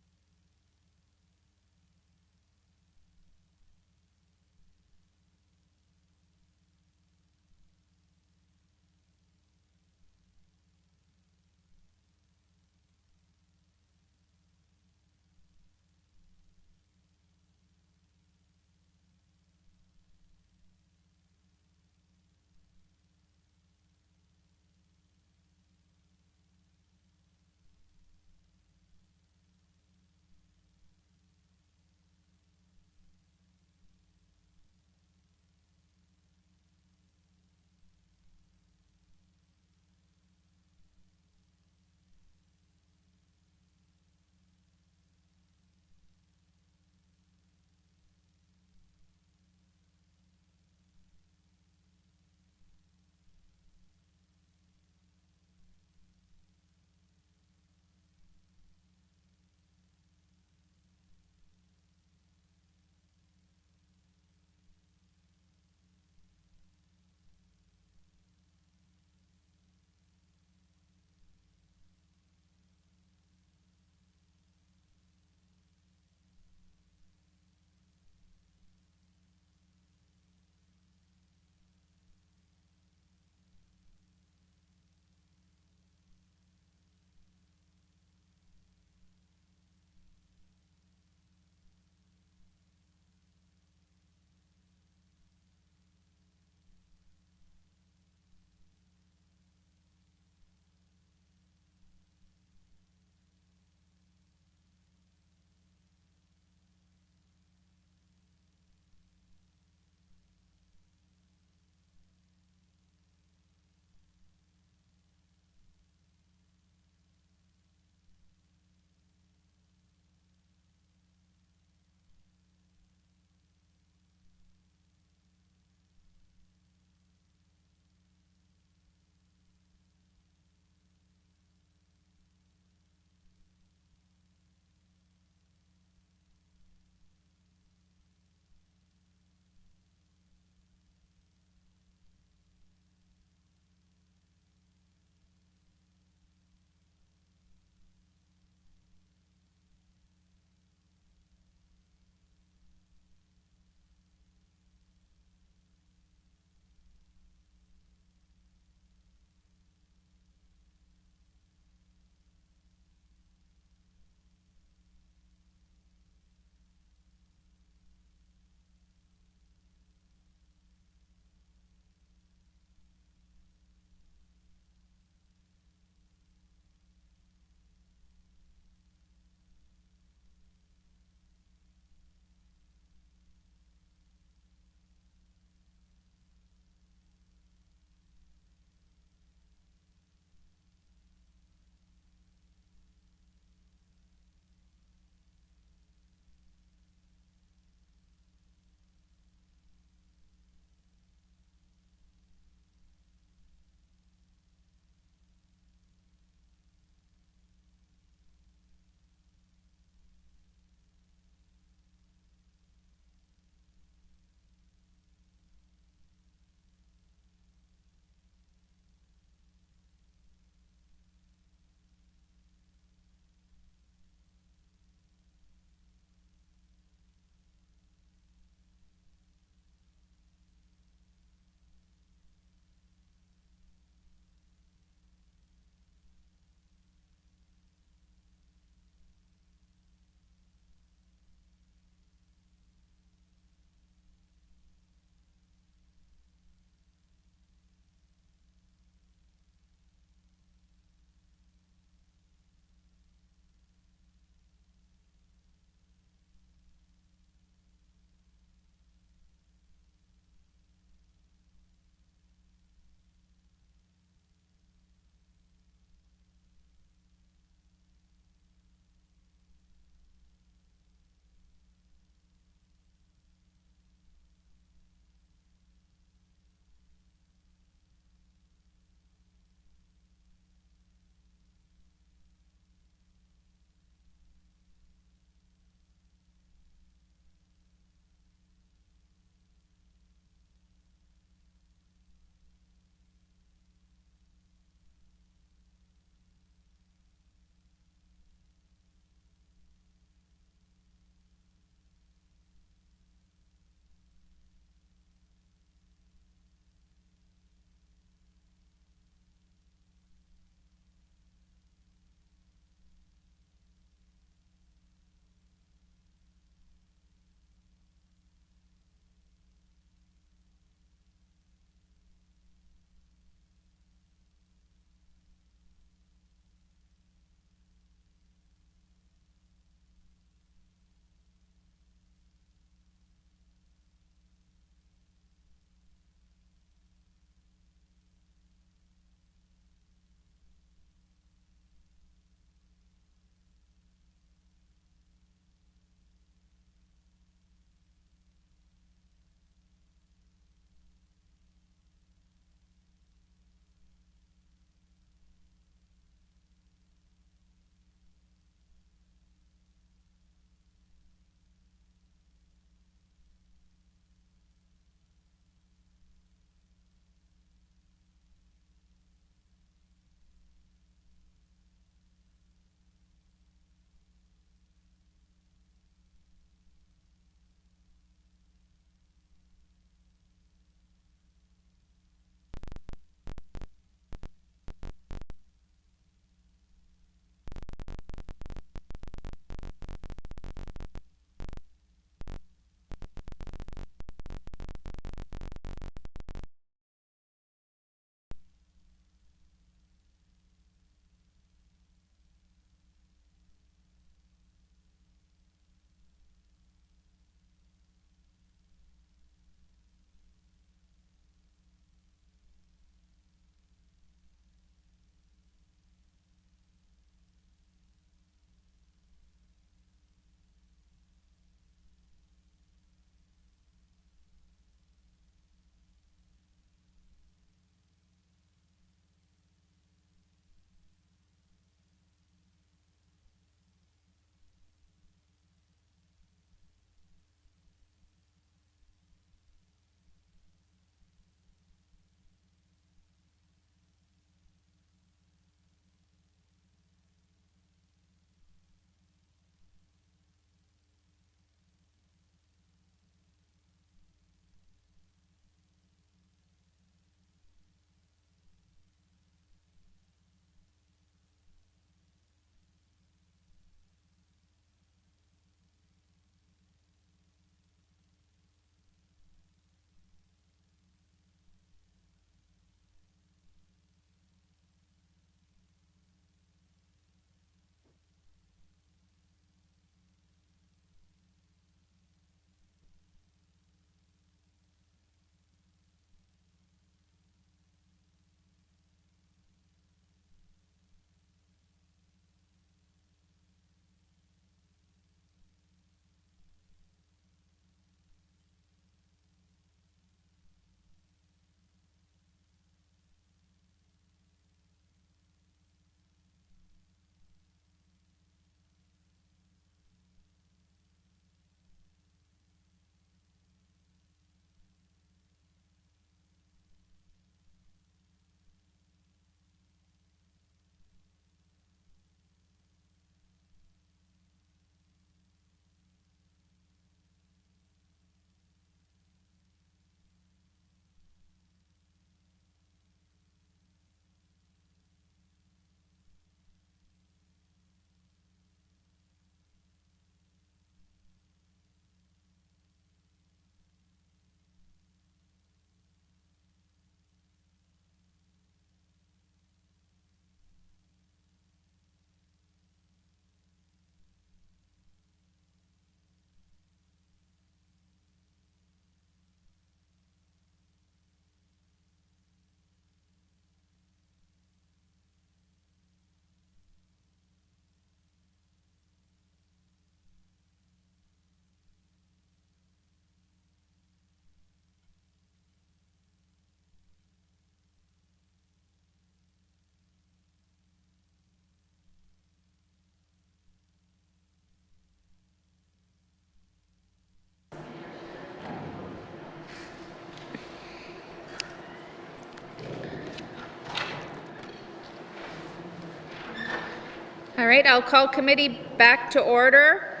All right, I'll call committee back to order.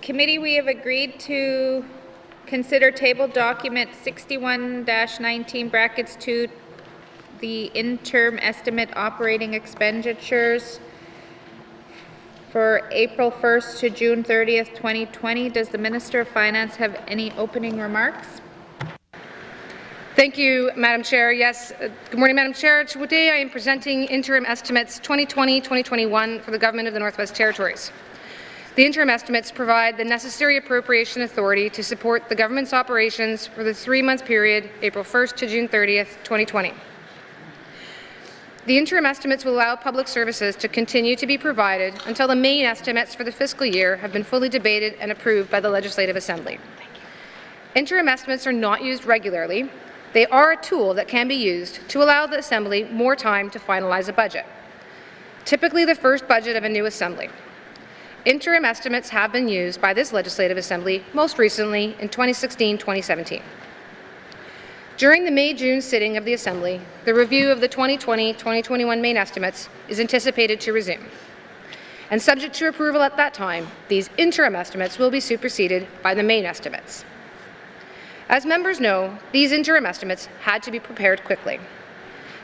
Committee, we have agreed to consider table document 61-19 brackets 2, the interim estimate operating expenditures for April 1st to June 30th, 2020. Does the Minister of Finance have any opening remarks? Thank you, Madam Chair. Yes, good morning, Madam Chair. Today I am presenting interim estimates 2020-2021 for the Government of the Northwest Territories. The interim estimates provide the necessary appropriation authority to support the government's operations for the 3-month period, April 1st to June 30th, 2020. The interim estimates will allow public services to continue to be provided until the main estimates for the fiscal year have been fully debated and approved by the Legislative Assembly. Interim estimates are not used regularly. They are a tool that can be used to allow the Assembly more time to finalize a budget, typically the first budget of a new Assembly. Interim estimates have been used by this Legislative Assembly most recently in 2016-2017. During the May-June sitting of the Assembly, the review of the 2020-2021 main estimates is anticipated to resume. And subject to approval at that time, these interim estimates will be superseded by the main estimates. As members know, these interim estimates had to be prepared quickly.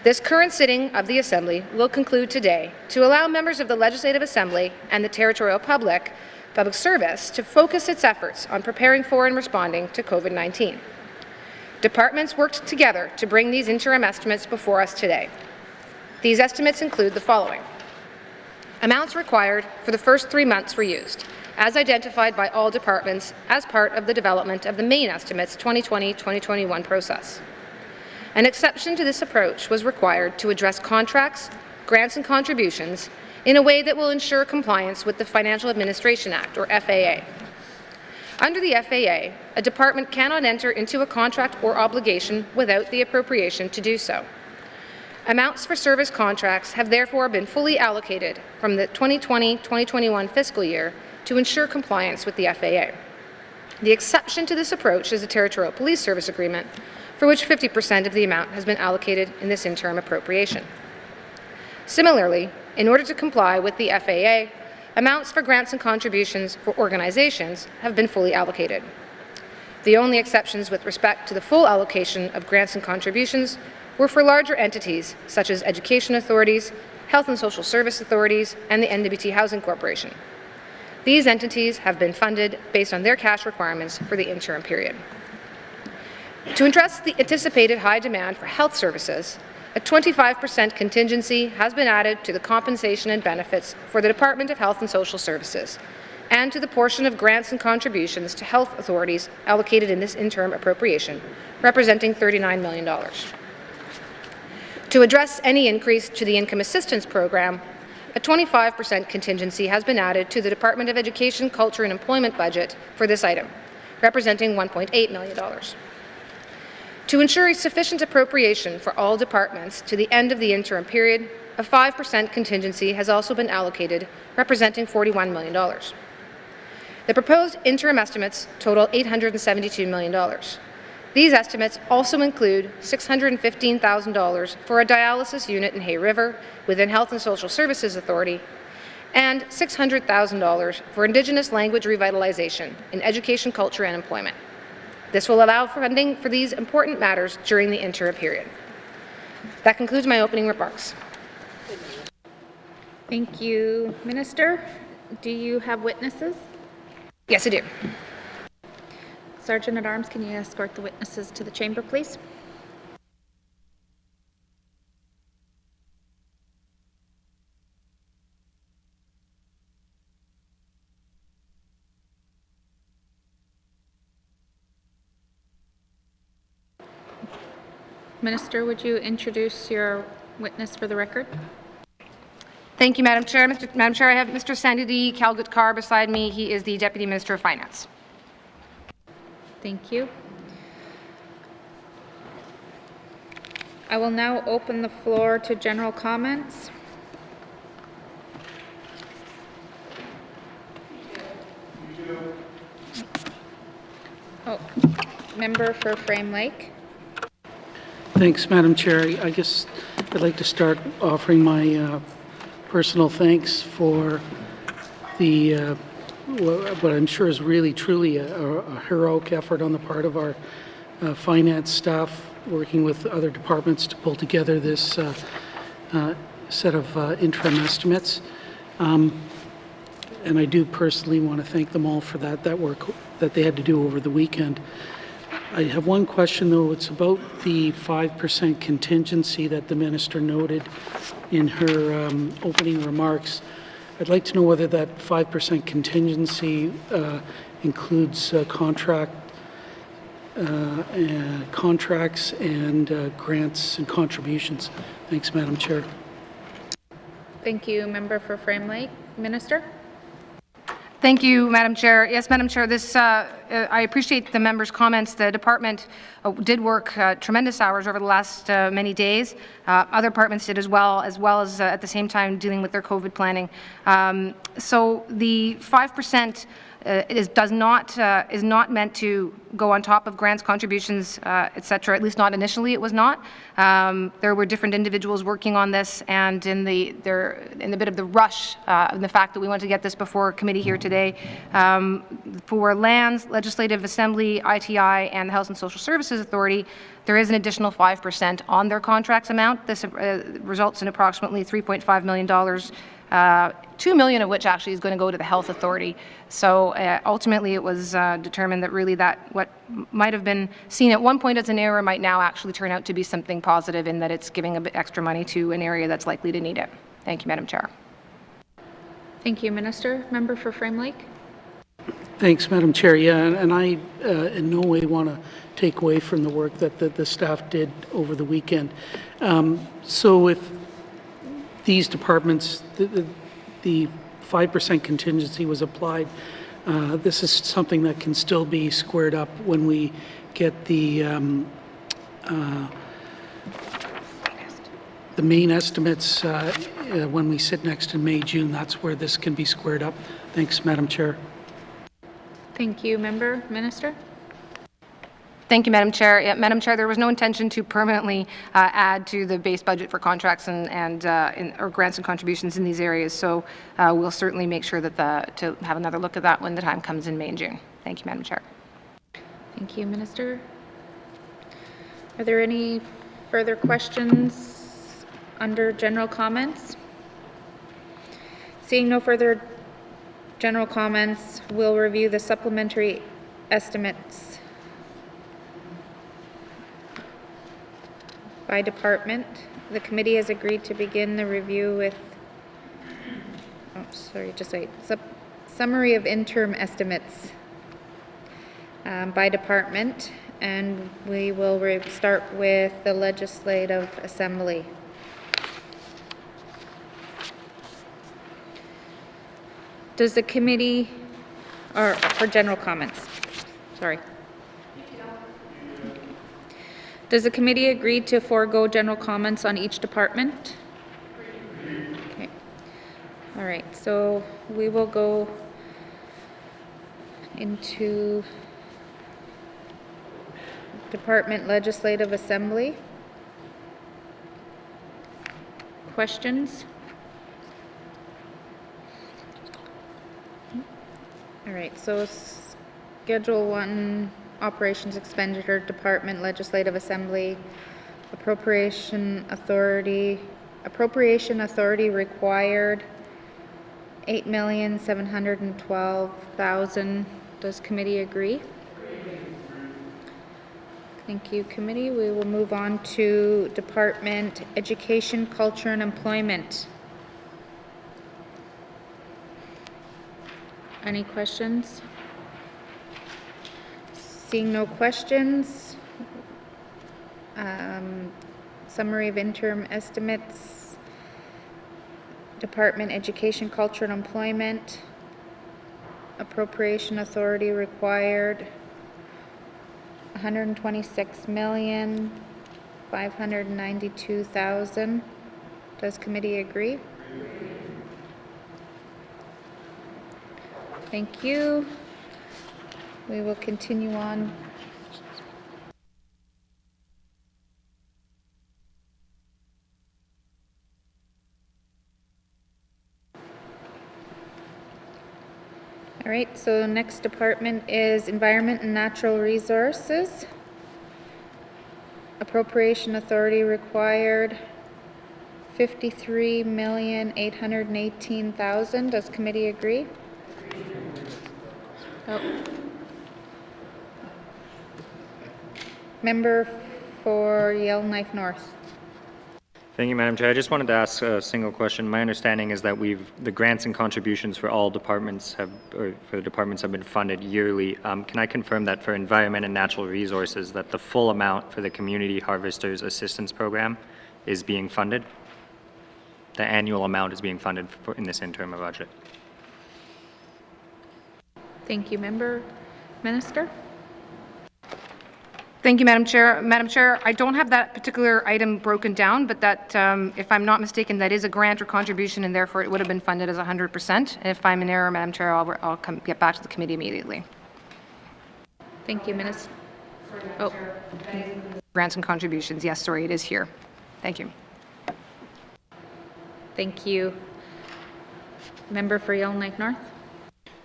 This current sitting of the Assembly will conclude today to allow members of the Legislative Assembly and the territorial public service to focus its efforts on preparing for and responding to COVID-19. Departments worked together to bring these interim estimates before us today. These estimates include the following. Amounts required for the first 3 months were used, as identified by all departments as part of the development of the main estimates 2020-2021 process. An exception to this approach was required to address contracts, grants and contributions in a way that will ensure compliance with the Financial Administration Act, or FAA. Under the FAA, a department cannot enter into a contract or obligation without the appropriation to do so. Amounts for service contracts have therefore been fully allocated from the 2020-2021 fiscal year to ensure compliance with the FAA. The exception to this approach is the Territorial Police Service Agreement, for which 50% of the amount has been allocated in this interim appropriation. Similarly, in order to comply with the FAA, amounts for grants and contributions for organizations have been fully allocated. The only exceptions with respect to the full allocation of grants and contributions were for larger entities such as education authorities, health and social service authorities, and the N.W.T. Housing Corporation. These entities have been funded based on their cash requirements for the interim period. To address the anticipated high demand for health services, a 25% contingency has been added to the compensation and benefits for the Department of Health and Social Services and to the portion of grants and contributions to health authorities allocated in this interim appropriation, representing $39 million. To address any increase to the Income Assistance Program, a 25% contingency has been added to the Department of Education, Culture and Employment budget for this item, representing $1.8 million. To ensure a sufficient appropriation for all departments to the end of the interim period, a 5% contingency has also been allocated, representing $41 million. The proposed interim estimates total $872 million. These estimates also include $615,000 for a dialysis unit in Hay River within Health and Social Services Authority and $600,000 for Indigenous language revitalization in education, culture and employment. This will allow funding for these important matters during the interim period. That concludes my opening remarks. Thank you, Minister. Do you have witnesses? Yes, I do. Sergeant at Arms, can you escort the witnesses to the chamber, please? Minister, would you introduce your witness for the record? Thank you, Madam Chair. Madam Chair, I have Mr. Sandy D. Calgut-Carr beside me. He is the Deputy Minister of Finance. Thank you. I will now open the floor to general comments. Oh, member for Frame Lake. Thanks, Madam Chair. I guess I'd like to start offering my personal thanks for the what I'm sure is really truly a heroic effort on the part of our finance staff working with other departments to pull together this set of interim estimates. And I do personally want to thank them all for that work that they had to do over the weekend. I have one question, though. It's about the 5% contingency that the minister noted in her opening remarks. I'd like to know whether that 5% contingency includes contracts and grants and contributions. Thanks, Madam Chair. Thank you. Member for Frame Lake. Minister? Thank you, Madam Chair. Yes, Madam Chair, this, I appreciate the member's comments. The department did work tremendous hours over the last many days. Other departments did as well as at the same time dealing with their COVID planning. So the 5% is not meant to go on top of grants, contributions, etc. At least not initially, it was not. There were different individuals working on this, and in the bit of the rush, and the fact that we wanted to get this before committee here today, for Lands, Legislative Assembly, ITI, and the Health and Social Services Authority, there is an additional 5% on their contracts amount. This results in approximately $3.5 million. $2 million of which actually is going to go to the Health Authority. So ultimately it was determined that really that what might have been seen at one point as an error might now actually turn out to be something positive in that it's giving a bit extra money to an area that's likely to need it. Thank you, Madam Chair. Thank you, Minister. Member for Frame Lake. Thanks, Madam Chair. Yeah, and I in no way want to take away from the work that the staff did over the weekend. So if these departments, the 5% contingency was applied, this is something that can still be squared up when we get the main estimates when we sit next in May, June. That's where this can be squared up. Thanks, Madam Chair. Thank you, Member. Minister? Thank you, Madam Chair. Yeah, Madam Chair, there was no intention to permanently add to the base budget for contracts or grants and contributions in these areas. So we'll certainly make sure that to have another look at that when the time comes in May and June. Thank you, Madam Chair. Thank you, Minister. Are there any further questions under general comments? Seeing no further general comments, we'll review the supplementary estimates by department. The committee has agreed to begin the review with, summary of interim estimates by department, and we will start with the Legislative Assembly. Does the committee, or for general comments, sorry. Does the committee agree to forego general comments on each department? Okay. All right, so we will go into Department Legislative Assembly. Questions? All right, so Schedule 1, Operations Expenditure Department, Legislative Assembly, Appropriation Authority required $8,712,000. Does committee agree? Thank you, committee. We will move on to Department Education, Culture and Employment. Any questions? Seeing no questions, summary of interim estimates, Department Education, Culture and Employment, Appropriation Authority required $126,592,000. Does committee agree? Thank you. We will continue on. All right, so next department is Environment and Natural Resources. Appropriation authority required $53,818,000. Does committee agree? Oh. Member for Yellowknife North. Thank you, Madam Chair. I just wanted to ask a single question. My understanding is that the grants and contributions for all departments have been funded yearly. Can I confirm that for Environment and Natural Resources, that the full amount for the Community Harvesters Assistance Program is being funded? The annual amount is being funded in this interim budget. Thank you, Member. Minister? Thank you, Madam Chair. Madam Chair, I don't have that particular item broken down, but that, if I'm not mistaken, that is a grant or contribution, and therefore it would have been funded as 100%. And if I'm in error, Madam Chair, I'll get back to the committee immediately. Thank you, Minister. Oh. Grants and contributions, yes, sorry, it is here. Thank you. Thank you. Member for Yellowknife North?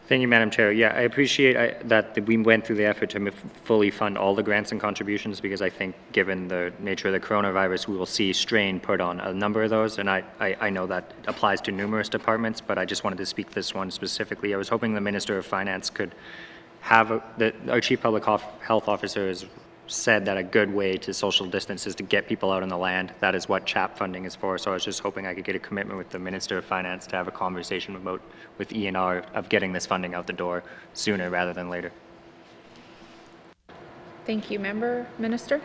Thank you, Madam Chair. Yeah, I appreciate that we went through the effort to fully fund all the grants and contributions, because I think given the nature of the coronavirus, we will see strain put on a number of those, and I know that applies to numerous departments, but I just wanted to speak this one specifically. I was hoping the Minister of Finance could have our Chief Public Health Officer has said that a good way to social distance is to get people out on the land. That is what CHAP funding is for. So I was just hoping I could get a commitment with the Minister of Finance to have a conversation with ENR of getting this funding out the door sooner rather than later. Thank you, Member. Minister?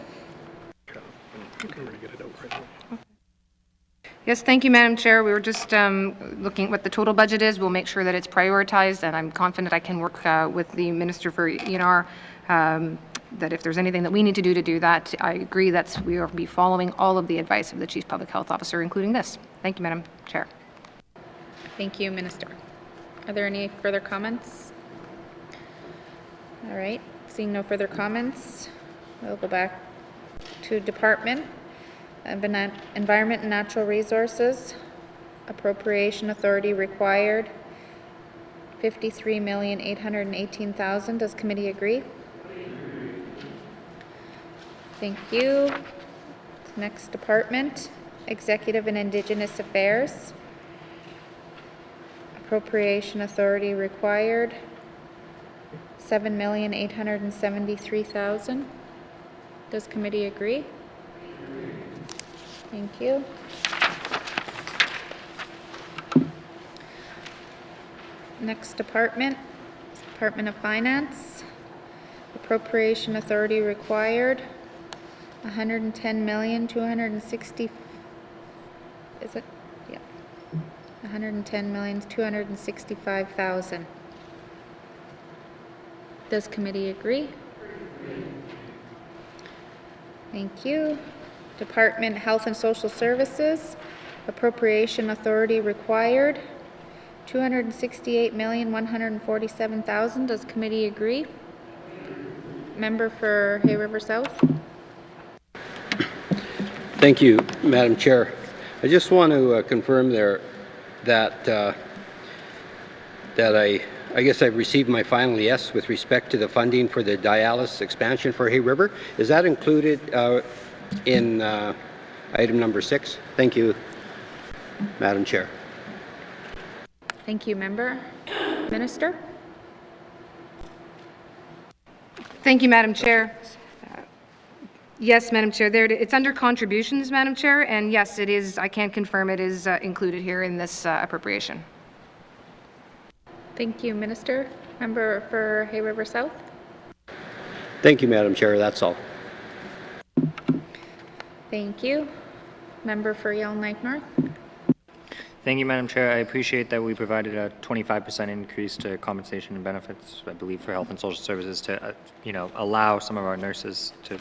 Yes, thank you, Madam Chair. We were just looking at what the total budget is. We'll make sure that it's prioritized, and I'm confident I can work with the Minister for ENR that if there's anything that we need to do that, I agree that we will be following all of the advice of the Chief Public Health Officer, including this. Thank you, Madam Chair. Thank you, Minister. Are there any further comments? All right, seeing no further comments, we'll go back to Department of Environment and Natural Resources. Appropriation authority required $53,818,000. Does committee agree? Thank you. Next department, Executive and Indigenous Affairs. Appropriation authority required $7,873,000. Does committee agree? Thank you. Next department, Department of Finance. Appropriation authority required $110,260,000. Is it? Yeah. $110,265,000. Does committee agree? Thank you. Department Health and Social Services. Appropriation authority required $268,147,000. Does committee agree? Member for Hay River South. Thank you, Madam Chair. I just want to confirm there that I guess I've received my final yes with respect to the funding for the dialysis expansion for Hay River. Is that included in item number 6? Thank you, Madam Chair. Thank you, Member. Minister? Thank you, Madam Chair. Yes, Madam Chair, there it's under contributions, Madam Chair, and yes, it is, I can confirm it is included here in this appropriation. Thank you, Minister. Member for Hay River South? Thank you, Madam Chair. That's all. Thank you. Member for Yellowknife North? Thank you, Madam Chair. I appreciate that we provided a 25% increase to compensation and benefits, I believe, for health and social services to, allow some of our nurses to,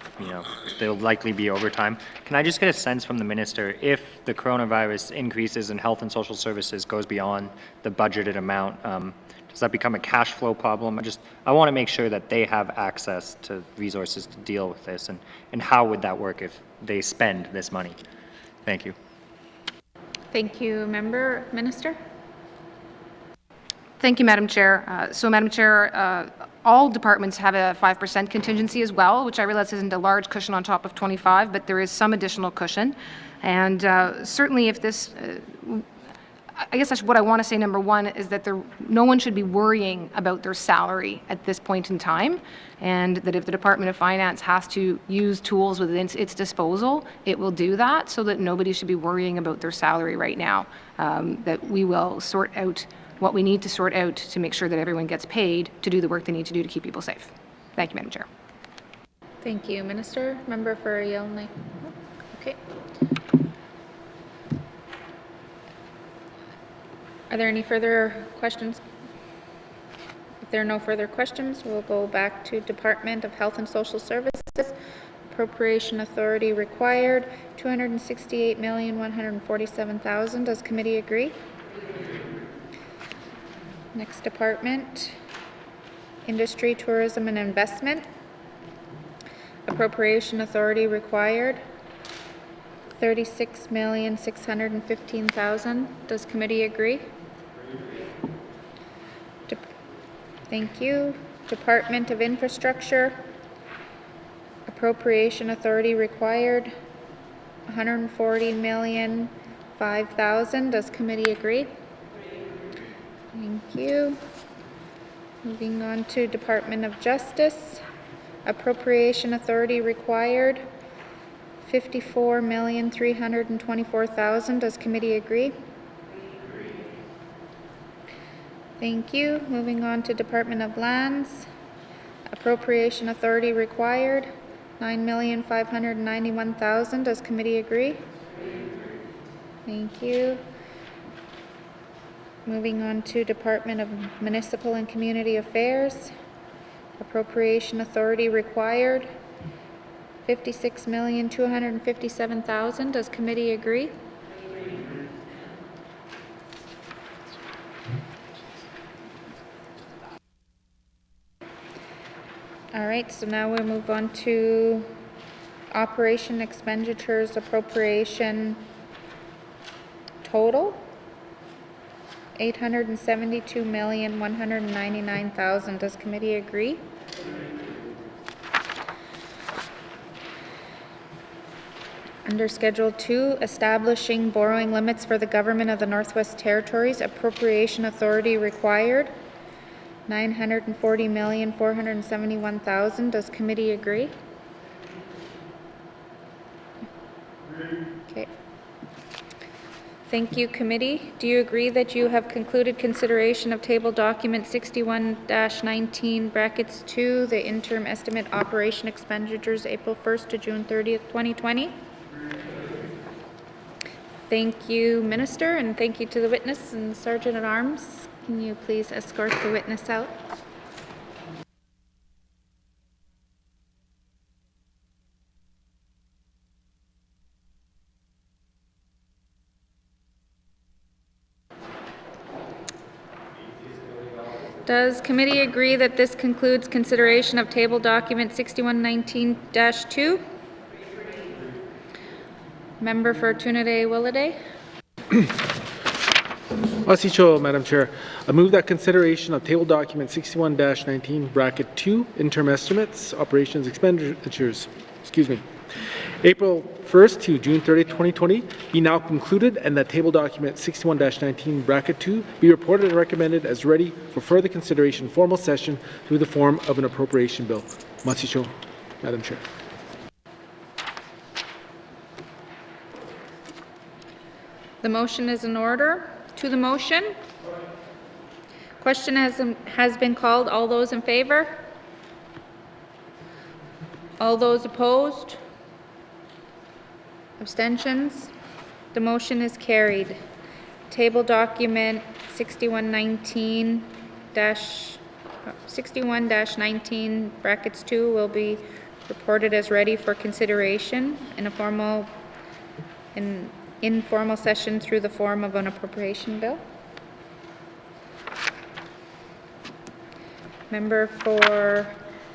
there'll likely be overtime. Can I just get a sense from the minister, if the coronavirus increases in health and social services goes beyond the budgeted amount, does that become a cash flow problem? I want to make sure that they have access to resources to deal with this, and how would that work if they spend this money? Thank you. Thank you, Member. Minister? Thank you, Madam Chair. So, Madam Chair, all departments have a 5% contingency as well, which I realize isn't a large cushion on top of 25, but there is some additional cushion. And certainly if this, I guess what I want to say, number one, is that no one should be worrying about their salary at this point in time, and that if the Department of Finance has to use tools within its disposal, it will do that, so that nobody should be worrying about their salary right now, that we will sort out what we need to sort out to make sure that everyone gets paid to do the work they need to do to keep people safe. Thank you, Madam Chair. Thank you, Minister. Member for Yellowknife. Okay. Are there any further questions? If there are no further questions, we'll go back to Department of Health and Social Services. Appropriation authority required, $268,147,000. Does committee agree? Next department, Industry, Tourism and Investment. Appropriation authority required, $36,615,000. Does committee agree? Thank you. Department of Infrastructure. Appropriation authority required, $140,005,000. Does committee agree? Thank you. Moving on to Department of Justice. Appropriation authority required, $54,324,000. Does committee agree? Thank you. Moving on to Department of Lands. Appropriation authority required, $9,591,000. Does committee agree? Thank you. Moving on to Department of Municipal and Community Affairs. Appropriation authority required, $56,257,000. Does committee agree? All right, so now we'll move on to Operation Expenditures Appropriation total. $872,199,000. Does committee agree? Under Schedule 2, establishing borrowing limits for the Government of the Northwest Territories, appropriation authority required, $940,471,000. Does committee agree? Okay. Thank you, committee. Do you agree that you have concluded consideration of table document 61-19 brackets 2, the interim estimate operation expenditures April 1st to June 30th, 2020? Thank you, Minister, and thank you to the witness and Sergeant at Arms. Can you please escort the witness out? Does committee agree that this concludes consideration of table document 6119-2? Member for Trinidad-Willowday. Asicho, Madam Chair. I move that consideration of table document 61-19 bracket 2 interim estimates operations expenditures April 1st to June 30th, 2020 be now concluded, and that table document 61-19 bracket 2 be reported and recommended as ready for further consideration in formal session through the form of an appropriation bill. Asicho, Madam Chair. The motion is in order. To the motion. Question has been called. All those in favor? All those opposed? Abstentions? The motion is carried. Table document 61-19 brackets 2 will be reported as ready for consideration in a informal session through the form of an appropriation bill. Member for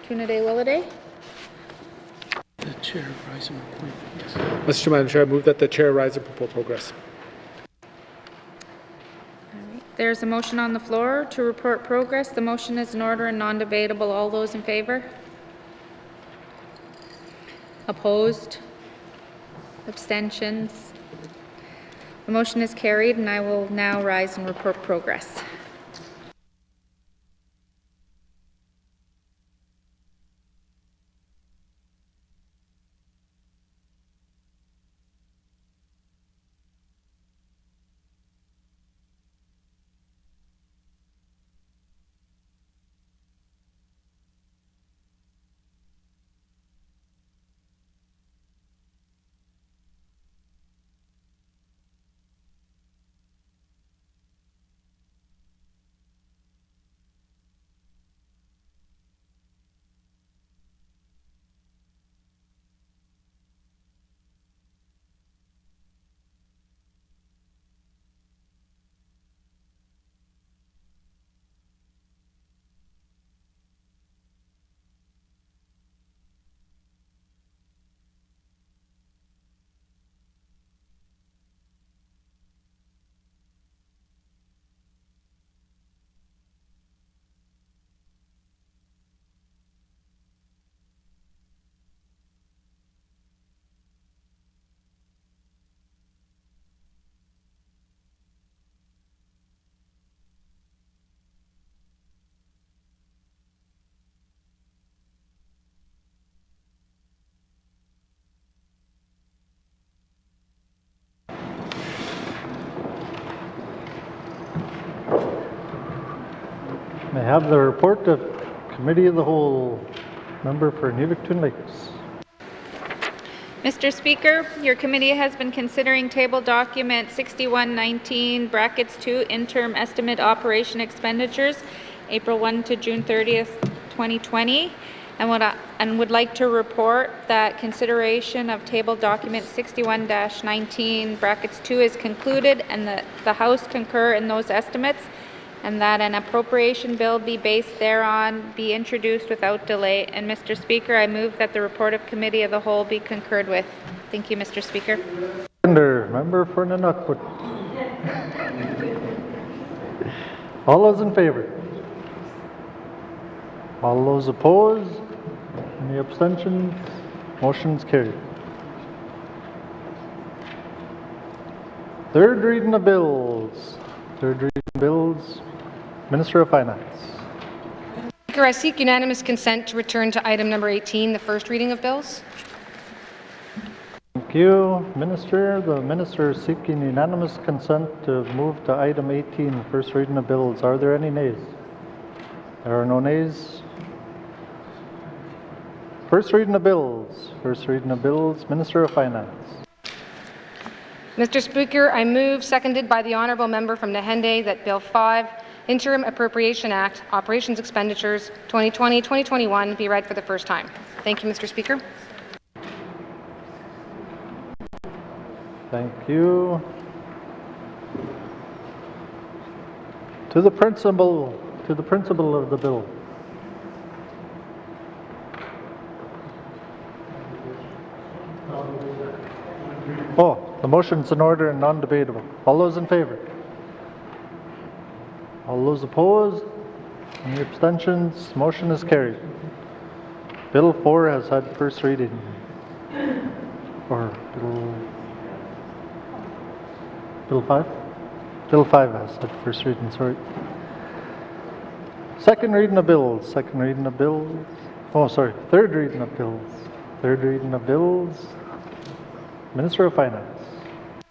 Trinidad-Willowday. The chair rise and appoint. Mr. Madam Chair, I move that the chair rise and propose progress. All right. There's a motion on the floor to report progress. The motion is in order and non-debatable. All those in favor? Opposed? Abstentions? The motion is carried, and I will now rise and report progress. I have the report of Committee of the Whole. Member for Untitled Lakes. Mr. Speaker, your committee has been considering table document 6119, brackets 2, interim estimate operation expenditures, April 1 to June 30th, 2020, and would like to report that consideration of table document 61-19, brackets 2 is concluded, and that the House concur in those estimates, and that an appropriation bill be based thereon be introduced without delay. And Mr. Speaker, I move that the report of Committee of the Whole be concurred with. Thank you, Mr. Speaker. Member for N.W.T. All those in favor? All those opposed? Any abstentions? Motion's carried. Third reading of bills. Third reading of bills. Minister of Finance. Speaker, I seek unanimous consent to return to item number 18, the first reading of bills. Thank you, Minister. The Minister is seeking unanimous consent to move to item 18, first reading of bills. Are there any nays? There are no nays. First reading of bills. First reading of bills. Minister of Finance. Mr. Speaker, I move, seconded by the honourable member from Nahende, that Bill 5, Interim Appropriation Act, Operations Expenditures 2020-2021 be read for the first time. Thank you, Mr. Speaker. Thank you. To the principal of the bill. Oh, the motion's in order and non-debatable. All those in favor? All those opposed? Any abstentions? Motion is carried. Bill 4 has had first reading. Or Bill 5? Bill 5 has had first reading, sorry. Second reading of bills. Second reading of bills. Oh, sorry. Third reading of bills. Third reading of bills. Minister of Finance.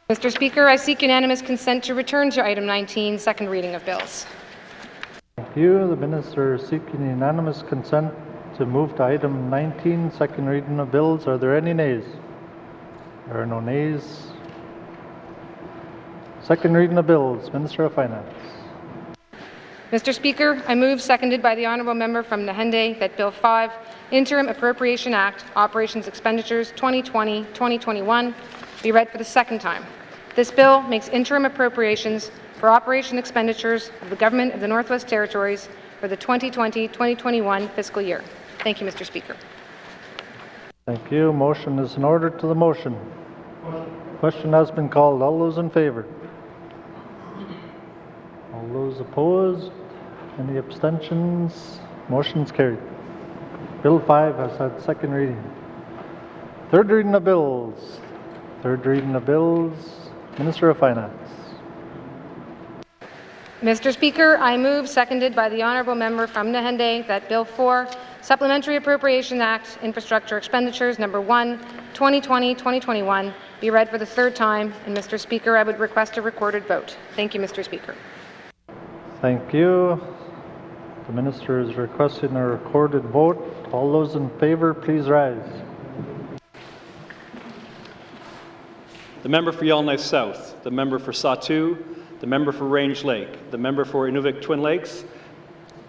Mr. Speaker, I seek unanimous consent to return to item 19, second reading of bills. Thank you. The Minister is seeking unanimous consent to move to item 19, second reading of bills. Are there any nays? There are no nays. Second reading of bills. Minister of Finance. Mr. Speaker, I move, seconded by the honourable member from Nahende, that Bill 5, Interim Appropriation Act, Operations Expenditures 2020-2021 be read for the second time. This bill makes interim appropriations for operation expenditures of the Government of the Northwest Territories for the 2020-2021 fiscal year. Thank you, Mr. Speaker. Thank you. Motion is in order to the motion. Question has been called. All those in favor? All those those opposed? Any abstentions? Motion's carried. Bill 5 has had second reading. Third reading of bills. Third reading of bills. Minister of Finance. Mr. Speaker, I move, seconded by the honourable member from Nahende, that Bill 4, Supplementary Appropriation Act, Infrastructure Expenditures Number 1, 2020-2021, be read for the third time. And Mr. Speaker, I would request a recorded vote. Thank you, Mr. Speaker. Thank you. The minister is requesting a recorded vote. All those in favor, please rise. The member for Yellowknife South, the member for Satu, the member for Range Lake, the member for Inuvik Twin Lakes,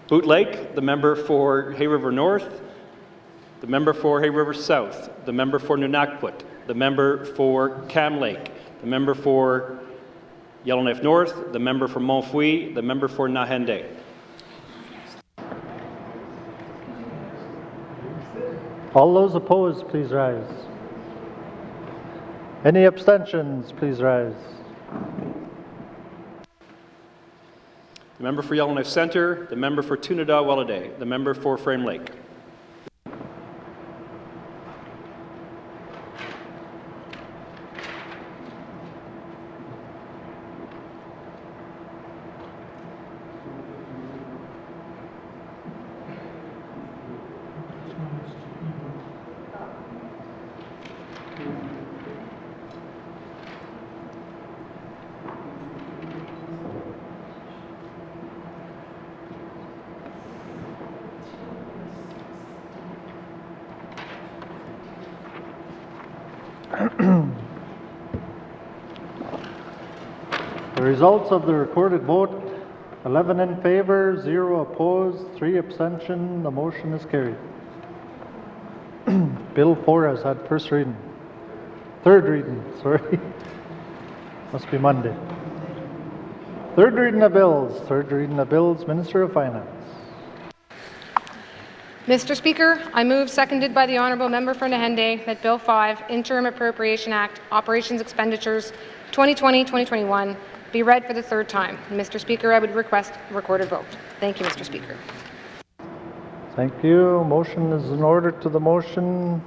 Boot Lake, the member for Hay River North, the member for Hay River South, the member for Nunakput, the member for Cam Lake, the member for Yellowknife North, the member for Montfouille, the member for Nahende. All those opposed, please rise. Any abstentions, please rise. The member for Yellowknife Centre, the member for Tunada-Welladay, the member for Frame Lake. The results of the recorded vote, 11 in favor, 0 opposed, 3 abstention. The motion is carried. Bill 4 has had first reading. Third reading, sorry. Must be Monday. Third reading of bills. Third reading of bills. Minister of Finance. Mr. Speaker, I move, seconded by the honourable member for Nahende, that Bill 5, Interim Appropriation Act, Operations Expenditures 2020-2021, be read for the third time. Mr. Speaker, I would request a recorded vote. Thank you, Mr. Speaker. Thank you. Motion is in order to the motion.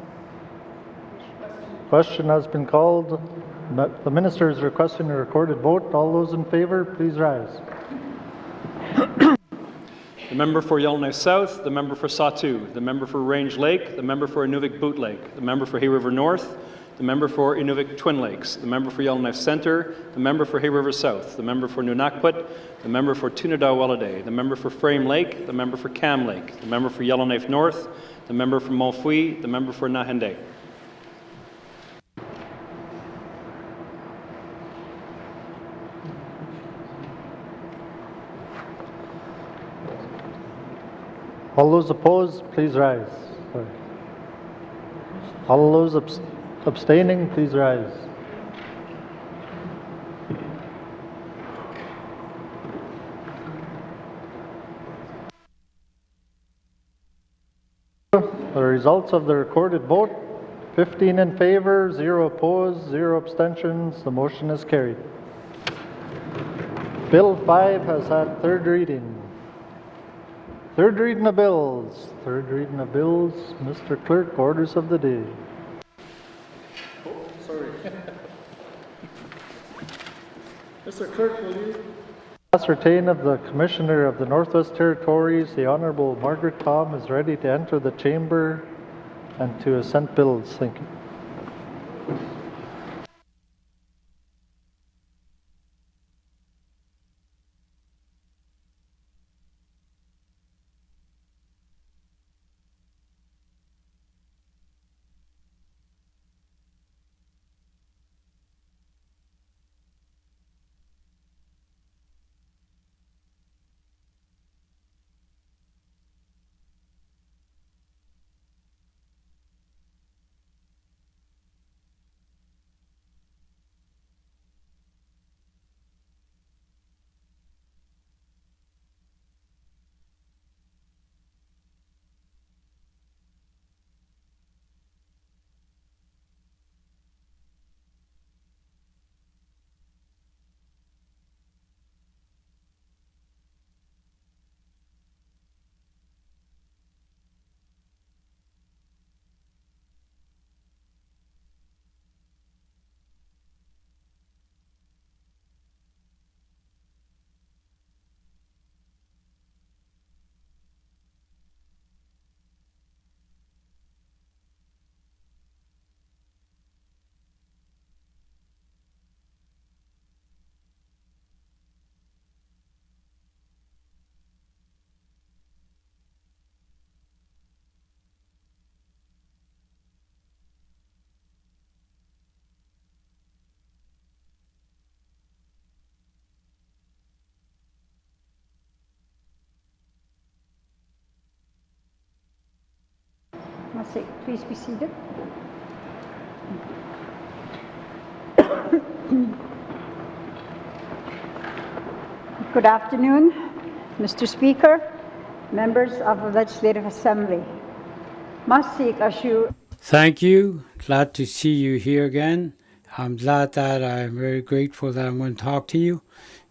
Question has been called. The minister is requesting a recorded vote. All those in favor, please rise. The member for Yellowknife South, the member for Satu, the member for Range Lake, the member for Inuvik Boot Lake, the member for Hay River North, the member for Inuvik Twin Lakes, the member for Yellowknife Centre, the member for Hay River South, the member for Nunakput, the member for Tunada-Welladay, the member for Frame Lake, the member for Cam Lake, the member for Yellowknife North, the member for Montfouille, the member for Nahende. All those opposed, please rise. Sorry. All those abstaining, please rise. The results of the recorded vote, 15 in favor, 0 opposed, 0 abstentions. The motion is carried. Bill 5 has had third reading. Third reading of bills. Third reading of bills. Mr. Clerk, orders of the day. Oh, sorry. Mr. Clerk, will you Ascertain of the Commissioner of the Northwest Territories, the Honourable Margaret Tom, is ready to enter the chamber and to assent bills. Thank you. Please be seated. Good afternoon, Mr. Speaker, members of the Legislative Assembly. Thank you. Glad to see you here again. I'm glad that I'm very grateful that I'm going to talk to you.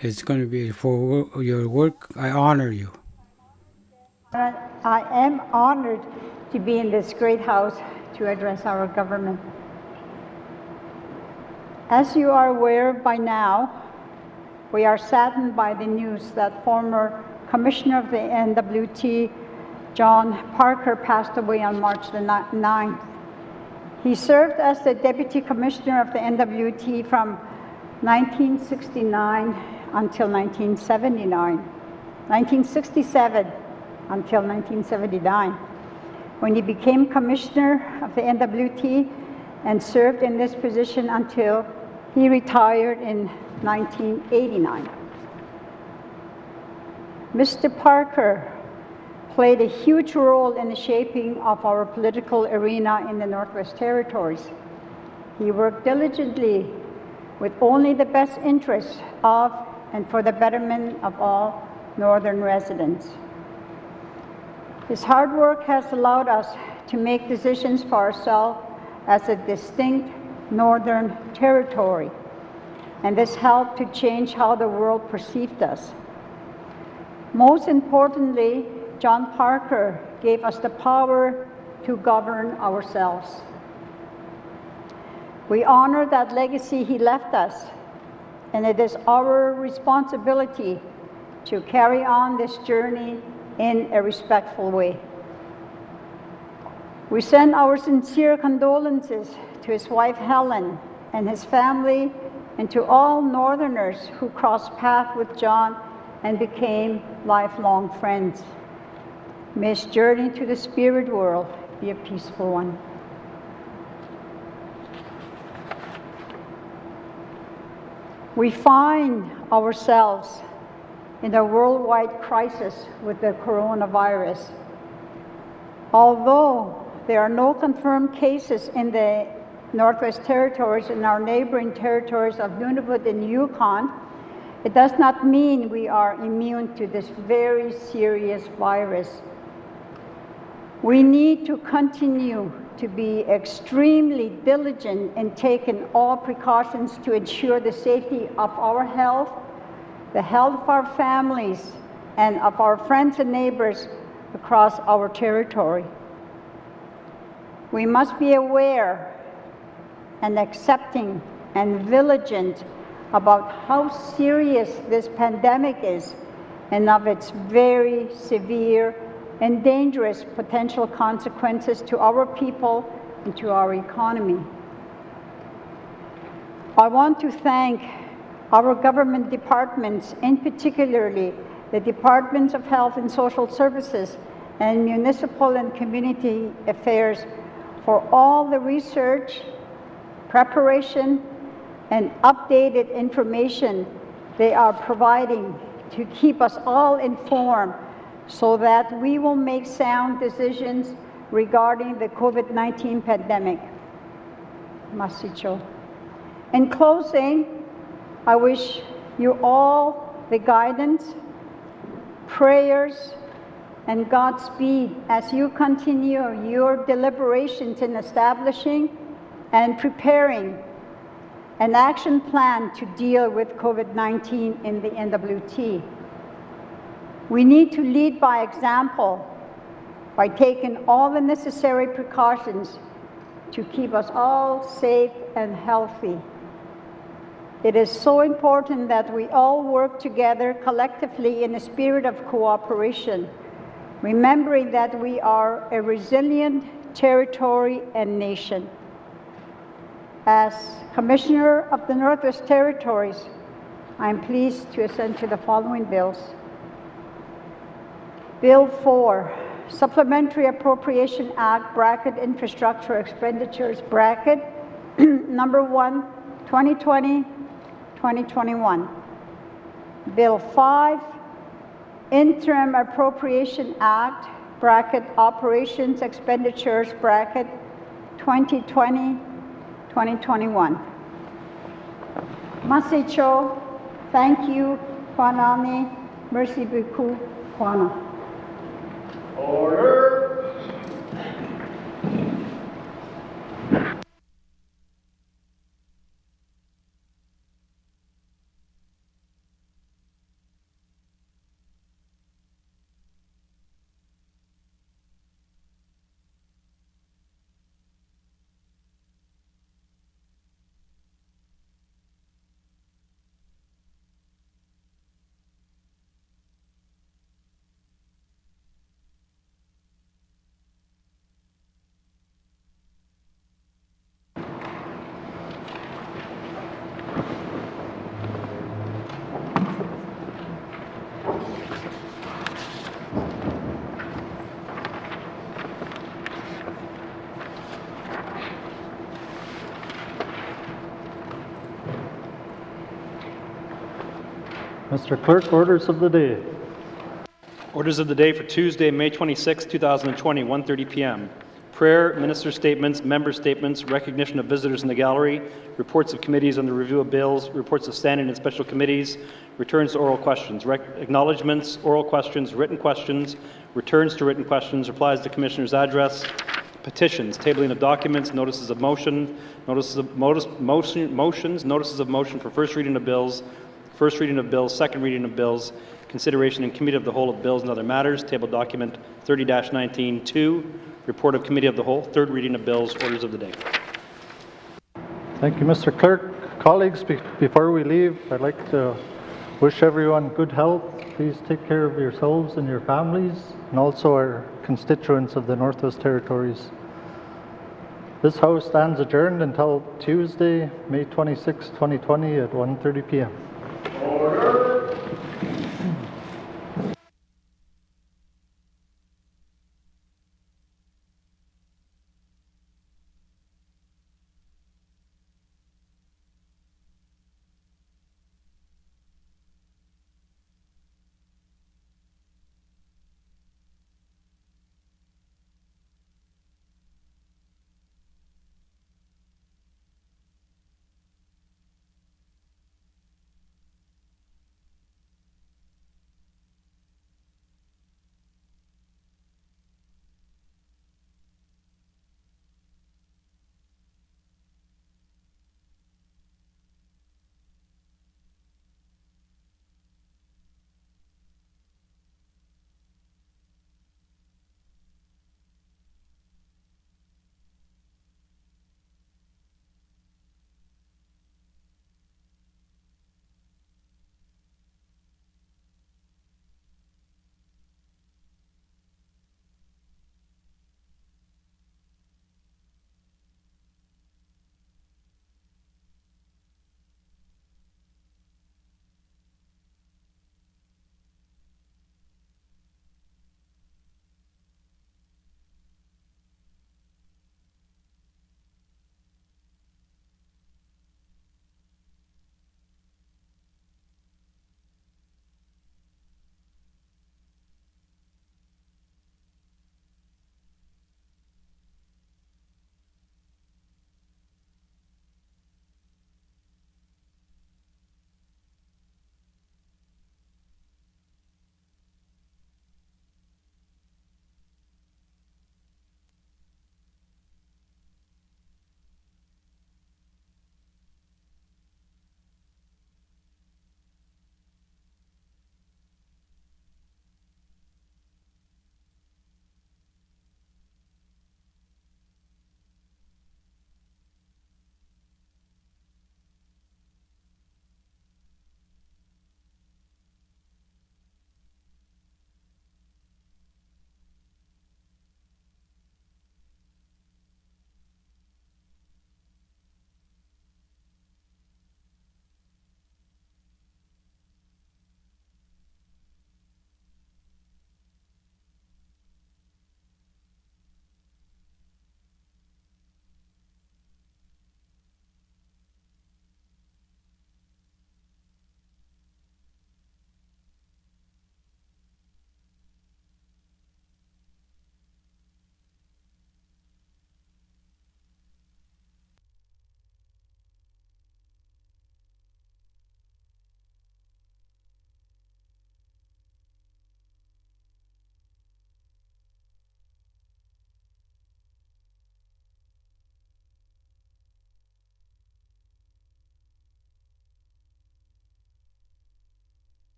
It's going to be for your work. I honor you. I am honored to be in this great house to address our government. As you are aware by now, we are saddened by the news that former Commissioner of the N.W.T, John Parker, passed away on March the 9th. He served as the Deputy Commissioner of the N.W.T from 1969 until 1967 until 1979, when he became Commissioner of the N.W.T and served in this position until he retired in 1989. Mr. Parker played a huge role in the shaping of our political arena in the Northwest Territories. He worked diligently with only the best interests of and for the betterment of all Northern residents. His hard work has allowed us to make decisions for ourselves as a distinct Northern Territory, and this helped to change how the world perceived us. Most importantly, John Parker gave us the power to govern ourselves. We honor that legacy he left us, and it is our responsibility to carry on this journey in a respectful way. We send our sincere condolences to his wife Helen and his family, and to all Northerners who crossed paths with John and became lifelong friends. May his journey to the spirit world be a peaceful one. We find ourselves in a worldwide crisis with the coronavirus. Although there are no confirmed cases in the Northwest Territories and our neighboring territories of Nunavut and Yukon, it does not mean we are immune to this very serious virus. We need to continue to be extremely diligent in taking all precautions to ensure the safety of our health, the health of our families, and of our friends and neighbors across our territory. We must be aware and accepting and vigilant about how serious this pandemic is and of its very severe and dangerous potential consequences to our people and to our economy. I want to thank our government departments, in particularly the Departments of Health and Social Services and Municipal and Community Affairs, for all the research, preparation, and updated information they are providing to keep us all informed so that we will make sound decisions regarding the COVID-19 pandemic. Masicho. In closing, I wish you all the guidance, prayers, and Godspeed as you continue your deliberations in establishing and preparing an action plan to deal with COVID-19 in the N.W.T. We need to lead by example by taking all the necessary precautions to keep us all safe and healthy. It is so important that we all work together collectively in a spirit of cooperation, remembering that we are a resilient territory and nation. As Commissioner of the Northwest Territories, I am pleased to assent to the following bills. Bill 4, Supplementary Appropriation Act, bracket Infrastructure Expenditures, bracket number 1, 2020-2021. Bill 5, Interim Appropriation Act, bracket operations expenditures bracket 2020-2021. Masicho, thank you, Kwanani, merci beaucoup, Kwana. Order. Mr. Clerk, orders of the day. Orders of the day for Tuesday, May 26, 2020, 1:30 p.m. Prayer, minister statements, member statements, recognition of visitors in the gallery, reports of committees on the review of bills, reports of standing and special committees, returns to oral questions, acknowledgements, oral questions, written questions, returns to written questions, replies to commissioner's address, petitions, tabling of documents, notices of motion, motions, notices of motion for first reading of bills, second reading of bills, consideration in committee of the whole of bills and other matters, table document 30-19-2, report of committee of the whole, third reading of bills, orders of the day. Thank you, Mr. Clerk. Colleagues, before we leave, I'd like to wish everyone good health. Please take care of yourselves and your families, and also our constituents of the Northwest Territories. This House stands adjourned until Tuesday, May 26, 2020 at 1:30 p.m.